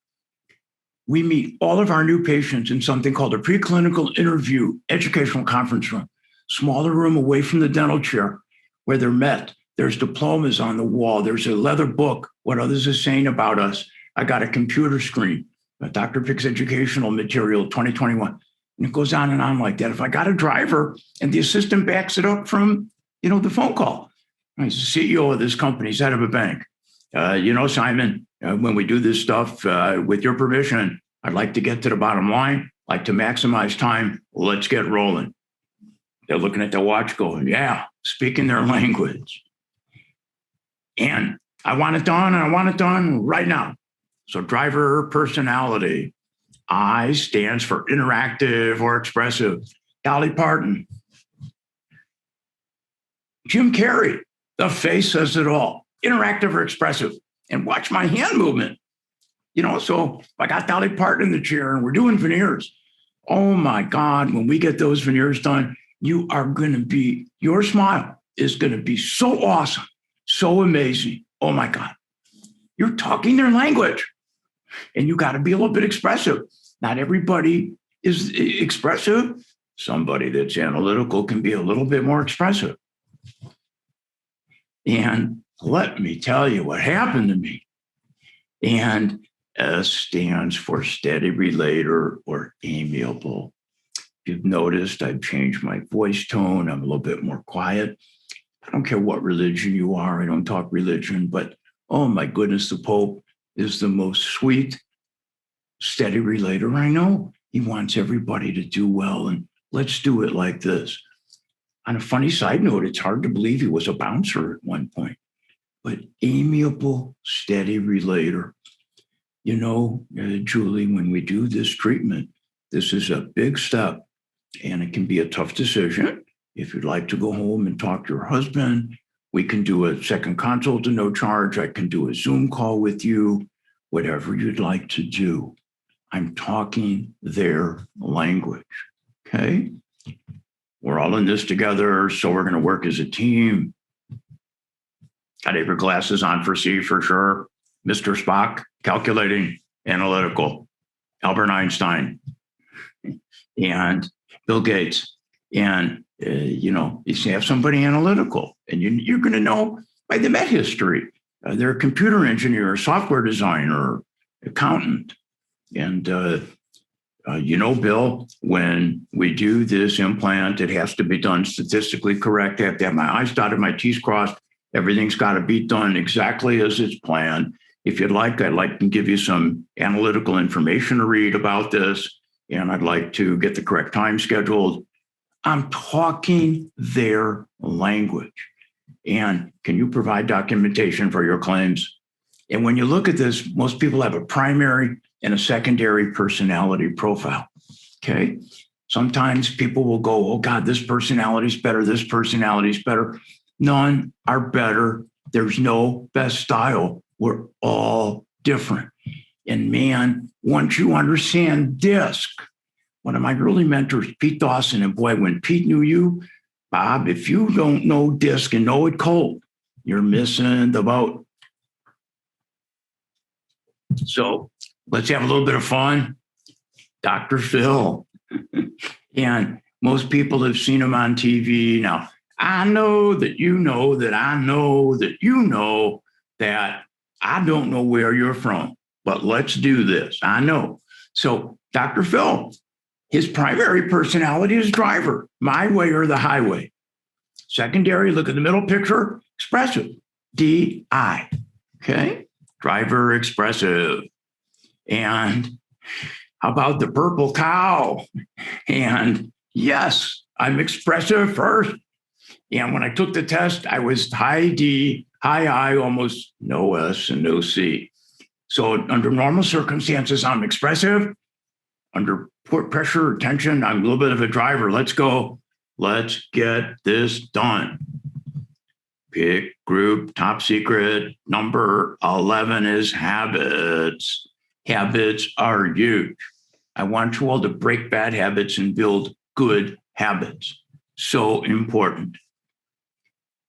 We meet all of our new patients in something called a preclinical interview educational conference room, smaller room away from the dental chair where they're met. There's diplomas on the wall. There's a leather book, what others are saying about us. I got a computer screen, a Dr. Pick's educational material, 2021. And it goes on and on like that. If I got a driver and the assistant backs it up from, the phone call. He's the CEO of this company. He's head of a bank. Simon, when we do this stuff, with your permission, I'd like to get to the bottom line, like to maximize time. Let's get rolling. They're looking at their watch going, yeah, speaking their language. And I want it done, and I want it done right now. So driver personality. I stands for interactive or expressive. Dolly Parton. Jim Carrey. The face says it all. Interactive or expressive. And watch my hand movement. So if I got Dolly Parton in the chair and we're doing veneers, oh my God, when we get those veneers done, your smile is going to be so awesome, so amazing. Oh my God. You're talking their language, and you got to be a little bit expressive. Not everybody is expressive. Somebody that's analytical can be a little bit more expressive. And let me tell you what happened to me. And S stands for steady relator or amiable. If you've noticed, I've changed my voice tone. I'm a little bit more quiet. I don't care what religion you are. I don't talk religion, but oh my goodness, the Pope is the most sweet, steady relator I know. He wants everybody to do well, and let's do it like this. On a funny side note, it's hard to believe he was a bouncer at one point, but amiable, steady relator. Julie, when we do this treatment, this is a big step, and it can be a tough decision. If you'd like to go home and talk to your husband, we can do a second consult at no charge. I can do a Zoom call with you, whatever you'd like to do. I'm talking their language, okay? We're all in this together, so we're going to work as a team. Got to have your glasses on for C for sure. Mr. Spock, calculating, analytical. Albert Einstein and Bill Gates. And, you have somebody analytical, and you're going to know by the Met history. They're a computer engineer, software designer, accountant. And, Bill, when we do this implant, it has to be done statistically correct. I have to have my I's dotted, my T's crossed. Everything's got to be done exactly as it's planned. If you'd like, I'd like to give you some analytical information to read about this, and I'd like to get the correct time scheduled. I'm talking their language. And can you provide documentation for your claims? And when you look at this, most people have a primary and a secondary personality profile, okay? Sometimes people will go, oh God, this personality's better, this personality's better. None are better. There's no best style. We're all different. And man, once you understand DISC, one of my early mentors, Pete Dawson, and boy, when Pete knew you, Bob, if you don't know DISC and know it cold, you're missing the boat. So let's have a little bit of fun. Dr. Phil. And most people have seen him on TV. Now, I know that you know that I know that you know that I don't know where you're from, but let's do this. I know. So Dr. Phil, his primary personality is driver, my way or the highway. Secondary, look at the middle picture, expressive, DI, okay? Driver, expressive. And how about the purple cow? And yes, I'm expressive first. And when I took the test, I was high D, high I, almost no S and no C. So under normal circumstances, I'm expressive. Under pressure or tension, I'm a little bit of a driver. Let's go. Let's get this done. Pick group, top secret. Number 11 is habits. Habits are huge. I want you all to break bad habits and build good habits. So important.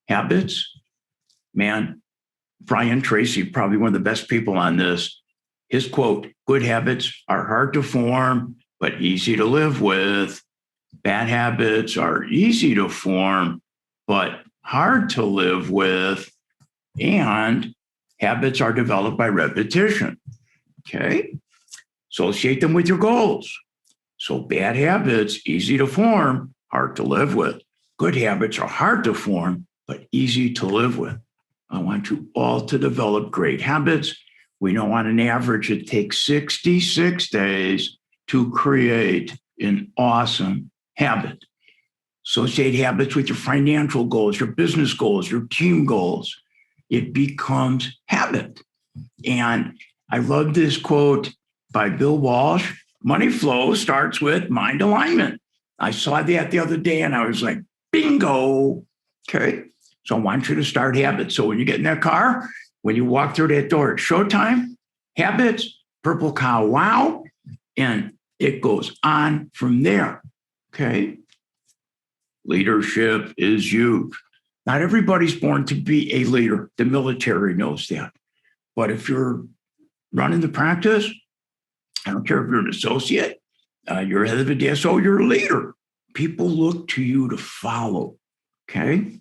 Habits, man, Brian Tracy, probably one of the best people on this. His quote, good habits are hard to form, but easy to live with. Bad habits are easy to form, but hard to live with. And habits are developed by repetition. Okay? Associate them with your goals. So bad habits, easy to form, hard to live with. Good habits are hard to form, but easy to live with. I want you all to develop great habits. We know on an average it takes 66 days to create an awesome habit. Associate habits with your financial goals, your business goals, your team goals. It becomes habit. And I love this quote by Bill Walsh. Money flow starts with mind alignment. I saw that the other day and I was like, bingo. Okay. So I want you to start habits. So when you get in that car, when you walk through that door, it's showtime, habits, purple cow, wow. And it goes on from there. Okay. Leadership is huge. Not everybody's born to be a leader. The military knows that. But if you're running the practice, I don't care if you're an associate, you're head of a DSO, you're a leader. People look to you to follow, okay?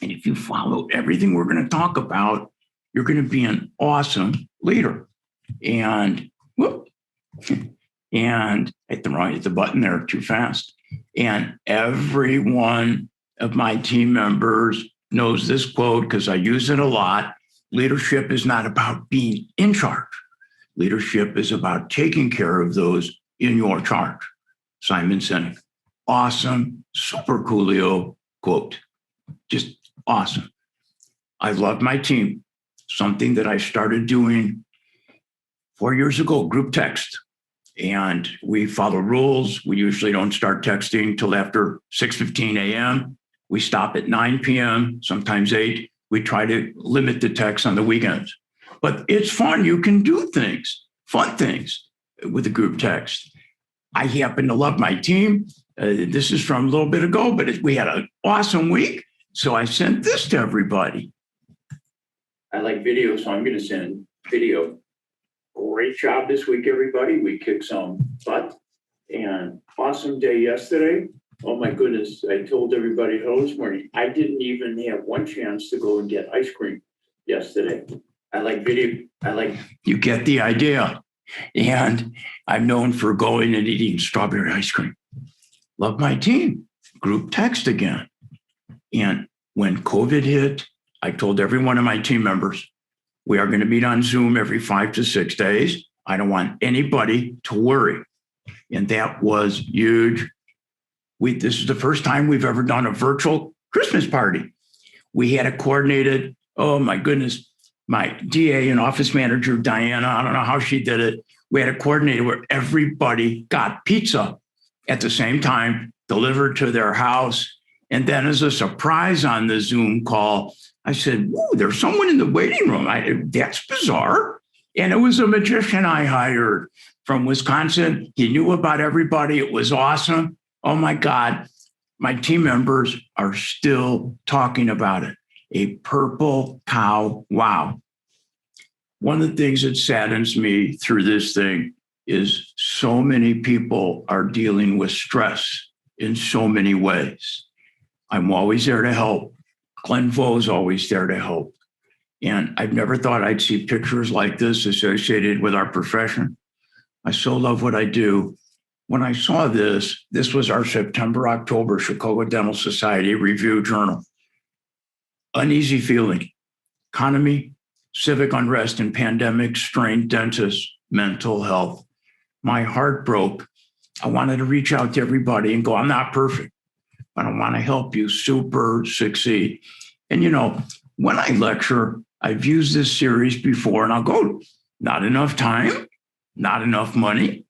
And if you follow everything we're going to talk about, you're going to be an awesome leader. And and hit the button there too fast. And every one of my team members knows this quote because I use it a lot. Leadership is not about being in charge. Leadership is about taking care of those in your charge. Simon Sinek. Awesome, super coolio quote. Just awesome. I love my team. Something that I started doing 4 years ago, group text. And we follow rules. We usually don't start texting till after 6:15 a.m. We stop at 9 p.m., sometimes 8. We try to limit the text on the weekends. But it's fun. You can do things, fun things with the group text. I happen to love my team. This is from a little bit ago, but we had an awesome week. So I sent this to everybody. I like video, so I'm going to send video. Great job this week, everybody. We kicked some butt and awesome day yesterday. Oh my goodness. I told everybody hello this morning. I didn't even have one chance to go and get ice cream yesterday. I like video. You get the idea. And I'm known for going and eating strawberry ice cream. Love my team. Group text again. And when COVID hit, I told every one of my team members, we are going to meet on Zoom every 5 to 6 days. I don't want anybody to worry. And that was huge. This is the first time we've ever done a virtual Christmas party. We had it coordinated. Oh my goodness. My DA and office manager, Diana, I don't know how she did it. We had it coordinated where everybody got pizza at the same time, delivered to their house. And then as a surprise on the Zoom call, I said, whoa, there's someone in the waiting room. That's bizarre. And it was a magician I hired from Wisconsin. He knew about everybody. It was awesome. Oh my God, my team members are still talking about it. A purple cow, wow. One of the things that saddens me through this thing is so many people are dealing with stress in so many ways. I'm always there to help. Glenn Vo's always there to help. And I've never thought I'd see pictures like this associated with our profession. I so love what I do. When I saw this was our September-October Chicago Dental Society Review Journal. Uneasy feeling, economy, civic unrest, and pandemic strained dentists, mental health. My heart broke. I wanted to reach out to everybody and go, I'm not perfect, but I want to help you super succeed. And, when I lecture, I've used this series before and I'll go, not enough time, not enough money,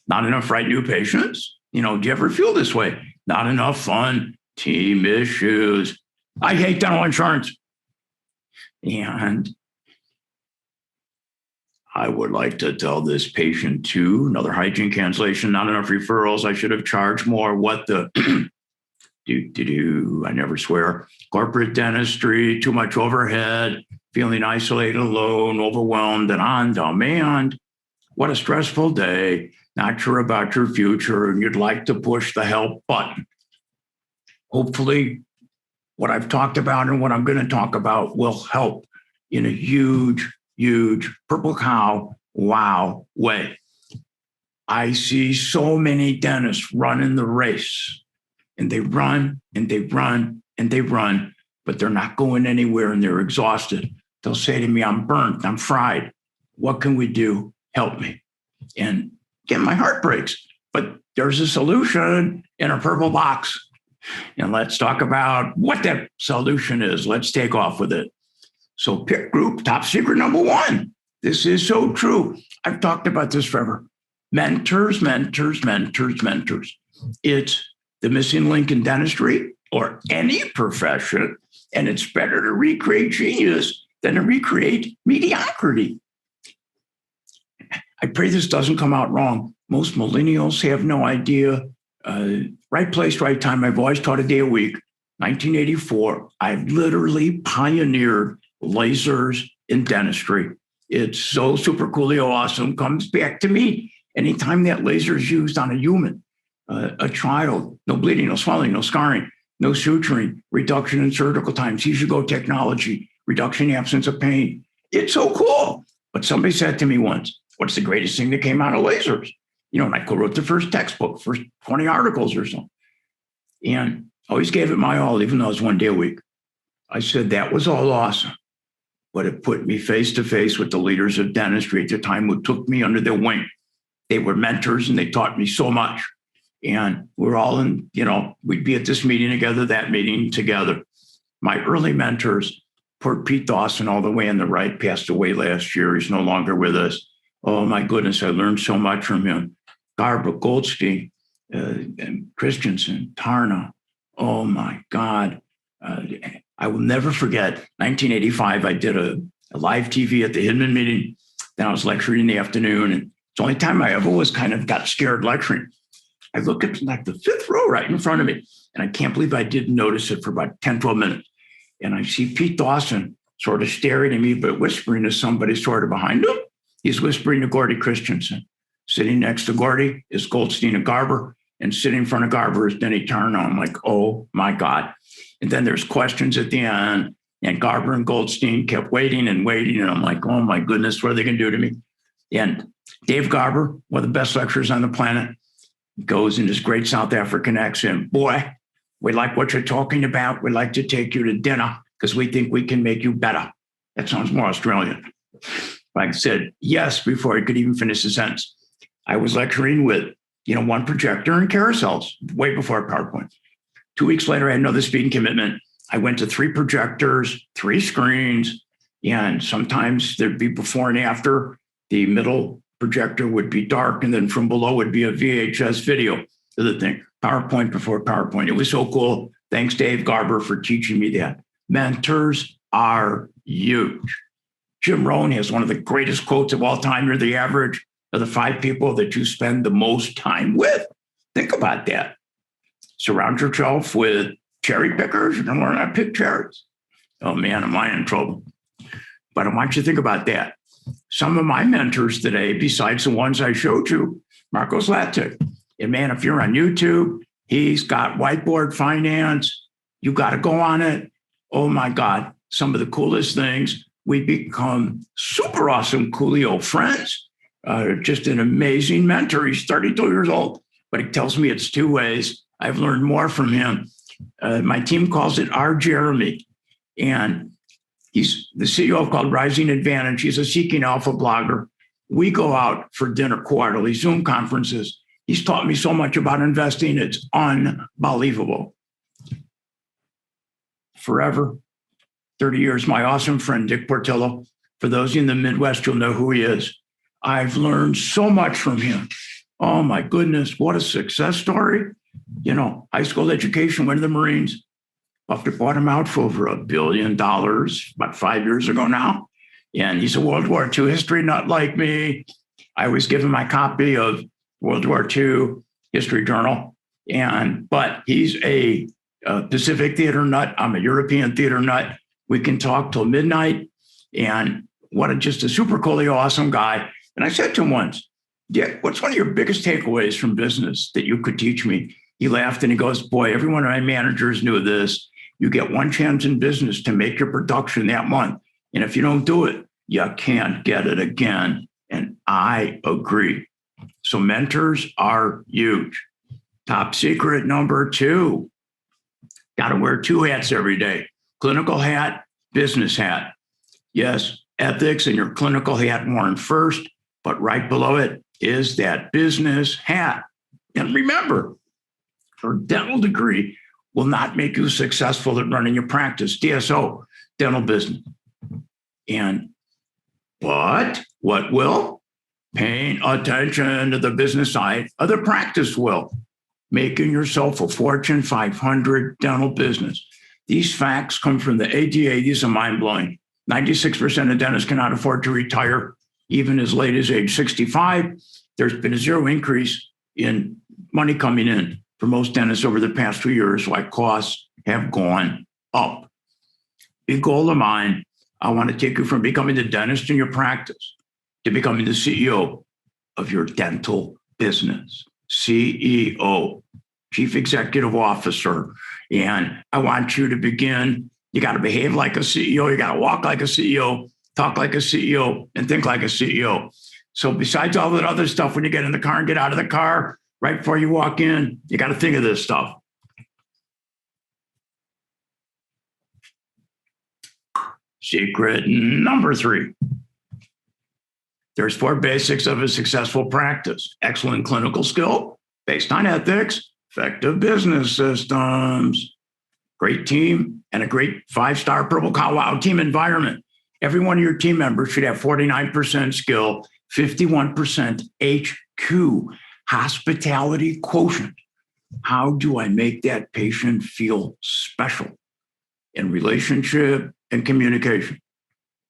not enough right new patients. Do you ever feel this way? Not enough fun, team issues. I hate dental insurance. And I would like to tell this patient too, another hygiene cancellation, not enough referrals. I should have charged more. What the I never swear. Corporate dentistry, too much overhead, feeling isolated, alone, overwhelmed, and on demand. What a stressful day. Not sure about your future, and you'd like to push the help button. Hopefully, what I've talked about and what I'm going to talk about will help in a huge, huge purple cow wow way. I see so many dentists running the race, and they run and they run and they run, but they're not going anywhere and they're exhausted. They'll say to me, I'm burnt, I'm fried. What can we do? Help me. And again, my heart breaks, but there's a solution in a purple box. And let's talk about what that solution is. Let's take off with it. So pick group, top secret number one. This is so true. I've talked about this forever. Mentors, mentors, mentors, mentors. It's the missing link in dentistry or any profession. And it's better to recreate genius than to recreate mediocrity. I pray this doesn't come out wrong. Most millennials have no idea. Right place, right time. I've always taught a day a week. 1984, I've literally pioneered lasers in dentistry. It's so super coolio awesome. Comes back to me anytime that laser is used on a human, a child. No bleeding, no swelling, no scarring, no suturing, reduction in surgical time, seizure-go technology, reduction in absence of pain. It's so cool. But somebody said to me once, what's the greatest thing that came out of lasers? And I co-wrote the first textbook, first 20 articles or so. And I always gave it my all, even though it was one day a week. I said, that was all awesome. But it put me face to face with the leaders of dentistry at the time who took me under their wing. They were mentors and they taught me so much. And we're all in, we'd be at this meeting together, that meeting together. My early mentors, poor Pete Dawson, all the way on the right, passed away last year. He's no longer with us. Oh my goodness, I learned so much from him. Garber, Goldstein, and Christensen, Tarna. Oh my God. I will never forget 1985. I did a live TV at the Hidman meeting. Then I was lecturing in the afternoon. And it's the only time I ever was kind of got scared lecturing. I look at like the fifth row right in front of me. And I can't believe I didn't notice it for about 10, 12 minutes. And I see Pete Dawson sort of staring at me, but whispering to somebody sort of behind him. He's whispering to Gordy Christensen. Sitting next to Gordy is Goldstein and Garber. And sitting in front of Garber is Denny Tarnow. I'm like, oh my God. And then there's questions at the end. And Garber and Goldstein kept waiting and waiting. And I'm like, oh my goodness, what are they going to do to me? And Dave Garber, one of the best lecturers on the planet, goes in his great South African accent. Boy, we like what you're talking about. We'd like to take you to dinner because we think we can make you better. That sounds more Australian. I said yes before he could even finish the sentence. I was lecturing with, one projector and carousels way before PowerPoint. 2 weeks later, I had another speaking commitment. I went to 3 projectors, 3 screens, and sometimes there'd be before and after. The middle projector would be dark, and then from below would be a VHS video of the thing. PowerPoint before PowerPoint. It was so cool. Thanks, Dave Garber, for teaching me that. Mentors are huge. Jim Rohn has one of the greatest quotes of all time. You're the average of the 5 people that you spend the most time with. Think about that. Surround yourself with cherry pickers. You're going to learn how to pick cherries. Oh, man, am I in trouble. But I want you to think about that. Some of my mentors today, besides the ones I showed you, Marcos Latic. And, man, if you're on YouTube, he's got Whiteboard Finance. You got to go on it. Oh, my God. Some of the coolest things. We become super awesome Coolio friends. Just an amazing mentor. He's 32 years old, but he tells me it's 2 ways. I've learned more from him. My team calls it R. Jeremy, and he's the CEO called Rising Advantage. He's a Seeking Alpha blogger. We go out for dinner quarterly, Zoom conferences. He's taught me so much about investing. It's unbelievable. Forever, 30 years, my awesome friend, Dick Portillo. For those of you in the Midwest, you'll know who he is. I've learned so much from him. Oh my goodness, what a success story. High school education, went to the Marines. Buffett bought him out for over $1 billion about 5 years ago now. And he's a World War II history nut like me. I always give him my copy of World War II History Journal. But he's a Pacific theater nut. I'm a European theater nut. We can talk till midnight. And just a super coolly awesome guy. And I said to him once, Dick, what's one of your biggest takeaways from business that you could teach me? He laughed and he goes, boy, every one of my managers knew this. You get one chance in business to make your production that month. And if you don't do it, you can't get it again. And I agree. So mentors are huge. Top secret number 2, got to wear 2 hats every day. Clinical hat, business hat. Yes, ethics and your clinical hat worn first, but right below it is that business hat. And remember, your dental degree will not make you successful at running your practice, DSO, dental business. But what will? Paying attention to the business side of the practice will. Making yourself a Fortune 500 dental business. These facts come from the ADA. These are mind-blowing. 96% of dentists cannot afford to retire even as late as age 65. There's been a zero increase in money coming in for most dentists over the past 2 years, while costs have gone up. Big goal of mine, I want to take you from becoming the dentist in your practice to becoming the CEO of your dental business. CEO, Chief Executive Officer. And I want you to begin, you got to behave like a CEO, you got to walk like a CEO, talk like a CEO, and think like a CEO. So besides all that other stuff, when you get in the car and get out of the car, right before you walk in, you got to think of this stuff. Secret number 3. There's 4 basics of a successful practice. Excellent clinical skill based on ethics, effective business systems, great team, and a great 5-star Purple Cow Wow team environment. Every one of your team members should have 49% skill, 51% HQ, hospitality quotient. How do I make that patient feel special? In relationship and communication.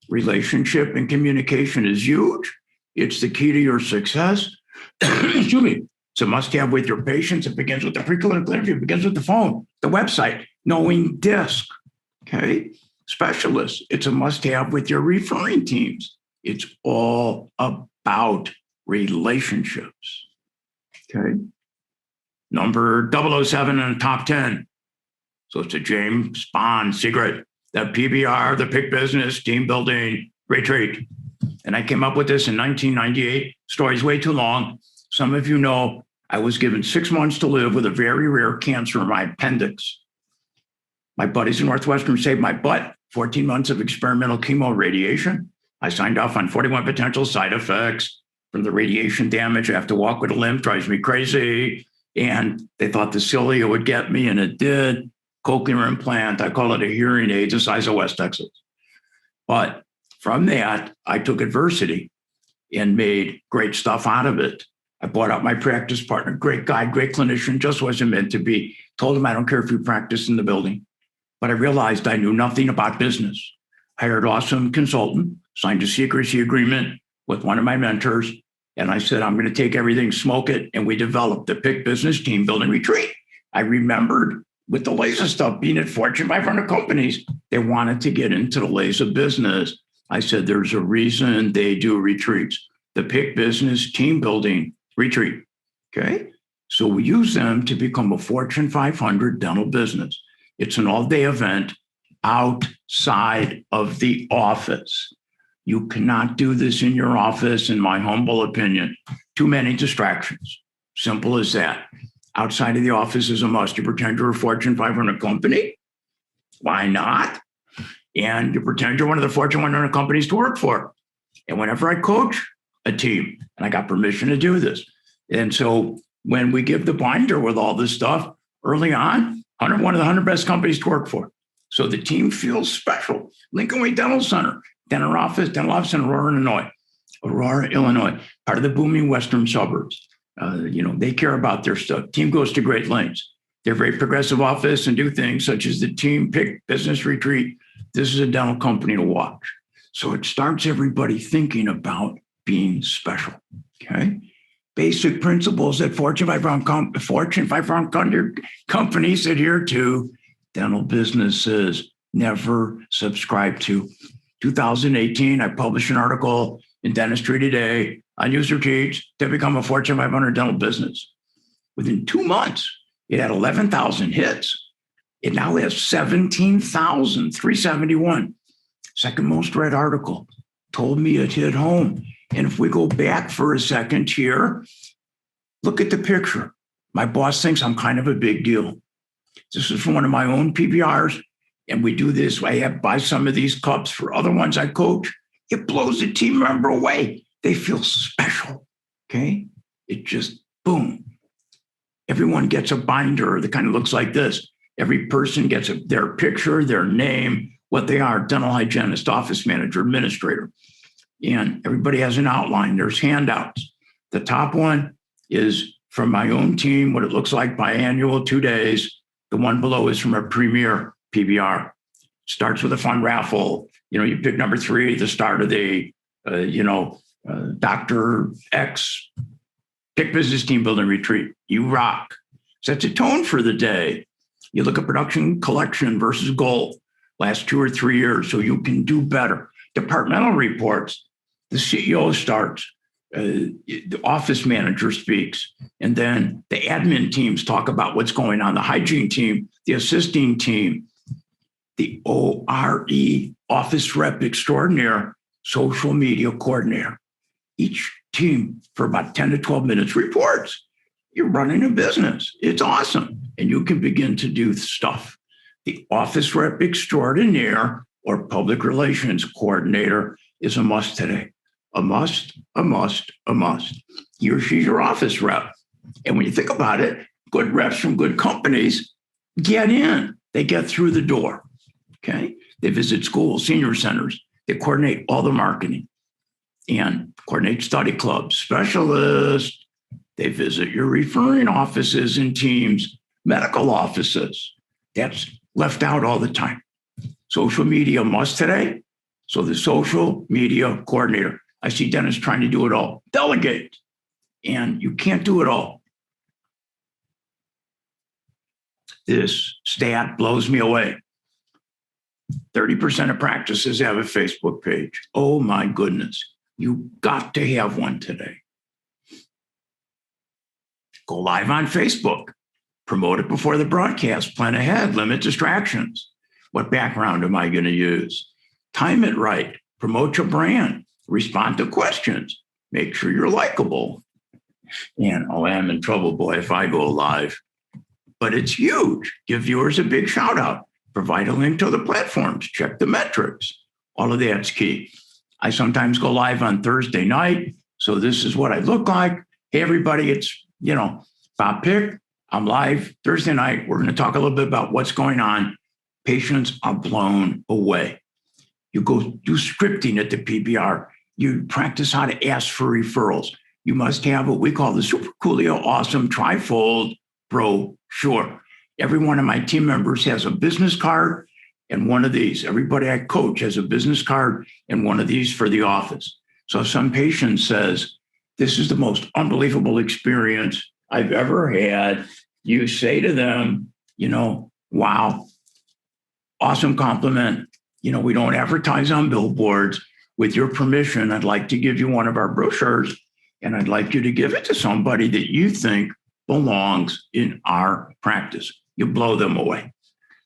Relationship and communication is huge. It's the key to your success. Excuse me. It's a must-have with your patients. It begins with the preclinical interview. It begins with the phone, the website, knowing DISC. Okay. Specialists. It's a must-have with your referring teams. It's all about relationships. Okay. Number 007 in the top 10. So it's a James Bond secret. The PBR, the Pick Business Team Building Retreat. And I came up with this in 1998. Story's way too long. Some of you know I was given 6 months to live with a very rare cancer in my appendix. My buddies in Northwestern saved my butt. 14 months of experimental chemo radiation. I signed off on 41 potential side effects from the radiation damage. I have to walk with a limp, drives me crazy. And they thought the cilia would get me, and it did. Cochlear implant, I call it a hearing aid the size of West Texas. But from that, I took adversity and made great stuff out of it. I bought out my practice partner, great guy, great clinician, just wasn't meant to be. Told him I don't care if you practice in the building. But I realized I knew nothing about business. Hired awesome consultant, signed a secrecy agreement with one of my mentors. And I said, I'm going to take everything, smoke it. And we developed the Pick Business Team Building Retreat. I remembered with the laser stuff, being at Fortune 500 companies, they wanted to get into the laser business. I said, there's a reason they do retreats, the Pick Business Team Building Retreat. Okay. So we use them to become a Fortune 500 dental business. It's an all-day event outside of the office. You cannot do this in your office, in my humble opinion. Too many distractions. Simple as that. Outside of the office is a must. You pretend you're a Fortune 500 company. Why not? And you pretend you're one of the Fortune 100 companies to work for. And whenever I coach a team, and I got permission to do this. And so when we give the binder with all this stuff early on, one of the 100 best companies to work for. So the team feels special. Lincoln Way Dental Center, dental office in Aurora, Illinois, part of the booming western suburbs. They care about their stuff. Team goes to great lengths. They're a very progressive office and do things such as the Team Pick Business Retreat. This is a dental company to watch. So it starts everybody thinking about being special. Okay. Basic principles that Fortune 500 companies adhere to. Dental businesses never subscribe to. 2018, I published an article in Dentistry Today on user teach to become a Fortune 500 dental business. Within 2 months, it had 11,000 hits. It now has 17,371. Second most read article. Told me it hit home. And if we go back for a second here, look at the picture. My boss thinks I'm kind of a big deal. This is from one of my own PBRs. And we do this. I buy some of these cups for other ones I coach. It blows the team member away. They feel special, okay? It just, boom. Everyone gets a binder that kind of looks like this. Every person gets their picture, their name, what they are, dental hygienist, office manager, administrator. And everybody has an outline. There's handouts. The top one is from my own team, what it looks like biannual, 2 days. The one below is from a premier PBR. Starts with a fun raffle. You pick number 3 at the start of the, Dr. X pick business team building retreat. You rock. Sets a tone for the day. You look at production collection versus goal last 2 or 3 years so you can do better. Departmental reports. The CEO starts. The office manager speaks. And then the admin teams talk about what's going on. The hygiene team, the assisting team, the ORE, office rep extraordinaire, social media coordinator. Each team for about 10 to 12 minutes reports. You're running a business. It's awesome. And you can begin to do stuff. The office rep extraordinaire or public relations coordinator is a must today. A must, a must, a must. He or she's your office rep. And when you think about it, good reps from good companies get in. They get through the door. Okay. They visit schools, senior centers. They coordinate all the marketing and coordinate study clubs, specialists. They visit your referring offices and teams, medical offices. That's left out all the time. Social media must today. So the social media coordinator. I see dentists trying to do it all. Delegate. And you can't do it all. This stat blows me away. 30% of practices have a Facebook page. Oh my goodness. You got to have one today. Go live on Facebook. Promote it before the broadcast. Plan ahead. Limit distractions. What background am I going to use? Time it right. Promote your brand. Respond to questions. Make sure you're likable. And I'm in trouble, boy, if I go live. But it's huge. Give viewers a big shout out. Provide a link to the platforms. Check the metrics. All of that's key. I sometimes go live on Thursday night. So this is what I look like. Hey, everybody, it's, Bob Pick. I'm live Thursday night. We're going to talk a little bit about what's going on. Patients are blown away. You go do scripting at the PBR. You practice how to ask for referrals. You must have what we call the Super Coolio Awesome Trifold brochure. Every one of my team members has a business card and one of these. Everybody I coach has a business card and one of these for the office. So if some patient says, this is the most unbelievable experience I've ever had, you say to them, wow, awesome compliment. We don't advertise on billboards. With your permission, I'd like to give you one of our brochures, and I'd like you to give it to somebody that you think belongs in our practice. You blow them away.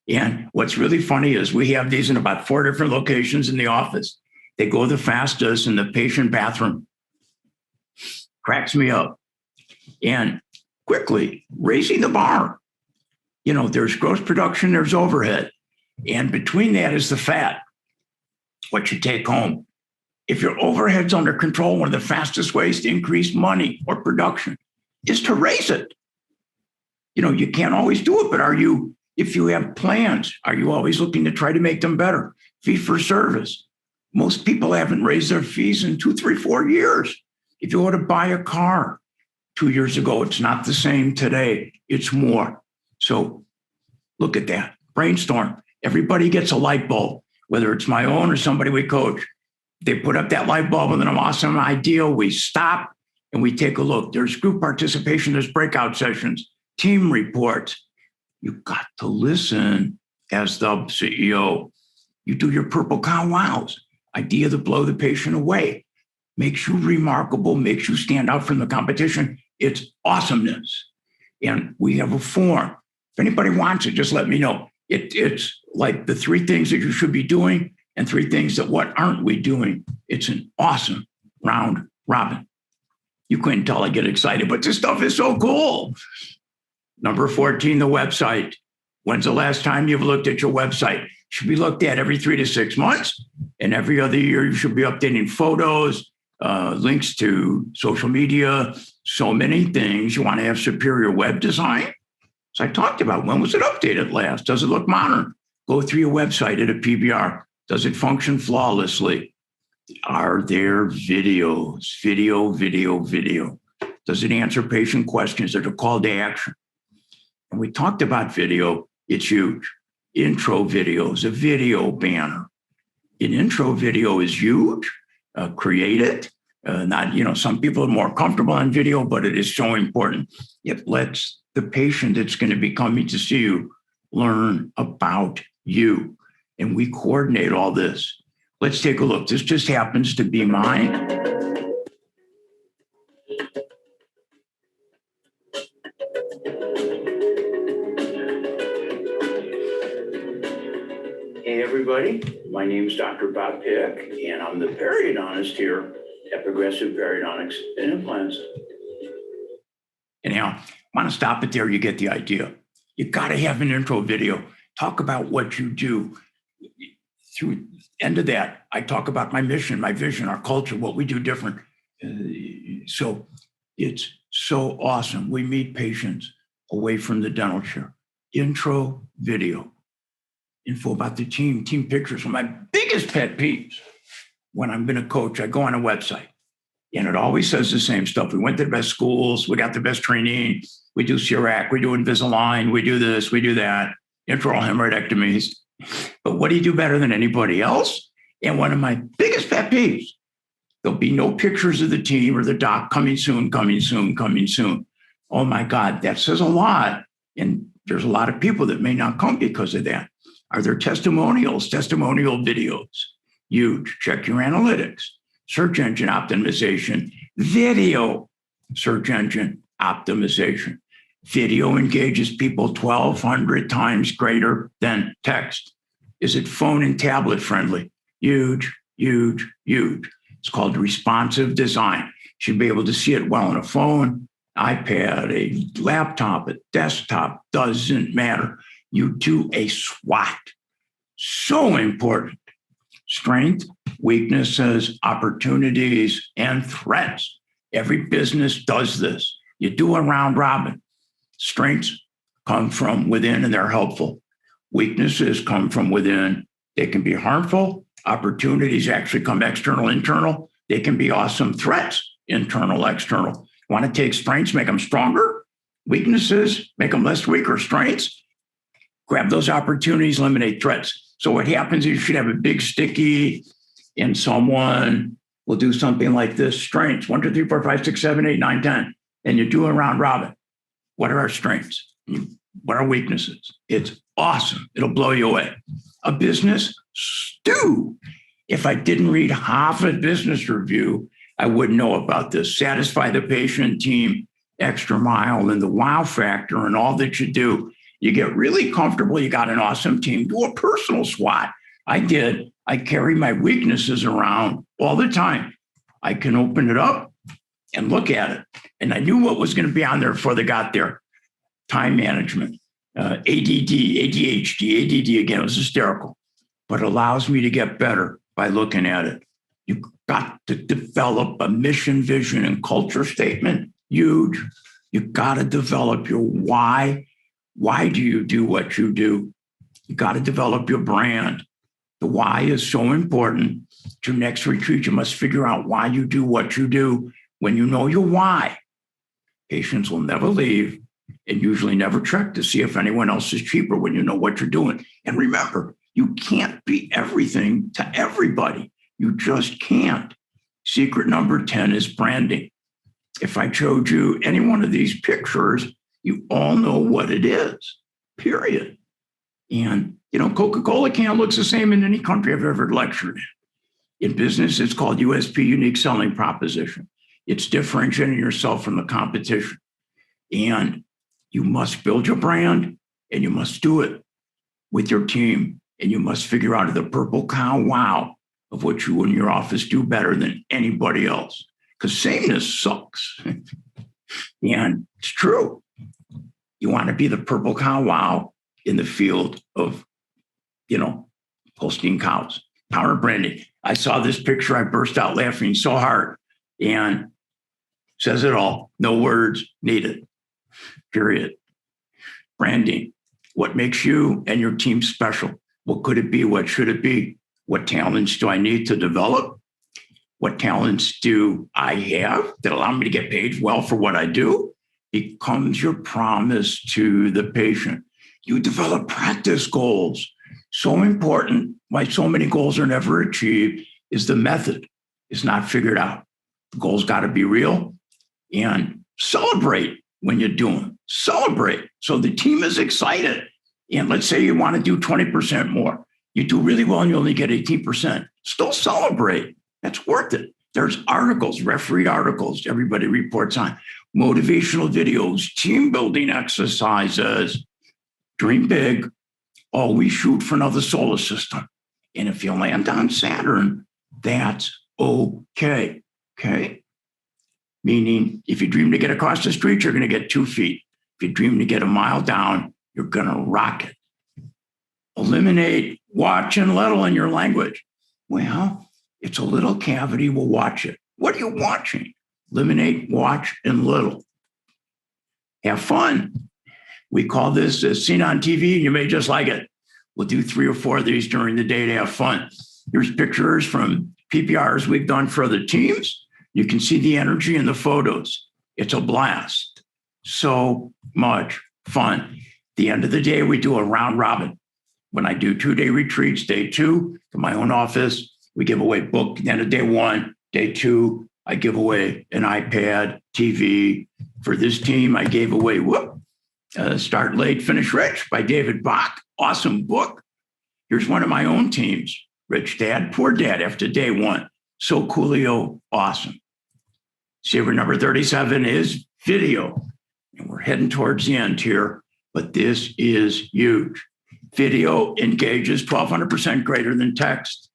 And what's really funny is we have these in about 4 different locations in the office. They go the fastest in the patient bathroom. Cracks me up. And quickly raising the bar. There's gross production, there's overhead. And between that is the fat, what you take home. If your overhead's under control, one of the fastest ways to increase money or production is to raise it. You can't always do it, but if you have plans, are you always looking to try to make them better? Fee for service. Most people haven't raised their fees in 2, 3, 4 years. If you were to buy a car 2 years ago, it's not the same today. It's more. So look at that. Brainstorm. Everybody gets a light bulb, whether it's my own or somebody we coach. They put up that light bulb with an awesome idea. We stop and we take a look. There's group participation. There's breakout sessions, team reports. You've got to listen as the CEO. You do your purple cow wows. Idea to blow the patient away. Makes you remarkable, makes you stand out from the competition. It's awesomeness. And we have a form. If anybody wants it, just let me know. It's like the 3 things that you should be doing and 3 things that what aren't we doing. It's an awesome round robin. You couldn't tell I get excited, but this stuff is so cool. Number 14, the website. When's the last time you've looked at your website? Should be looked at every 3 to 6 months. And every other year, you should be updating photos, links to social media, so many things. You want to have superior web design. So I talked about, when was it updated last? Does it look modern? Go through your website at a PBR. Does it function flawlessly? Are there videos? Video. Does it answer patient questions? Is it a call to action? And we talked about video. It's huge. Intro videos, a video banner. An intro video is huge. Create it. Not, some people are more comfortable on video, but it is so important. It lets the patient that's going to be coming to see you learn about you. And we coordinate all this. Let's take a look. This just happens to be mine. Hey, everybody. My name is Dr. Bob Pick, and I'm the periodontist here at Progressive Periodontics and Implants. Anyhow, I want to stop it there. You get the idea. You got to have an intro video. Talk about what you do. Through the end of that, I talk about my mission, my vision, our culture, what we do different. So it's so awesome. We meet patients away from the dental chair. Intro video. Info about the team pictures. One of my biggest pet peeves when I'm going to coach, I go on a website and it always says the same stuff. We went to the best schools. We got the best training. We do CIRAC. We do Invisalign. We do this. We do that. Intraoral hemorrhoidectomies. But what do you do better than anybody else? And one of my biggest pet peeves, there'll be no pictures of the team or the doc coming soon. Oh my God, that says a lot. And there's a lot of people that may not come because of that. Are there testimonial videos? Huge. Check your analytics. Search engine optimization. Video. Search engine optimization. Video engages people 1,200 times greater than text. Is it phone and tablet friendly? Huge. It's called responsive design. You should be able to see it well on a phone, iPad, a laptop, a desktop, doesn't matter. You do a SWOT. So important. Strength, weaknesses, opportunities, and threats. Every business does this. You do a round robin. Strengths come from within and they're helpful. Weaknesses come from within. They can be harmful. Opportunities actually come external, internal. They can be awesome. Threats, internal, external. Want to take strengths, make them stronger. Weaknesses, make them less weak, or strengths. Grab those opportunities, eliminate threats. So what happens is you should have a big sticky and someone will do something like this. Strengths, 1, 2, 3, 4, 5, 6, 7, 8, 9, 10. And you do a round robin. What are our strengths? What are weaknesses? It's awesome. It'll blow you away. A business stew. If I didn't read half a business review, I wouldn't know about this. Satisfy the patient, team, extra mile, and the wow factor and all that you do. You get really comfortable. You got an awesome team. Do a personal SWOT. I did. I carry my weaknesses around all the time. I can open it up and look at it. And I knew what was going to be on there before they got there. Time management, ADD, ADHD, ADD, again, it was hysterical, but it allows me to get better by looking at it. You've got to develop a mission, vision, and culture statement. Huge. You've got to develop your why. Why do you do what you do? You got to develop your brand. The why is so important. At your next retreat, you must figure out why you do what you do. When you know your why, patients will never leave and usually never check to see if anyone else is cheaper when you know what you're doing. And remember, you can't be everything to everybody. You just can't. Secret number 10 is branding. If I showed you any one of these pictures, you all know what it is, period. And, Coca-Cola can looks the same in any country I've ever lectured in. In business, it's called USP, unique selling proposition. It's differentiating yourself from the competition. And you must build your brand, and you must do it with your team. And you must figure out the purple cow wow of what you in your office do better than anybody else. Because sameness sucks. And it's true. You want to be the purple cow wow in the field of, Holstein cows. Power branding. I saw this picture. I burst out laughing so hard, and says it all. No words needed. Period. Branding. What makes you and your team special? What could it be? What should it be? What talents do I need to develop? What talents do I have that allow me to get paid well for what I do? Becomes your promise to the patient. You develop practice goals. So important. Why so many goals are never achieved is the method is not figured out. The goals got to be real, and celebrate when you do them. Celebrate. So the team is excited. And let's say you want to do 20% more. You do really well and you only get 18%. Still celebrate. That's worth it. There's articles, refereed articles, everybody reports on, motivational videos, team building exercises. Dream big. Always shoot for another solar system. And if you land on Saturn, that's okay. Okay? Meaning, if you dream to get across the street, you're going to get 2 feet. If you dream to get a mile down, you're going to rock it. Eliminate watch and little in your language. Well, it's a little cavity. We'll watch it. What are you watching? Eliminate watch and little. Have fun. We call this seen on TV. You may just like it. We'll do 3 or 4 of these during the day to have fun. Here's pictures from PPRs we've done for other teams. You can see the energy in the photos. It's a blast. So much fun. At the end of the day, we do a round robin. When I do 2-day retreats, day 2, to my own office, we give away book. At the end of day 1, day 2, I give away an iPad, TV. For this team, I gave away Start Late, Finish Rich by David Bach. Awesome book. Here's one of my own teams, Rich Dad, Poor Dad, after day 1. So coolio, awesome. Saver number 37 is video. And we're heading towards the end here, but this is huge. Video engages 1,200% greater than text.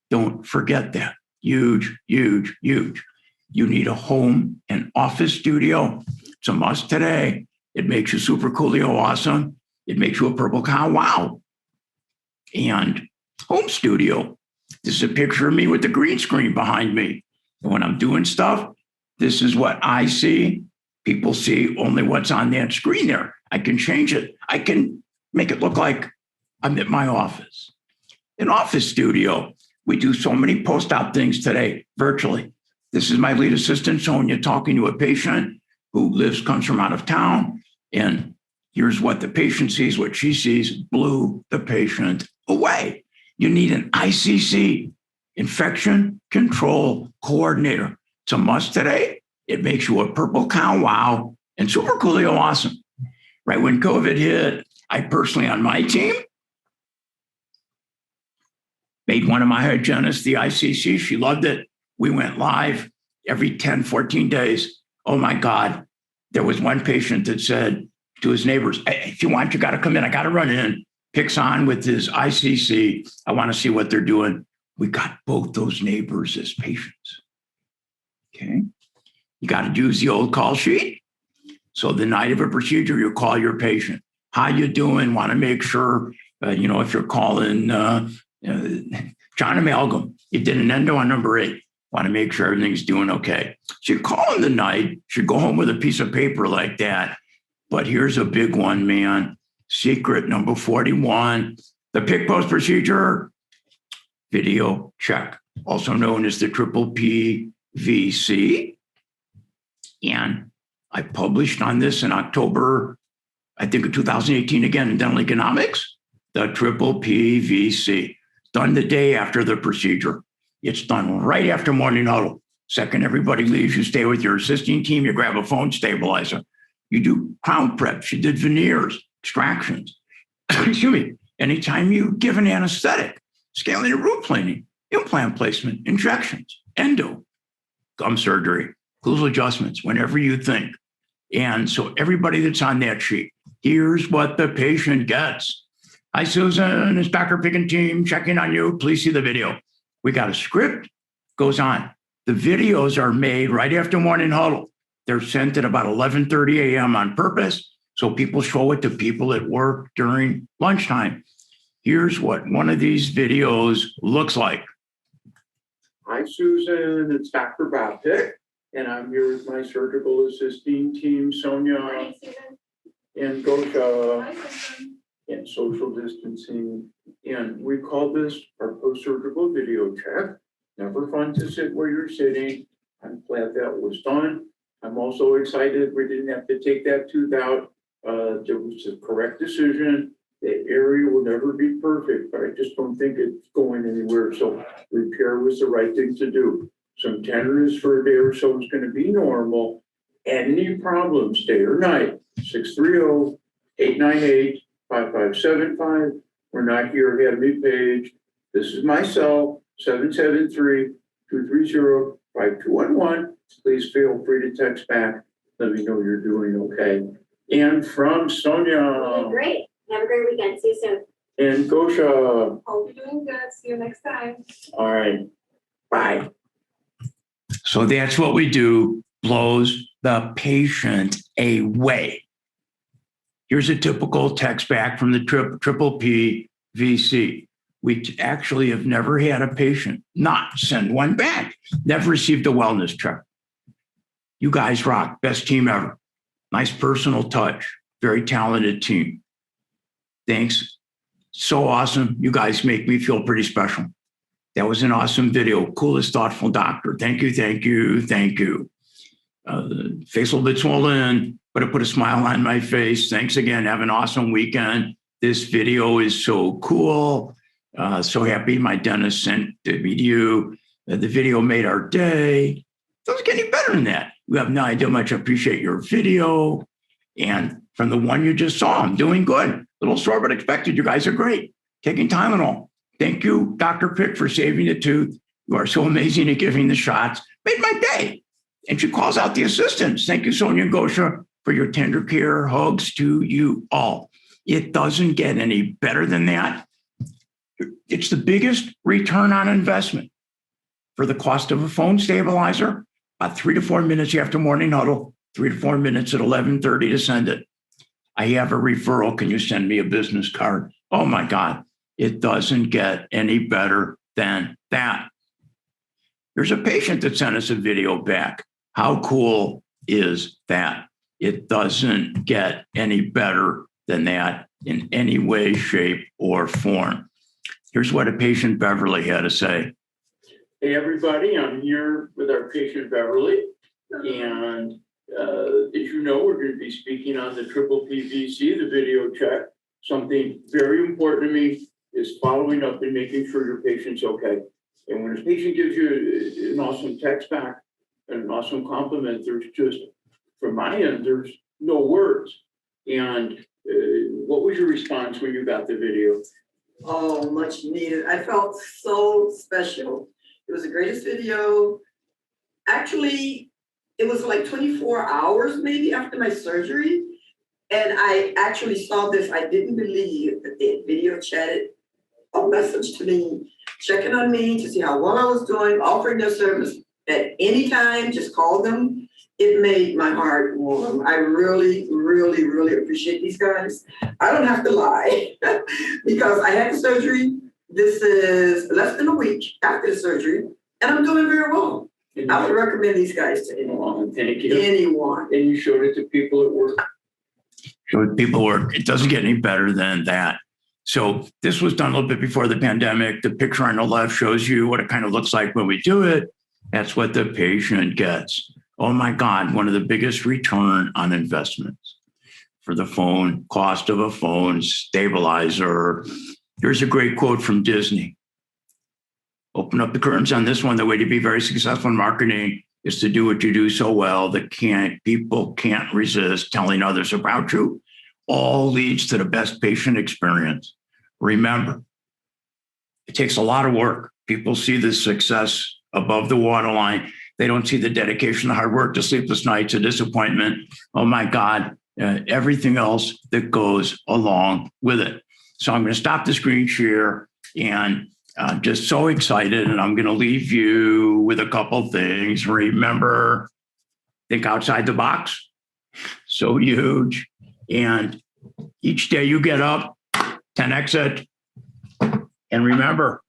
Don't forget that. Huge, huge, huge. You need a home and office studio. It's a must today. It makes you super coolio awesome. It makes you a purple cow wow. And home studio. This is a picture of me with the green screen behind me. And when I'm doing stuff, this is what I see. People see only what's on that screen there. I can change it. I can make it look like I'm at my office. An office studio. We do so many post-op things today virtually. This is my lead assistant, Sonia, talking to a patient who comes from out of town. And here's what the patient sees, what she sees, blew the patient away. You need an ICC, infection control coordinator. It's a must today. It makes you a purple cow wow and super coolio awesome. Right when COVID hit, I personally on my team made one of my hygienists the ICC. She loved it. We went live every 10, 14 days. Oh my God. There was one patient that said to his neighbors, hey, if you want, you got to come in. I got to run in. Picks on with his ICC. I want to see what they're doing. We got both those neighbors as patients. Okay. You got to use the old call sheet. So the night of a procedure, you call your patient. How you doing? Want to make sure, if you're calling John Amalgam, you did an endo on number 8. Want to make sure everything's doing okay. So you call in the night, should go home with a piece of paper like that. But here's a big one, man. Secret number 41, the pick post procedure, video check, also known as the triple PVC. And I published on this in October, I think of 2018 again in Dental Economics, the triple PVC, done the day after the procedure. It's done right after morning huddle. Second, everybody leaves, you stay with your assisting team, you grab a phone stabilizer. You do crown preps, you did veneers, extractions. Excuse me. Anytime you give an anesthetic, scaling and root planing, implant placement, injections, endo, gum surgery, occlusal adjustments, whenever you think. And so everybody that's on that sheet, here's what the patient gets. Hi, Susan, it's Dr. Piggin team checking on you. Please see the video. We got a script, goes on. The videos are made right after morning huddle. They're sent at about 11:30 a.m. on purpose. So people show it to people at work during lunchtime. Here's what one of these videos looks like. Hi, Susan. It's Dr. Bob Pick, and I'm here with my surgical assisting team, Sonia. Hi, Susan. And Gosha. Hi, Susan. And social distancing. And we call this our post-surgical video check. Never fun to sit where you're sitting. I'm glad that was done. I'm also excited we didn't have to take that tooth out. It was a correct decision. The area will never be perfect, but I just don't think it's going anywhere. So repair was the right thing to do. Some tenderness for a day or so is going to be normal. Any problems, day or night, 630-898-5575. We're not here. Ghadimi page. This is my cell, 773-230-5211. Please feel free to text back. Let me know you're doing okay. And from Sonia. Great. Have a great weekend. See you soon. And Gosha. Hope you're doing good. See you next time. All right. Bye. So that's what we do. Blows the patient away. Here's a typical text back from the triple P VC. We actually have never had a patient not send one back. Never received a wellness check. You guys rock. Best team ever. Nice personal touch. Very talented team. Thanks. So awesome. You guys make me feel pretty special. That was an awesome video. Coolest, thoughtful doctor. Thank you, thank you, thank you. The face a little bit swollen, but it put a smile on my face. Thanks again. Have an awesome weekend. This video is so cool. So happy my dentist sent the video. The video made our day. Doesn't get any better than that. You have no idea how much I appreciate your video. And from the one you just saw, I'm doing good. A little sore, but expected. You guys are great. Taking Tylenol. Thank you, Dr. Pick, for saving the tooth. You are so amazing at giving the shots. Made my day. And she calls out the assistants. Thank you, Sonia and Gosha, for your tender care. Hugs to you all. It doesn't get any better than that. It's the biggest return on investment for the cost of a phone stabilizer. About 3 to 4 minutes after morning huddle, 3 to 4 minutes at 11:30 to send it. I have a referral. Can you send me a business card? Oh my God, it doesn't get any better than that. There's a patient that sent us a video back. How cool is that? It doesn't get any better than that in any way, shape, or form. Here's what a patient Beverly had to say. Hey, everybody, I'm here with our patient Beverly. And as you know, we're going to be speaking on the triple PVC, the video check. Something very important to me is following up and making sure your patient's okay. And when a patient gives you an awesome text back and an awesome compliment, there's just, from my end, there's no words. And what was your response when you got the video? Oh, much needed. I felt so special. It was the greatest video. Actually, it was like 24 hours maybe after my surgery. And I actually saw this. I didn't believe that they had video chatted a message to me, checking on me to see how well I was doing, offering their service at any time, just call them. It made my heart warm. I really, really, really appreciate these guys. I don't have to lie because I had the surgery. This is less than a week after the surgery, and I'm doing very well. I would recommend these guys to anyone. Thank you. Anyone. And you showed it to people at work. Showed people at work. It doesn't get any better than that. So this was done a little bit before the pandemic. The picture on the left shows you what it kind of looks like when we do it. That's what the patient gets. Oh my God, one of the biggest return on investments for the phone, cost of a phone stabilizer. Here's a great quote from Disney. Open up the curtains on this one. The way to be very successful in marketing is to do what you do so well that people can't resist telling others about you. All leads to the best patient experience. Remember, it takes a lot of work. People see the success above the waterline. They don't see the dedication, the hard work, the sleepless nights, the disappointment. Oh my God, everything else that goes along with it. So I'm going to stop the screen share and I'm just so excited. And I'm going to leave you with a couple things. Remember, think outside the box. So huge. And each day you get up, 10x it, And remember,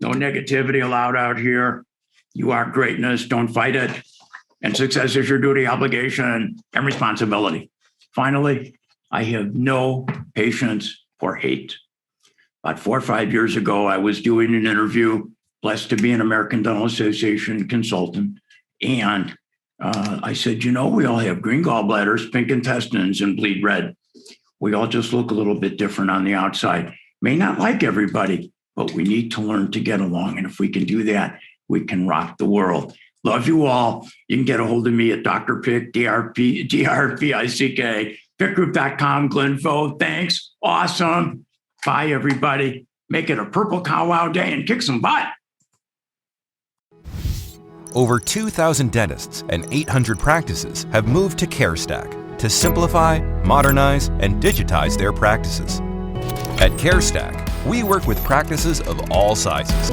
no negativity allowed out here. You are greatness. Don't fight it. And success is your duty, obligation, and responsibility. Finally, I have no patience for hate. About 4 or 5 years ago, I was doing an interview, blessed to be an American Dental Association consultant. And I said, we all have green gallbladders, pink intestines, and bleed red. We all just look a little bit different on the outside. May not like everybody, but we need to learn to get along. And if we can do that, we can rock the world. Love you all. You can get a hold of me at Dr. Pick, DRPICK, pickgroup.com, Glenvo. Thanks. Awesome. Bye, everybody. Make it a purple cow wow day and kick some butt. Over 2,000 dentists and 800 practices have moved to CareStack to simplify, modernize, and digitize their practices. At CareStack, we work with practices of all sizes.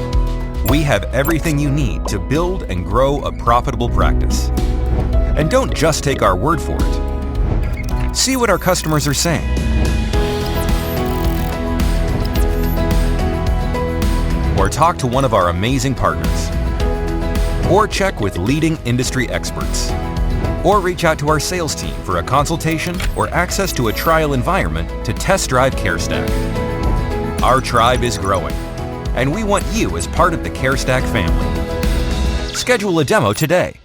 We have everything you need to build and grow a profitable practice. And don't just take our word for it. See what our customers are saying. Or talk to one of our amazing partners. Or check with leading industry experts. Or reach out to our sales team for a consultation or access to a trial environment to test drive CareStack. Our tribe is growing, and we want you as part of the CareStack family. Schedule a demo today.